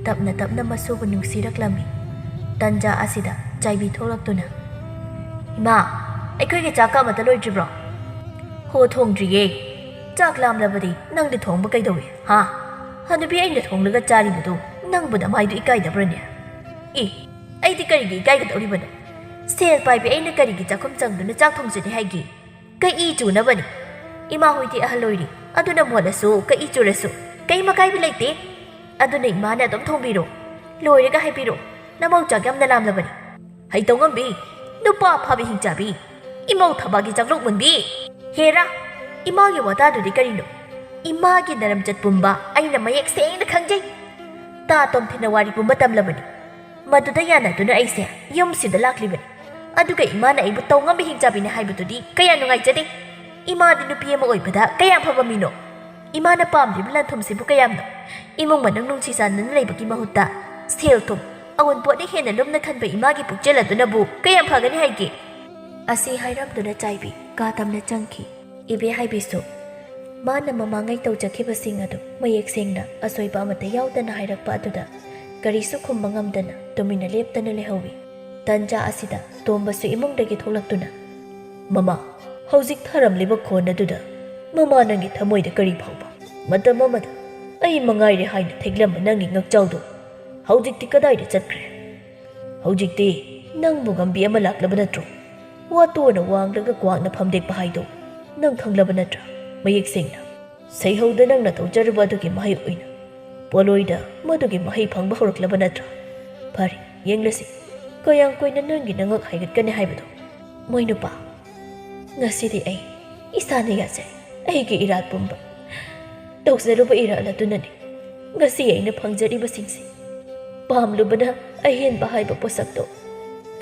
ꯇꯞꯅ ꯇꯞꯅ ꯃꯁꯨꯕꯨ ꯅꯨꯡꯁꯤꯔꯛꯂꯝꯃꯤ ꯇꯟꯖꯥ ꯑꯁꯤꯗ ꯆꯥꯏꯕꯤ ꯊꯣꯛꯂꯛꯇꯨꯅ ꯏꯃꯥ ꯑꯩꯈꯣꯏꯒꯤ ꯆꯥꯛꯀ ꯑꯃꯠꯇ ꯂꯣꯏꯗ꯭ꯔꯤꯕ꯭ꯔꯣ ꯍꯣ ꯊꯣꯡꯗ꯭ꯔꯤꯌꯦ ꯆꯥꯛ ꯂꯥꯝꯂꯕꯗꯤ ꯅꯪꯗꯤ ꯊꯣꯡꯕ ꯀꯩꯗꯧꯏ ꯍꯥ ꯍꯅꯨꯕꯤ ꯑꯩꯅ ꯊꯣꯡꯂꯒ ꯆꯥꯔꯤꯕꯗꯨ ꯅꯪꯕꯨ ꯅꯃꯥꯏꯗꯨ ꯏꯀꯥꯏꯗꯕ꯭ꯔꯅꯦ ꯑꯩꯗꯤ ꯀꯔꯤꯒꯤ ꯏꯀꯥꯏꯒꯗꯧꯔꯤꯕꯅꯣ ꯁꯦꯜ ꯄꯥꯏꯕꯤ ꯑꯩꯅ ꯀꯔꯤꯒꯤ ꯆꯥꯛꯈꯨꯝ ꯆꯪꯗꯨꯅ ꯆꯥꯛ ꯊꯣꯡꯖꯅꯤ ꯍꯥꯏꯒꯦ ꯀꯩ ꯏ ꯆꯨꯅꯕꯅꯤ ꯏꯃꯥ ꯍꯣꯏꯗꯤ ꯑꯍꯜ ꯑꯣꯏꯔꯤ ꯑꯗꯨꯅ ꯃꯣꯠꯂꯁꯨ ꯀꯩ ꯏ ꯆꯨꯔꯁꯨ ꯀꯩ ꯃꯀꯥꯏꯕ ꯂꯩꯇꯦ ꯑꯗꯨꯅ ꯏꯃꯥꯅ ꯑꯗꯨꯝ ꯊꯣꯡꯕꯤꯔꯣ ꯂꯣꯏꯔꯒ ꯍꯥꯏꯕꯤꯔꯣ ꯅꯃꯧ ꯆꯥꯛ ꯌꯥꯝꯅ ꯂꯥꯝꯂꯕꯅꯤ ꯍꯩꯇꯧ ꯉꯝꯕꯤ ꯅꯨꯄꯥ ꯐꯥꯕꯤ ꯍꯤꯡꯆꯥꯕꯤ ꯏꯃꯧ ꯊꯕꯥꯒꯤ ꯆꯥꯛꯂꯨꯛ ꯃꯨꯟꯕꯤ ꯍꯦꯔꯥ ꯏꯃꯥꯒꯤ ꯋꯥꯇꯥꯗꯨꯗꯤ ꯀꯔꯤꯅꯣ ꯏꯃꯥꯒꯤ ꯅꯔꯝꯆꯠ ꯄꯨꯝꯕ ꯑꯩꯅ ꯃꯌꯦꯛ ꯁꯦꯡꯅ ꯈꯪꯖꯩ ꯇꯥ ꯇꯣꯝꯊꯤꯟꯅ ꯋꯥꯔꯤ ꯄꯨꯝꯕ ꯇꯝꯂꯕꯅꯤ ꯃꯗꯨꯗ ꯌꯥꯅꯗꯨꯅ ꯑꯩꯁꯦ ꯌꯨꯝꯁꯤꯗ ꯂꯥꯛꯂꯤꯕꯅꯤ ꯑꯗꯨꯒ ꯏꯃꯥꯅ ꯑꯩꯕꯨ ꯇꯧ ꯉꯝꯕꯤ ꯍꯤꯡꯆꯥꯕꯤꯅꯤ ꯍꯥꯏꯕꯗꯨꯗꯤ ꯀꯌꯥ ꯅꯨꯡꯉꯥꯏꯖꯗꯦ ꯏꯃꯥꯗꯤ ꯅꯨꯄꯤ ꯑꯃ ꯑꯣꯏꯕꯗ ꯀꯌꯥꯝ ꯐꯕ ꯃꯤꯅꯣ ꯏꯃꯥꯅ ꯄꯥꯝꯂꯤꯕ ꯂꯟꯊꯨꯝꯁꯤꯕꯨ ꯀꯌꯥꯝꯅꯣ ꯏꯃꯨꯡ ꯃꯅꯨꯡ ꯅꯨꯡꯁꯤ ꯆꯥꯟꯅꯅ ꯂꯩꯕꯒꯤ ꯃꯍꯨꯠꯇ ꯁꯦꯜ ꯊꯨꯝ ꯑꯑꯣꯟꯄꯣꯠꯅ ꯍꯦꯟꯅ ꯂꯨꯝꯅ ꯈꯟꯕ ꯏꯃꯥꯒꯤ ꯄꯨꯛꯆꯦꯜ ꯑꯗꯨꯅꯕꯨ ꯀꯌꯥꯝ ꯐꯒꯅꯤ ꯍꯥꯏꯒꯦ ꯑꯁꯤ ꯍꯥꯏꯔꯝꯗꯨꯅ ꯆꯥꯏꯕꯤ ꯀꯥ ꯇꯝꯅ ꯆꯪꯈꯤ ꯏꯕꯦꯍꯥꯏꯕꯤꯁꯨ ꯃꯥꯅ ꯃꯃꯥꯡꯉꯩ ꯇꯧꯖꯈꯤꯕꯁꯤꯡ ꯑꯗꯨ ꯃꯌꯦꯛ ꯁꯦꯡꯅ ꯑꯁꯣꯏꯕ ꯑꯃꯠꯇ ꯌꯥꯎꯗꯅ ꯍꯥꯏꯔꯛꯄ ꯑꯗꯨꯗ ꯀꯔꯤꯁꯨ ꯈꯨꯝꯕ ꯉꯝꯗꯅ ꯇꯨꯃꯤꯟꯅ ꯂꯦꯞꯇꯅ ꯂꯩꯍꯧꯏ ꯇꯟꯖꯥ ꯑꯁꯤꯗ ꯇꯣꯝꯕꯁꯨ ꯏꯃꯨꯡꯗꯒꯤ ꯊꯣꯛꯂꯛꯇꯨꯅ ꯃꯃꯥ ꯍꯧꯖꯤꯛ ꯊꯥꯔꯝꯂꯤꯕ ꯈꯣꯟ ꯑꯗꯨꯗ ꯃꯃꯥ ꯅꯪꯒꯤ ꯊꯃꯣꯏꯗ ꯀꯔꯤ ꯐꯥꯎꯕ ꯃꯇꯝ ꯑꯃꯗ ꯑꯩ ꯃꯉꯥꯏꯔꯦ ꯍꯥꯏꯅ ꯊꯦꯛꯂꯝꯕ ꯅꯪꯒꯤ ꯉꯛꯆꯥꯎꯗꯣ ꯍꯧꯖꯤꯛꯇꯤ ꯀꯗꯥꯏꯗ ꯆꯠꯈ꯭ꯔꯦ ꯍꯧꯖꯤꯛꯇꯤ ꯅꯪꯕꯨ ꯉꯝꯕꯤ ꯑꯃ ꯂꯥꯛꯂꯕ ꯅꯠꯇ꯭ꯔꯣ ꯋꯥꯇꯣꯟꯅ ꯋꯥꯡꯂꯒ ꯀ꯭ꯋꯥꯛꯅ ꯐꯝꯗꯦꯛꯄ ꯍꯥꯏꯗꯣ ꯅꯪ ꯈꯪꯂꯕ ꯅꯠꯇ꯭ꯔꯥ ꯃꯌꯦꯛ ꯁꯦꯡꯅ ꯁꯩꯍꯧꯗ ꯅꯪꯅ ꯇꯧꯖꯔꯨꯕ ꯑꯗꯨꯒꯤ ꯃꯍꯩ ꯑꯣꯏꯅ ꯄꯣꯂꯣꯏꯗ ꯃꯗꯨꯒꯤ ꯃꯍꯩ ꯐꯪꯕ ꯍꯧꯔꯛꯂꯕ ꯅꯠꯇ꯭ꯔꯥ ꯐꯔꯦ ꯌꯦꯡꯂꯁꯤ ꯀꯌꯥꯝ ꯀꯨꯏꯅ ꯅꯪꯒꯤ ꯅꯉꯛ ꯍꯥꯏꯒꯠꯀꯅꯤ ꯍꯥꯏꯕꯗꯣ ꯃꯣꯏ ꯅꯨꯄꯥ ꯉꯁꯤꯗꯤ ꯑꯩ ꯏꯁꯥꯅ ꯌꯥꯖꯩ ꯑꯩꯒꯤ ꯏꯔꯥꯠ ꯄꯨꯝꯕ ꯇꯧꯖꯔꯨꯕ ꯏꯔꯥꯜ ꯑꯗꯨꯅꯅꯤ ꯉꯁꯤ ꯑꯩꯅ ꯐꯪꯖꯔꯤꯕꯁꯤꯡꯁꯤ ꯄꯥꯝꯂꯨꯕꯅ ꯑꯍꯦꯟꯕ ꯍꯥꯏꯕ ꯄꯣꯠꯁꯛꯇꯣ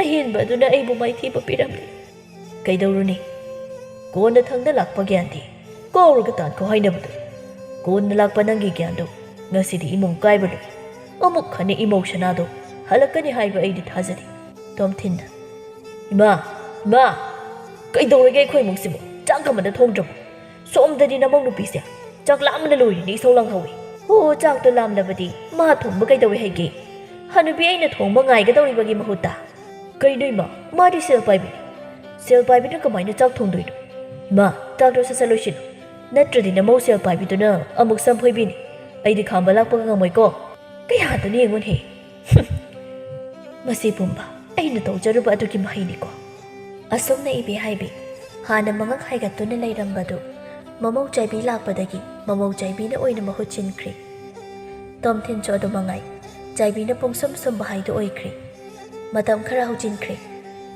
ꯑꯍꯦꯟꯕ ꯑꯗꯨꯅ ꯑꯩꯕꯨ ꯃꯥꯏꯊꯤꯕ ꯄꯤꯔꯝꯂꯤ ꯀꯩꯗꯧꯔꯨꯅꯤ ꯀꯣꯟꯅ ꯊꯪꯅ ꯂꯥꯛꯄ ꯒ꯭ꯌꯥꯟꯗꯤ ꯀꯧꯔꯒ ꯇꯥꯟꯈꯣ ꯍꯥꯏꯅꯕꯗꯣ ꯀꯣꯟꯅ ꯂꯥꯛꯄ ꯅꯪꯒꯤ ꯒ꯭ꯌꯥꯟꯗꯣ ꯉꯁꯤꯗꯤ ꯏꯃꯨꯡ ꯀꯥꯏꯕ ꯂꯣꯏ ꯑꯃꯨꯛ ꯍꯟꯅ ꯏꯃꯧ ꯁꯅꯥꯗꯣ ꯍꯜꯂꯛꯀꯅꯤ ꯍꯥꯏꯕ ꯑꯩꯗꯤ ꯊꯥꯖꯗꯦ ꯇꯣꯝꯊꯤꯟꯅ ꯏꯃꯥ ꯏꯃꯥ ꯀꯩꯗꯧꯔꯒꯦ ꯑꯩꯈꯣꯏ ꯏꯃꯨꯡꯁꯤꯕꯨ ꯆꯥꯛ ꯑꯃꯗ ꯊꯣꯡꯗ꯭ꯔꯕꯣ ꯁꯣꯝꯗꯗꯤ ꯅꯃꯧ ꯅꯨꯄꯤꯁꯦ ꯆꯥꯛ ꯂꯥꯝꯅ ꯂꯣꯏꯔꯤꯅꯤ ꯏꯁꯧ ꯂꯥꯡꯍꯧꯏ ꯍꯣ ꯆꯥꯛꯇꯣ ꯂꯥꯝꯂꯕꯗꯤ ꯃꯥ ꯊꯣꯡꯕ ꯀꯩꯗꯧꯏ ꯍꯩꯒꯦ ꯍꯅꯨꯕꯤ ꯑꯩꯅ ꯊꯣꯡꯕ ꯉꯥꯏꯒꯗꯧꯔꯤꯕꯒꯤ ꯃꯍꯨꯠꯇ ꯀꯩꯅꯣ ꯏꯃꯥ ꯃꯥꯗꯤ ꯁꯦꯜ ꯄꯥꯏꯕꯤꯅꯤ ꯁꯦꯜ ꯄꯥꯏꯕꯤꯅ ꯀꯃꯥꯏꯅ ꯆꯥꯛ ꯊꯣꯡꯗꯣꯏꯅꯣ ꯏꯃꯥ ꯆꯥꯛꯇꯣ ꯁꯠ ꯂꯣꯏꯁꯤꯜꯂꯨ ꯅꯠꯇ꯭ꯔꯗꯤ ꯅꯃꯧ ꯁꯦꯜ ꯄꯥꯏꯕꯤꯗꯨꯅ ꯑꯃꯨꯛ ꯁꯝꯐꯣꯏꯕꯤꯅꯤ ꯑꯩꯗꯤ ꯈꯥꯝꯕ ꯂꯥꯛꯄꯒ ꯉꯝꯃꯣꯏꯀꯣ ꯀꯌꯥꯗꯅꯤ ꯌꯦꯡꯉꯨꯅꯍꯦ ꯃꯁꯤ ꯄꯨꯝꯕ ꯑꯩꯅ ꯇꯧꯖꯔꯨꯕ ꯑꯗꯨꯒꯤ ꯃꯍꯩꯅꯤꯀꯣ ꯑꯁꯨꯝꯅ ꯏꯕꯦꯍꯥꯏꯕꯤ ꯍꯥꯟꯅ ꯃꯉꯛ ꯍꯥꯏꯒꯠꯇꯨꯅ ꯂꯩꯔꯝꯕꯗꯨ ꯃꯃꯧ ꯆꯥꯏꯕꯤ ꯂꯥꯛꯄꯗꯒꯤ ꯃꯃꯧ ꯆꯥꯏꯕꯤꯅ ꯑꯣꯏꯅ ꯃꯍꯨꯠ ꯁꯤꯟꯈ꯭ꯔꯦ ꯇꯣꯝꯊꯤꯟꯁꯨ ꯑꯗꯨꯃꯉꯥꯏ ꯆꯥꯏꯕꯤꯅ ꯄꯨꯡꯁꯨꯝ ꯁꯨꯝꯕ ꯍꯥꯏꯗꯨ ꯑꯣꯏꯈ꯭ꯔꯦ ꯃꯇꯝ ꯈꯔ ꯍꯧꯖꯤꯟꯈ꯭ꯔꯦ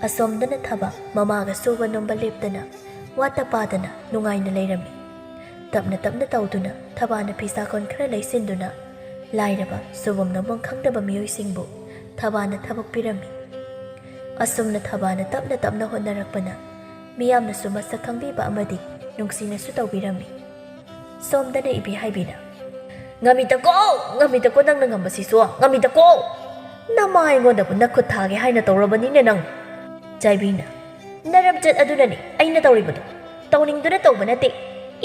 ꯑꯁꯣꯝꯗꯅ ꯊꯕꯛ ꯃꯃꯥꯒ ꯁꯨꯕ ꯅꯣꯝꯕ ꯂꯦꯞꯇꯅ ꯋꯥꯠꯇ ꯄꯥꯗꯅ ꯅꯨꯡꯉꯥꯏꯅ ꯂꯩꯔꯝꯃꯤ ꯇꯞꯅ ꯇꯞꯅ ꯇꯧꯗꯨꯅ ꯊꯕꯥꯅ ꯐꯤꯁꯥꯀꯣꯟ ꯈꯔ ꯂꯩꯁꯤꯟꯗꯨꯅ ꯂꯥꯏꯔꯕ ꯁꯨꯕꯝ ꯅꯣꯝꯕꯝ ꯈꯪꯗꯕ ꯃꯤꯑꯣꯏꯁꯤꯡꯕꯨ ꯊꯕꯥꯅ ꯊꯕꯛ ꯄꯤꯔꯝꯃꯤ ꯑꯁꯨꯝꯅ ꯊꯕꯥꯅ ꯇꯞꯅ ꯇꯞꯅ ꯍꯣꯠꯅꯔꯛꯄꯅ ꯃꯤꯌꯥꯝꯅꯁꯨ ꯃꯁꯛ ꯈꯪꯕꯤꯕ ꯑꯃꯗꯤ ꯅꯨꯡꯁꯤꯅꯁꯨ ꯇꯧꯕꯤꯔꯝꯃꯤ ꯁꯣꯝꯗꯅ ꯏꯕꯦꯍꯥꯏꯕꯤꯅ ꯉꯝꯃꯤꯗꯀꯣ ꯅꯪꯅ ꯉꯝꯕꯁꯤꯁꯨ ꯉꯝꯃꯤꯗꯀꯣ ꯅꯃꯥ ꯑꯩꯉꯣꯟꯗꯕꯨ ꯅꯈꯨꯠ ꯊꯥꯒꯦ ꯍꯥꯏꯅ ꯇꯧꯔꯕꯅꯤꯅꯦ ꯅꯪ ꯆꯥꯏꯕꯤꯅ ꯅꯔꯝꯆꯠ ꯑꯗꯨꯅꯅꯤ ꯑꯩꯅ ꯇꯧꯔꯤꯕꯗꯣ ꯇꯧꯅꯤꯡꯗꯨꯅ ꯇꯧꯕ ꯅꯠꯇꯦ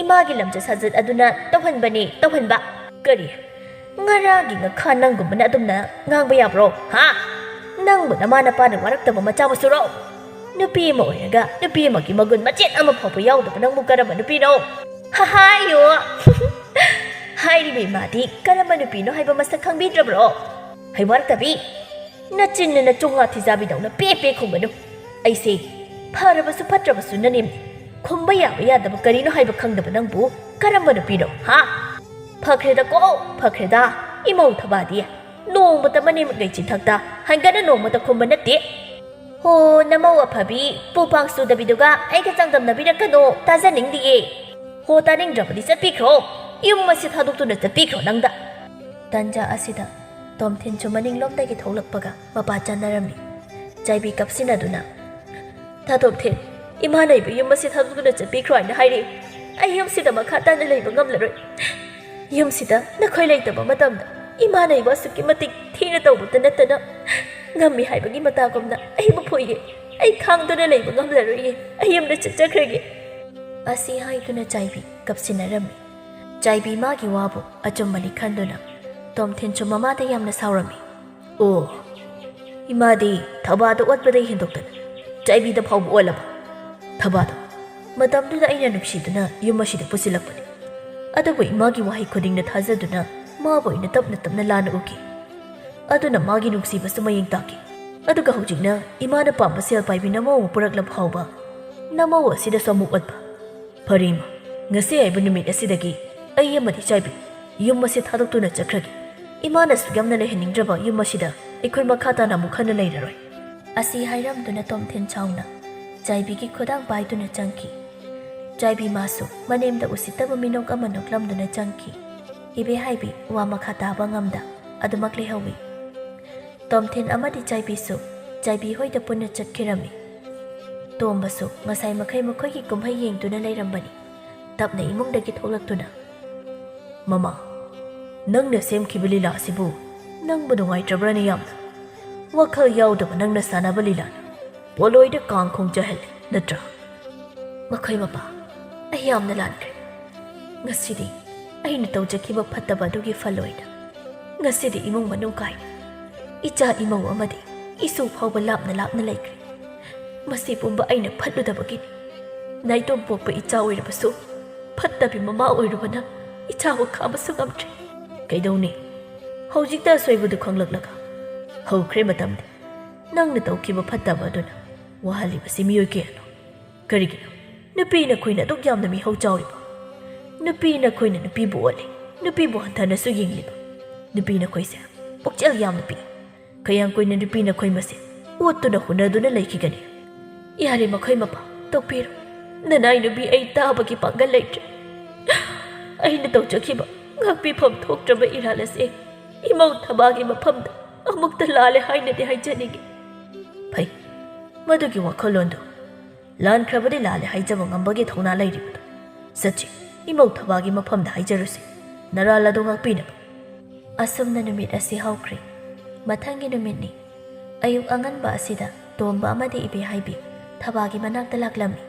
ꯏꯃꯥꯒꯤ ꯂꯝꯆꯠ ꯁꯥꯖꯠ ꯑꯗꯨꯅ ꯇꯧꯍꯟꯕ ꯀꯔꯤ ꯉꯔꯥꯒꯤ ꯉꯈꯥ ꯅꯪꯒꯨꯝꯕꯅ ꯑꯗꯨꯝꯅ ꯉꯥꯡꯕ ꯌꯥꯕ꯭ꯔꯣ ꯍꯥ ꯅꯪꯕꯨ ꯅꯃꯥ ꯅꯄꯥꯅ ꯋꯥꯔꯛꯇꯕ ꯃꯆꯥ ꯃꯁꯨꯔꯣ ꯅꯨꯄꯤ ꯑꯃ ꯑꯣꯏꯔꯒ ꯅꯨꯄꯤ ꯑꯃꯒꯤ ꯃꯒꯨꯟ ꯃꯆꯦꯠ ꯑꯃ ꯐꯥꯎꯕ ꯌꯥꯎꯗꯕ ꯅꯪꯕꯨ ꯀꯔꯝꯕ ꯅꯨꯄꯤꯅꯣ ꯍꯥꯏꯌꯣ ꯍꯥꯏꯔꯤꯕ ꯏꯃꯥꯗꯤ ꯀꯔꯝꯕ ꯅꯨꯄꯤꯅꯣ ꯍꯥꯏꯕ ꯃꯁꯛ ꯈꯪꯕꯤꯗ꯭ꯔꯕ꯭ꯔꯣ ꯍꯩꯋꯥꯔꯛꯇꯕꯤ ꯅꯆꯤꯟꯅ ꯅꯆꯨꯡꯉꯥ ꯊꯤꯖꯥꯕꯤꯗꯧꯅ ꯄꯦ ꯈꯨꯝꯒꯅꯨ ꯑꯩꯁꯦ ꯐꯔꯕꯁꯨ ꯐꯠꯇ꯭ꯔꯕꯁꯨ ꯅꯅꯦꯝꯅꯤ ꯈꯨꯝꯕ ꯌꯥꯕ ꯌꯥꯗꯕ ꯀꯔꯤꯅꯣ ꯍꯥꯏꯕ ꯈꯪꯗꯕ ꯅꯪꯕꯨ ꯀꯔꯝꯕ ꯅꯨꯄꯤꯅꯣ ꯍꯥ ꯐꯈ꯭ꯔꯦꯗ ꯏꯃꯧ ꯊꯕꯥꯗꯤ ꯅꯣꯡꯃꯇ ꯃꯅꯦꯝ ꯂꯩꯆꯤꯟꯊꯛꯇ ꯍꯟꯒꯠꯅ ꯅꯣꯡꯃꯇ ꯈꯨꯝꯕ ꯅꯠꯇꯦ ꯍꯣ ꯅꯃꯧ ꯑꯐꯕꯤ ꯄꯨꯄꯥꯡ ꯁꯨꯗꯕꯤꯗꯨꯒ ꯑꯩꯒ ꯆꯥꯡꯗꯝꯅꯕꯤꯔꯛꯀꯅꯣ ꯇꯥꯖꯅꯤꯡꯗꯤꯌꯦ ꯍꯣ ꯇꯥꯅꯤꯡꯗ꯭ꯔꯕꯗꯤ ꯆꯠꯄꯤꯈ꯭ꯔꯣ ꯌꯨꯝ ꯑꯁꯤ ꯊꯥꯗꯣꯛꯇꯨꯅ ꯆꯠꯄꯤꯈ꯭ꯔꯣ ꯅꯪꯗ ꯇꯟꯖꯥ ꯑꯁꯤꯗ ꯇꯣꯝꯊꯤꯟꯁꯨ ꯃꯅꯤꯡꯂꯣꯝꯗꯒꯤ ꯊꯣꯛꯂꯛꯄꯒ ꯃꯄꯥ ꯆꯥꯟꯅꯔꯝꯃꯤ ꯆꯥꯏꯕꯤ ꯀꯞꯁꯤꯟꯅꯗꯨꯅ ꯇꯣꯝꯊꯤꯟ ꯏꯃꯥ ꯂꯩꯕ ꯌꯨꯝ ꯑꯁꯤ ꯊꯥꯗꯣꯛꯇꯨꯅ ꯆꯠꯄꯤꯈ꯭ꯔꯣ ꯍꯥꯏꯅ ꯍꯥꯏꯔꯛꯏ ꯑꯩ ꯌꯨꯝꯁꯤꯗ ꯃꯈꯥ ꯇꯥꯅ ꯂꯩꯕ ꯉꯝꯂꯔꯣꯏ ꯌꯨꯝꯁꯤꯗ ꯅꯈꯣꯏ ꯂꯩꯇꯕ ꯃꯇꯝꯗ ꯏꯃꯥꯅ ꯑꯩꯕꯨ ꯑꯁꯨꯛꯀꯤ ꯃꯇꯤꯛ ꯊꯤꯅ ꯇꯧꯕꯇ ꯅꯠꯇꯅ ꯉꯝꯃꯤ ꯍꯥꯏꯕꯒꯤ ꯃꯇꯥꯒꯨꯝꯅ ꯑꯩꯕꯨ ꯐꯣꯏꯌꯦ ꯑꯩ ꯈꯥꯡꯗꯨꯅ ꯂꯩꯕ ꯉꯝꯂꯔꯣꯏꯌꯦ ꯑꯩ ꯌꯨꯝꯗ ꯆꯠꯆꯈ꯭ꯔꯒꯦ ꯑꯁꯤ ꯍꯥꯏꯗꯨꯅ ꯆꯥꯏꯕꯤ ꯀꯞꯁꯤꯟꯅꯔꯝꯃꯤ ꯆꯥꯏꯕꯤ ꯃꯥꯒꯤ ꯋꯥꯕꯨ ꯑꯆꯨꯝꯕꯅꯤ ꯈꯟꯗꯨꯅ ꯇꯣꯝꯊꯤꯟꯁꯨ ꯃꯃꯥꯗ ꯌꯥꯝꯅ ꯁꯥꯎꯔꯝꯃꯤ ꯑꯣ ꯏꯃꯥꯗꯤ ꯊꯕꯥꯗ ꯑꯣꯠꯄꯗꯒꯤ ꯍꯦꯟꯗꯣꯛꯇꯅ ꯆꯥꯏꯕꯤꯗ ꯐꯥꯎꯕ ꯑꯣꯜꯂꯕ ꯊꯕꯥꯗꯣ ꯃꯇꯝꯗꯨꯗ ꯑꯩꯅ ꯅꯨꯡꯁꯤꯗꯨꯅ ꯌꯨꯝ ꯑꯁꯤꯗ ꯄꯨꯁꯤꯜꯂꯛꯄꯅꯤ ꯑꯗꯨꯕꯨ ꯏꯃꯥꯒꯤ ꯋꯥꯍꯩ ꯈꯨꯗꯤꯡꯅ ꯊꯥꯖꯗꯨꯅ ꯃꯥꯕꯨ ꯑꯩꯅ ꯇꯞꯅ ꯇꯞꯅ ꯂꯥꯟꯅ ꯎꯈꯤ ꯑꯗꯨꯅ ꯃꯥꯒꯤ ꯅꯨꯡꯁꯤꯕꯁꯨ ꯃꯌꯦꯡ ꯇꯥꯈꯤ ꯑꯗꯨꯒ ꯍꯧꯖꯤꯛꯅ ꯏꯃꯥꯅ ꯄꯥꯝꯕ ꯁꯦꯜ ꯄꯥꯏꯕꯤ ꯅꯃꯧ ꯑꯃ ꯄꯨꯔꯛꯂꯕ ꯐꯥꯎꯕ ꯅꯃꯧ ꯑꯁꯤꯗꯁꯨ ꯑꯃꯨꯛ ꯑꯣꯠꯄ ꯐꯔꯦ ꯏꯃꯥ ꯉꯁꯤ ꯍꯥꯏꯕ ꯅꯨꯃꯤꯠ ꯑꯁꯤꯗꯒꯤ ꯑꯩ ꯑꯃꯗꯤ ꯆꯥꯏꯕꯤ ꯌꯨꯝ ꯑꯁꯤ ꯊꯥꯗꯣꯛꯇꯨꯅ ꯆꯠꯈ꯭ꯔꯒꯦ ꯏꯃꯥꯅꯁꯨ ꯌꯥꯝꯅ ꯂꯩꯍꯟꯅꯤꯡꯗ꯭ꯔꯕ ꯌꯨꯝ ꯑꯁꯤꯗ ꯑꯩꯈꯣꯏ ꯃꯈꯥ ꯇꯥꯅ ꯑꯃꯨꯛ ꯍꯟꯅ ꯂꯩꯔꯔꯣꯏ ꯑꯁꯤ ꯍꯥꯏꯔꯝꯗꯨꯅ ꯇꯣꯝꯊꯤꯟ ꯆꯥꯎꯅ ꯆꯥꯏꯕꯤꯒꯤ ꯈꯨꯗꯥꯡ ꯄꯥꯏꯗꯨꯅ ꯆꯪꯈꯤ ꯆꯥꯏꯕꯤ ꯃꯥꯁꯨ ꯃꯅꯦꯝꯗ ꯎꯁꯤꯠꯇꯕ ꯃꯤꯅꯣꯛ ꯑꯃ ꯅꯣꯛꯂꯝꯗꯨꯅ ꯆꯪꯈꯤ ꯏꯕꯦꯍꯥꯏꯕꯤ ꯋꯥ ꯃꯈꯥ ꯇꯥꯕ ꯉꯝꯗ ꯑꯗꯨꯃꯛ ꯂꯩꯍꯧꯏ ꯇꯣꯝꯊꯤꯟ ꯑꯃꯗꯤ ꯆꯥꯏꯕꯤꯁꯨ ꯆꯥꯏꯕꯤ ꯍꯣꯏꯗ ꯄꯨꯟꯅ ꯆꯠꯈꯤꯔꯝꯃꯤ ꯇꯣꯝꯕꯁꯨ ꯉꯁꯥꯏ ꯃꯈꯩ ꯃꯈꯣꯏꯒꯤ ꯀꯨꯝꯍꯩ ꯌꯦꯡꯗꯨꯅ ꯂꯩꯔꯝꯕꯅꯤ ꯇꯞꯅ ꯏꯃꯨꯡꯗꯒꯤ ꯊꯣꯛꯂꯛꯇꯨꯅ ꯃꯃꯥ ꯅꯪꯅ ꯁꯦꯝꯈꯤꯕ ꯂꯤꯂꯥ ꯑꯁꯤꯕꯨ ꯅꯪꯕꯨ ꯅꯨꯡꯉꯥꯏꯇ꯭ꯔꯕ꯭ꯔꯅꯦ ꯌꯥꯝꯅ ꯋꯥꯈꯜ ꯌꯥꯎꯗꯕ ꯅꯪꯅ ꯁꯥꯟꯅꯕ ꯂꯤꯂꯥꯅ ꯄꯣꯂꯣꯏꯗ ꯀꯥꯡ ꯈꯣꯡꯖꯍꯜꯂꯦ ꯅꯠꯇ꯭ꯔꯥ ꯃꯈꯣꯏ ꯃꯄꯥ ꯑꯩ ꯌꯥꯝꯅ ꯂꯥꯟꯈ꯭ꯔꯦ ꯉꯁꯤꯗꯤ ꯑꯩꯅ ꯇꯧꯖꯈꯤꯕ ꯐꯠꯇꯕ ꯑꯗꯨꯒꯤ ꯐꯜ ꯑꯣꯏꯅ ꯉꯁꯤꯗꯤ ꯏꯃꯨꯡ ꯃꯅꯨꯡ ꯀꯥꯏꯅ ꯏꯆꯥ ꯏꯃꯧ ꯑꯃꯗꯤ ꯏꯁꯨ ꯐꯥꯎꯕ ꯂꯥꯞꯅ ꯂꯩꯈ꯭ꯔꯦ ꯃꯁꯤ ꯄꯨꯝꯕ ꯑꯩꯅ ꯐꯠꯂꯨꯗꯕꯒꯤꯅꯤ ꯅꯥꯏꯇꯣꯝ ꯄꯣꯛꯄ ꯏꯆꯥ ꯑꯣꯏꯔꯕꯁꯨ ꯐꯠꯇꯕꯤ ꯃꯃꯥ ꯑꯣꯏꯔꯨꯕꯅ ꯏꯆꯥꯕꯨ ꯈꯥꯝꯕꯁꯨ ꯉꯝꯗ꯭ꯔꯦ ꯀꯩꯗꯧꯅꯤ ꯍꯧꯖꯤꯛꯇ ꯑꯁꯣꯏꯕꯗꯨ ꯈꯪꯂꯛꯂꯒ ꯍꯧꯈ꯭ꯔꯦ ꯃꯇꯝꯗꯤ ꯅꯪꯅ ꯇꯧꯈꯤꯕ ꯐꯠꯇꯕ ꯑꯗꯨꯅ ꯋꯥꯍꯜꯂꯤꯕꯁꯤ ꯃꯤꯑꯣꯏ ꯀꯌꯥꯅꯣ ꯀꯔꯤꯒꯤꯅꯣ ꯅꯨꯄꯤꯅ ꯑꯩꯈꯣꯏꯅ ꯑꯗꯨꯛ ꯌꯥꯝꯅ ꯃꯤꯍꯧ ꯆꯥꯎꯔꯤꯕ ꯅꯨꯄꯤꯅ ꯑꯩꯈꯣꯏꯅ ꯅꯨꯄꯤꯕꯨ ꯑꯣꯠꯂꯤ ꯅꯨꯄꯤꯕꯨ ꯍꯟꯊꯅꯁꯨ ꯌꯦꯡꯂꯤꯕ ꯅꯨꯄꯤꯅ ꯑꯩꯈꯣꯏꯁꯦ ꯄꯨꯛꯆꯦꯜ ꯌꯥꯝꯅ ꯄꯤ ꯀꯌꯥꯝ ꯀꯨꯏꯅ ꯅꯨꯄꯤꯅ ꯑꯩꯈꯣꯏ ꯃꯁꯦ ꯑꯣꯠꯇꯨꯅ ꯍꯨꯟꯅꯗꯨꯅ ꯂꯩꯈꯤꯒꯅꯤ ꯌꯥꯔꯦ ꯃꯈꯣꯏ ꯃꯄꯥ ꯇꯣꯛꯄꯤꯔꯣ ꯅꯅꯥꯏ ꯅꯨꯄꯤ ꯑꯩ ꯇꯥꯕꯒꯤ ꯄꯥꯡꯒꯜ ꯂꯩꯇ꯭ꯔꯦ ꯑꯩꯅ ꯇꯧꯖꯈꯤꯕ ꯉꯥꯛꯄꯤꯐꯝ ꯊꯣꯛꯇ꯭ꯔꯕ ꯏꯔꯥꯜ ꯑꯁꯤ ꯏꯃꯧ ꯊꯕꯥꯒꯤ ꯃꯐꯝꯗ ꯑꯃꯨꯛꯇ ꯂꯥꯜꯂꯦ ꯍꯥꯏꯅꯗꯤ ꯍꯥꯏꯖꯅꯤꯡꯉꯤ ꯐꯩ ꯃꯗꯨꯒꯤ ꯋꯥꯈꯜꯂꯣꯟꯗꯨ ꯂꯥꯟꯈ꯭ꯔꯕꯗꯤ ꯂꯥꯜꯂꯦ ꯍꯥꯏꯖꯕ ꯉꯝꯕꯒꯤ ꯊꯧꯅꯥ ꯂꯩꯔꯤꯕꯗꯣ ꯆꯠꯁꯤ ꯏꯃꯧ ꯊꯕꯥꯒꯤ ꯃꯐꯝꯗ ꯍꯥꯏꯖꯔꯨꯁꯤ ꯅꯔꯥꯜ ꯑꯗꯨ ꯉꯥꯛꯄꯤꯅꯕ ꯑꯁꯨꯝꯅ ꯅꯨꯃꯤꯠ ꯑꯁꯤ ꯍꯧꯈ꯭ꯔꯦ ꯃꯊꯪꯒꯤ ꯅꯨꯃꯤꯠꯅꯤ ꯑꯌꯨꯛ ꯑꯉꯟꯕ ꯑꯁꯤꯗ ꯇꯣꯝꯕ ꯑꯃꯗꯤ ꯏꯕꯦꯍꯥꯏꯕꯤ ꯊꯕꯥꯒꯤ ꯃꯅꯥꯛꯇ ꯂꯥꯛꯂꯝꯃꯤ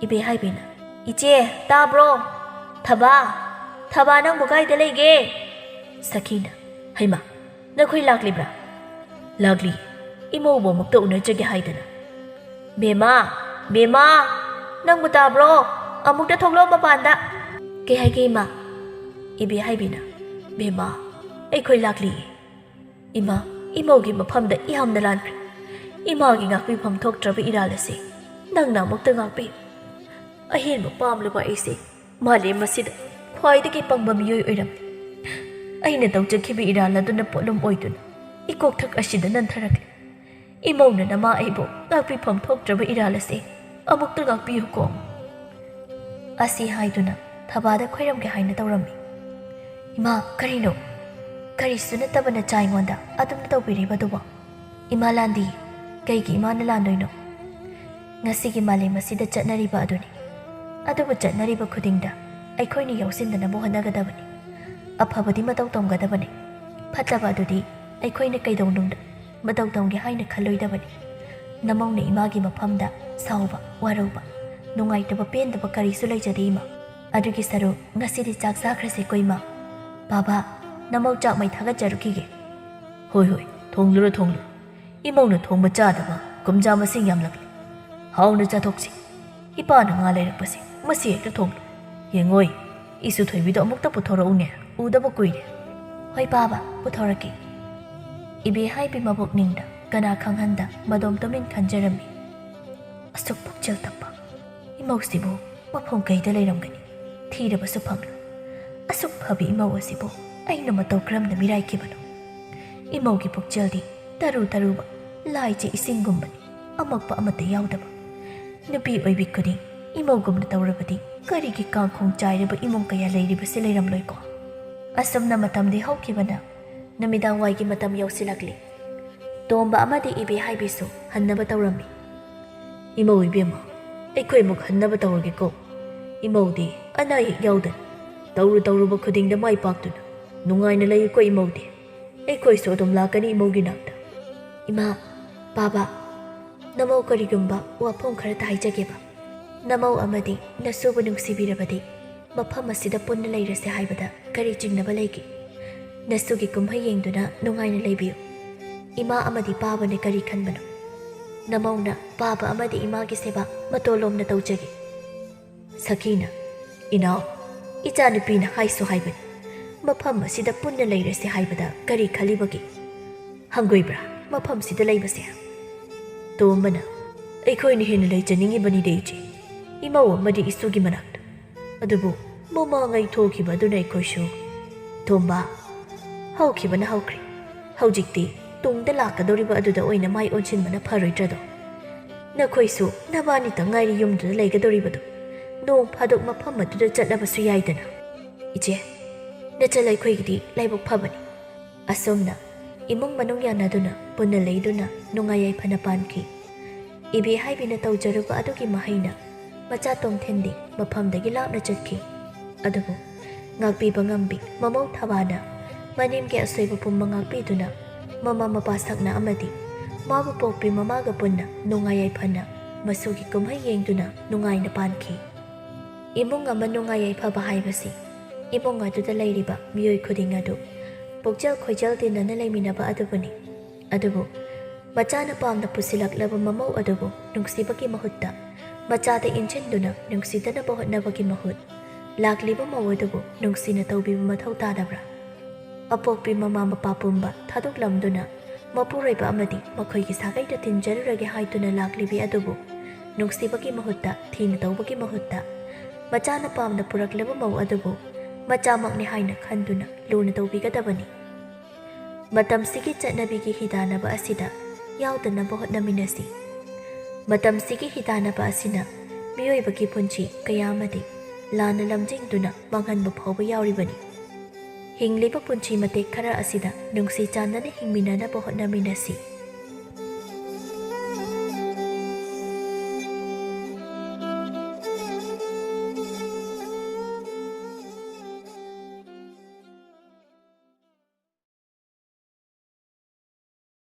ꯏꯕꯦꯍꯥꯏꯕꯤꯅ ꯏꯆꯦ ꯇꯥꯕ꯭ꯔꯣ ꯊꯕꯥ ꯅꯪꯕꯨ ꯀꯥꯏꯗ ꯂꯩꯒꯦ ꯁꯈꯤꯅ ꯍꯩꯃꯥ ꯅꯈꯣꯏ ꯂꯥꯛꯂꯤꯕ꯭ꯔꯥ ꯂꯥꯛꯂꯤ ꯏꯃꯧꯕꯨ ꯑꯃꯨꯛꯇ ꯎꯅꯖꯒꯦ ꯍꯥꯏꯗꯅ ꯕꯦꯃꯥ ꯅꯪꯕꯨ ꯇꯥꯕ꯭ꯔꯣ ꯑꯃꯨꯛꯇ ꯊꯣꯛꯂꯛꯑꯣ ꯃꯄꯥꯟꯗ ꯀꯩ ꯍꯥꯏꯒꯦ ꯏꯃꯥ ꯏꯕꯦꯍꯥꯏꯕꯤꯅ ꯕꯦꯃꯥ ꯑꯩꯈꯣꯏ ꯂꯥꯛꯂꯤꯌꯦ ꯏꯃꯥ ꯏꯃꯧꯒꯤ ꯃꯐꯝꯗ ꯌꯥꯝꯅ ꯂꯥꯟꯈ꯭ꯔꯦ ꯏꯃꯥꯒꯤ ꯉꯥꯛꯄꯤꯐꯝ ꯊꯣꯛꯇ꯭ꯔꯕ ꯏꯔꯥꯜ ꯑꯁꯤ ꯅꯪꯅ ꯑꯃꯨꯛꯇ ꯉꯥꯛꯄꯤꯌꯨ ꯑꯍꯦꯟꯕ ꯄꯥꯝꯂꯕ ꯑꯩꯁꯦ ꯃꯥꯂꯦꯝ ꯑꯁꯤꯗ ꯈ꯭ꯋꯥꯏꯗꯒꯤ ꯄꯪꯕ ꯃꯤꯑꯣꯏ ꯑꯣꯏꯔꯝꯃꯤ ꯑꯩꯅ ꯇꯧꯖꯈꯤꯕ ꯏꯔꯥꯜ ꯑꯗꯨꯅ ꯄꯣꯠꯂꯨꯝ ꯑꯣꯏꯗꯨꯅ ꯏꯀꯣꯛꯊꯛ ꯑꯁꯤꯗ ꯅꯟꯊꯔꯛꯂꯤ ꯏꯃꯧꯅ ꯅꯃꯥ ꯑꯩꯕꯨ ꯉꯥꯛꯄꯤꯐꯝ ꯊꯣꯛꯇ꯭ꯔꯕ ꯏꯔꯥꯜ ꯑꯁꯤ ꯑꯃꯨꯛꯇ ꯉꯥꯛꯄꯤꯌꯨꯀꯣ ꯑꯁꯤ ꯍꯥꯏꯗꯨꯅ ꯊꯕꯥꯗ ꯈꯣꯏꯔꯝꯒꯦ ꯍꯥꯏꯅ ꯇꯧꯔꯝꯃꯤ ꯏꯃꯥ ꯀꯔꯤꯅꯣ ꯀꯔꯤꯁꯨ ꯅꯠꯇꯕꯅ ꯆꯥ ꯑꯩꯉꯣꯟꯗ ꯑꯗꯨꯝꯅ ꯇꯧꯕꯤꯔꯤꯕꯗꯨꯕꯣ ꯏꯃꯥ ꯂꯥꯟꯗꯤ ꯀꯩꯒꯤ ꯏꯃꯥꯅ ꯂꯥꯟꯗꯣꯏꯅꯣ ꯉꯁꯤꯒꯤ ꯃꯥꯂꯦꯝ ꯑꯁꯤꯗ ꯆꯠꯅꯔꯤꯕ ꯑꯗꯨꯅꯤ ꯑꯗꯨꯕꯨ ꯆꯠꯅꯔꯤꯕ ꯈꯨꯗꯤꯡꯗ ꯑꯩꯈꯣꯏꯅ ꯌꯥꯎꯁꯤꯟꯗꯅꯕ ꯍꯣꯠꯅꯒꯗꯕꯅꯤ ꯑꯐꯕꯗꯤ ꯃꯇꯧ ꯇꯝꯒꯗꯕꯅꯤ ꯐꯠꯇꯕ ꯑꯗꯨꯗꯤ ꯑꯩꯈꯣꯏꯅ ꯀꯩꯗꯧꯅꯨꯡꯗ ꯃꯇꯧ ꯇꯝꯒꯦ ꯍꯥꯏꯅ ꯈꯜꯂꯣꯏꯗꯕꯅꯤ ꯅꯃꯧꯅ ꯏꯃꯥꯒꯤ ꯃꯐꯝꯗ ꯁꯥꯎꯕ ꯋꯥꯔꯧꯕ ꯅꯨꯡꯉꯥꯏꯇꯕ ꯄꯦꯟꯗꯕ ꯀꯔꯤꯁꯨ ꯂꯩꯖꯗꯦ ꯏꯃꯥ ꯑꯗꯨꯒꯤ ꯁꯔꯨꯛ ꯉꯁꯤꯗꯤ ꯆꯥꯛ ꯆꯥꯈ꯭ꯔꯁꯦꯀꯣ ꯏꯃꯥ ꯕꯥꯕꯥ ꯅꯃꯧ ꯆꯥꯛ ꯃꯩ ꯊꯥꯒꯠꯆꯔꯨꯈꯤꯒꯦ ꯍꯣꯏ ꯊꯣꯡꯂꯨꯔꯣ ꯏꯃꯧꯅ ꯊꯣꯡꯕ ꯆꯥꯗꯕ ꯀꯨꯝꯖꯥ ꯃꯁꯤꯡ ꯌꯥꯝꯂꯛꯂꯤ ꯍꯥꯎꯅ ꯆꯥꯊꯣꯛꯁꯤ ꯏꯄꯥꯅ ꯉꯥ ꯂꯩꯔꯛꯄꯁꯦ ꯃꯁꯤ ꯍꯦꯛꯇ ꯊꯣꯡꯂꯨ ꯌꯦꯡꯉꯣꯏ ꯏꯁꯨ ꯊꯣꯏꯕꯤꯗꯣ ꯑꯃꯨꯛꯇ ꯄꯨꯊꯣꯔꯛꯎꯅꯦ ꯎꯗꯕ ꯀꯨꯏꯔꯦ ꯍꯣꯏ ꯕꯥꯕꯥ ꯄꯨꯊꯣꯔꯛꯀꯦ ꯏꯕꯦꯍꯥꯏꯕꯤ ꯃꯕꯨꯛꯅꯤꯡꯗ ꯀꯅꯥ ꯈꯪꯍꯟꯗ ꯃꯗꯣꯝ ꯇꯨꯃꯤꯟ ꯈꯟꯖꯔꯝꯃꯤ ꯑꯁꯨꯛ ꯄꯨꯛꯆꯦꯜ ꯇꯞꯄ ꯏꯃꯧꯁꯤꯕꯨ ꯃꯐꯝ ꯀꯩꯗ ꯂꯩꯔꯝꯒꯅꯤ ꯊꯤꯔꯕꯁꯨ ꯐꯪꯂꯣꯏ ꯑꯁꯨꯛ ꯐꯕꯤ ꯏꯃꯧ ꯑꯁꯤꯕꯨ ꯑꯩꯅ ꯃꯇꯧ ꯀꯔꯝꯅ ꯃꯤꯔꯥꯏꯈꯤꯕꯅꯣ ꯏꯃꯧꯒꯤ ꯄꯨꯛꯆꯦꯜꯗꯤ ꯇꯔꯨꯕ ꯂꯥꯏꯆꯦ ꯏꯁꯤꯡꯒꯨꯝꯕꯅꯤ ꯑꯃꯛꯄ ꯑꯃꯠꯇ ꯌꯥꯎꯗꯕ ꯅꯨꯄꯤ ꯑꯣꯏꯕꯤ ꯈꯨꯗꯤꯡ ꯏꯃꯧꯒꯨꯝꯅ ꯇꯧꯔꯕꯗꯤ ꯀꯔꯤꯒꯤ ꯀꯥꯡꯈꯣꯡ ꯆꯥꯏꯔꯕ ꯏꯃꯨꯡ ꯀꯌꯥ ꯂꯩꯔꯤꯕꯁꯤ ꯂꯩꯔꯝꯂꯣꯏꯀꯣ ꯑꯁꯨꯝꯅ ꯃꯇꯝꯗꯤ ꯍꯧꯈꯤꯕꯅ ꯅꯨꯃꯤꯗꯥꯡ ꯋꯥꯏꯒꯤ ꯃꯇꯝ ꯌꯧꯁꯤꯜꯂꯛꯂꯤ ꯇꯣꯝꯕ ꯑꯃꯗꯤ ꯏꯕꯦꯍꯥꯏꯕꯤꯁꯨ ꯍꯟꯅꯕ ꯇꯧꯔꯝꯃꯤ ꯏꯃꯧ ꯏꯕꯦꯝꯃ ꯑꯩꯈꯣꯏ ꯑꯃꯨꯛ ꯍꯟꯅꯕ ꯇꯧꯔꯒꯦꯀꯣ ꯏꯃꯧꯗꯤ ꯑꯅꯥ ꯑꯌꯦꯛ ꯌꯥꯎꯗꯅ ꯇꯧꯔꯨꯕ ꯈꯨꯗꯤꯡꯗ ꯃꯥꯏ ꯄꯥꯛꯇꯨꯅ ꯅꯨꯡꯉꯥꯏꯅ ꯂꯩꯌꯨꯀꯣ ꯏꯃꯧꯗꯤ ꯑꯩꯈꯣꯏꯁꯨ ꯑꯗꯨꯝ ꯂꯥꯛꯀꯅꯤ ꯏꯃꯧꯒꯤ ꯅꯥꯛꯇ ꯏꯃꯥ ꯕꯥꯕꯥ ꯅꯃꯧ ꯀꯔꯤꯒꯨꯝꯕ ꯋꯥꯐꯝ ꯈꯔꯇ ꯍꯥꯏꯖꯒꯦꯕ ꯅꯃꯧ ꯑꯃꯗꯤ ꯅꯁꯨꯕꯨ ꯅꯨꯡꯁꯤꯕꯤꯔꯕꯗꯤ ꯃꯐꯝ ꯑꯁꯤꯗ ꯄꯨꯟꯅ ꯂꯩꯔꯁꯦ ꯍꯥꯏꯕꯗ ꯀꯔꯤ ꯆꯤꯡꯅꯕ ꯂꯩꯒꯦ ꯅꯁꯨꯒꯤ ꯀꯨꯝꯍꯩ ꯌꯦꯡꯗꯨꯅ ꯅꯨꯡꯉꯥꯏꯅ ꯂꯩꯕꯤꯌꯨ ꯏꯃꯥ ꯑꯃꯗꯤ ꯄꯥꯕꯅ ꯀꯔꯤ ꯈꯟꯕꯅꯣ ꯅꯃꯧꯅ ꯄꯥꯕ ꯑꯃꯗꯤ ꯏꯃꯥꯒꯤ ꯁꯦꯕꯥ ꯃꯇꯣꯂꯣꯝꯅ ꯇꯧꯖꯒꯦ ꯁꯈꯤꯅ ꯏꯅꯥꯎ ꯏꯆꯥꯅꯨꯄꯤꯅ ꯍꯥꯏꯁꯨ ꯍꯥꯏꯕꯅꯤ ꯃꯐꯝ ꯑꯁꯤꯗ ꯄꯨꯟꯅ ꯂꯩꯔꯁꯦ ꯍꯥꯏꯕꯗ ꯀꯔꯤ ꯈꯜꯂꯤꯕꯒꯦ ꯍꯪꯒꯣꯏꯕ꯭ꯔꯥ ꯃꯐꯝꯁꯤꯗ ꯂꯩꯕꯁꯦ ꯇꯣꯝꯕꯅ ꯑꯩꯈꯣꯏꯅ ꯍꯦꯟꯅ ꯂꯩꯖꯅꯤꯡꯉꯤꯕꯅꯤꯗ ꯏꯆꯦ ꯏꯃꯧ ꯑꯃꯗꯤ ꯏꯁꯨꯒꯤ ꯃꯅꯥꯛꯇ ꯑꯗꯨꯕꯨ ꯃꯃꯥꯡꯉꯩ ꯊꯣꯛꯈꯤꯕ ꯑꯗꯨꯅ ꯑꯩꯈꯣꯏꯁꯨ ꯇꯣꯝꯕ ꯍꯧꯈꯤꯕꯅ ꯍꯧꯈ꯭ꯔꯦ ꯍꯧꯖꯤꯛꯇꯤ ꯇꯨꯡꯗ ꯂꯥꯛꯀꯗꯧꯔꯤꯕ ꯑꯗꯨꯗ ꯑꯣꯏꯅ ꯃꯥꯏ ꯑꯣꯟꯁꯤꯟꯕꯅ ꯐꯔꯣꯏꯗ꯭ꯔꯗꯣ ꯅꯈꯣꯏꯁꯨ ꯅꯕꯥꯅꯤꯇ ꯉꯥꯏꯔꯤ ꯌꯨꯝꯗꯨꯗ ꯂꯩꯒꯗꯧꯔꯤꯕꯗꯣ ꯅꯣꯡ ꯐꯥꯗꯣꯛ ꯃꯐꯝ ꯑꯗꯨꯗ ꯆꯠꯂꯕꯁꯨ ꯌꯥꯏꯗꯅ ꯏꯆꯦ ꯅꯆꯜ ꯑꯩꯈꯣꯏꯒꯤꯗꯤ ꯂꯥꯏꯕꯛ ꯐꯕꯅꯤ ꯑꯁꯣꯝꯅ ꯏꯃꯨꯡ ꯃꯅꯨꯡ ꯌꯥꯅꯗꯨꯅ ꯄꯨꯟꯅ ꯂꯩꯗꯨꯅ ꯅꯨꯡꯉꯥꯏ ꯌꯥꯏꯐꯅ ꯄꯥꯟꯈꯤ ꯏꯕꯦꯍꯥꯏꯕꯤꯅ ꯇꯧꯖꯔꯨꯕ ꯑꯗꯨꯒꯤ ꯃꯍꯩꯅ ꯃꯆꯥ ꯇꯣꯝꯊꯤꯟꯗꯤ ꯃꯐꯝꯗꯒꯤ ꯂꯥꯞꯅ ꯆꯠꯈꯤ ꯑꯗꯨꯕꯨ ꯉꯥꯛꯄꯤꯕ ꯉꯝꯕꯤ ꯃꯃꯧ ꯊꯕꯥꯅ ꯃꯅꯦꯝꯒꯤ ꯑꯁꯣꯏꯕ ꯄꯨꯝꯕ ꯉꯥꯛꯄꯤꯗꯨꯅ ꯃꯃꯥ ꯃꯄꯥ ꯁꯛꯅ ꯑꯃꯗꯤ ꯃꯥꯕꯨ ꯄꯣꯛꯄꯤ ꯃꯃꯥꯒ ꯄꯨꯟꯅ ꯅꯨꯡꯉꯥꯏ ꯌꯥꯏꯐꯅ ꯃꯁꯨꯒꯤ ꯀꯨꯝꯍꯩ ꯌꯦꯡꯗꯨꯅ ꯅꯨꯡꯉꯥꯏꯅ ꯄꯥꯟꯈꯤ ꯏꯃꯨꯡ ꯑꯃ ꯅꯨꯡꯉꯥꯏ ꯌꯥꯏꯐꯕ ꯍꯥꯏꯕꯁꯤ ꯏꯃꯨꯡ ꯑꯗꯨꯗ ꯂꯩꯔꯤꯕ ꯃꯤꯑꯣꯏ ꯈꯨꯗꯤꯡ ꯑꯗꯨ ꯄꯨꯛꯆꯦꯜ ꯈꯣꯏꯖꯦꯜ ꯇꯤꯟꯅꯅ ꯂꯩꯃꯤꯟꯅꯕ ꯑꯗꯨꯕꯨꯅꯤ ꯑꯗꯨꯕꯨ ꯃꯆꯥꯅ ꯄꯥꯝꯅ ꯄꯨꯁꯤꯜꯂꯛꯂꯕ ꯃꯃꯧ ꯑꯗꯨꯕꯨ ꯅꯨꯡꯁꯤꯕꯒꯤ ꯃꯍꯨꯠꯇ ꯃꯆꯥꯗ ꯏꯟꯁꯤꯟꯗꯨꯅ ꯅꯨꯡꯁꯤꯗꯅꯕ ꯍꯣꯠꯅꯕꯒꯤ ꯃꯍꯨꯠ ꯂꯥꯛꯂꯤꯕ ꯃꯧ ꯑꯗꯨꯕꯨ ꯅꯨꯡꯁꯤꯅ ꯇꯧꯕꯤꯕ ꯃꯊꯧ ꯇꯥꯗꯕ꯭ꯔꯥ ꯑꯄꯣꯛꯄꯤ ꯃꯃꯥ ꯃꯄꯥ ꯄꯨꯝꯕ ꯊꯥꯗꯣꯛꯂꯝꯗꯨꯅ ꯃꯄꯨꯔꯣꯏꯕ ꯑꯃꯗꯤ ꯃꯈꯣꯏꯒꯤ ꯁꯥꯒꯩꯗ ꯊꯤꯟꯖꯔꯨꯔꯒꯦ ꯍꯥꯏꯗꯨꯅ ꯂꯥꯛꯂꯤꯕꯤ ꯑꯗꯨꯕꯨ ꯅꯨꯡꯁꯤꯕꯒꯤ ꯃꯍꯨꯠꯇ ꯊꯤꯅ ꯇꯧꯕꯒꯤ ꯃꯍꯨꯠꯇ ꯃꯆꯥꯅ ꯄꯥꯝꯅ ꯄꯨꯔꯛꯂꯕ ꯃꯧ ꯑꯗꯨꯕు ꯃꯆꯥꯃꯛꯅꯤ ꯍꯥꯏꯅ ꯈꯟꯗꯨꯅ ꯂꯨꯅ ꯇꯧꯕꯤꯒꯗꯕꯅꯤ ꯃꯇꯝꯁꯤꯒꯤ ꯆꯠꯅꯕꯤꯒꯤ ꯍꯤꯗꯥꯟꯅꯕ ꯑꯁꯤꯗ ꯌꯥꯎꯗꯅꯕ ꯍꯣꯠꯅꯃꯤꯟꯅꯁꯤ ꯃꯇꯝꯁꯤꯒꯤ ꯍꯤꯗꯥꯟꯅꯕ ꯑꯁꯤꯅ ꯃꯤꯑꯣꯏꯕꯒꯤ ꯄꯨꯟꯁꯤ ꯀꯌꯥ ꯑꯃꯗꯤ ꯂꯥꯟꯅ ꯂꯝꯖꯤꯡꯗꯨꯅ ꯃꯥꯡꯍꯟꯕ ꯐꯥꯎꯕ ꯌꯥꯎꯔꯤꯕꯅꯤ ꯍꯤꯡꯂꯤꯕ ꯄꯨꯟꯁꯤ ꯃꯇꯦꯛ ꯈꯔ ꯑꯁꯤꯗ ꯅꯨꯡꯁꯤ ꯆꯥꯟꯅꯅ ꯍꯤꯡꯃꯤꯟꯅꯅꯕ ꯍꯣꯠꯅꯃꯤꯟꯅꯁꯤ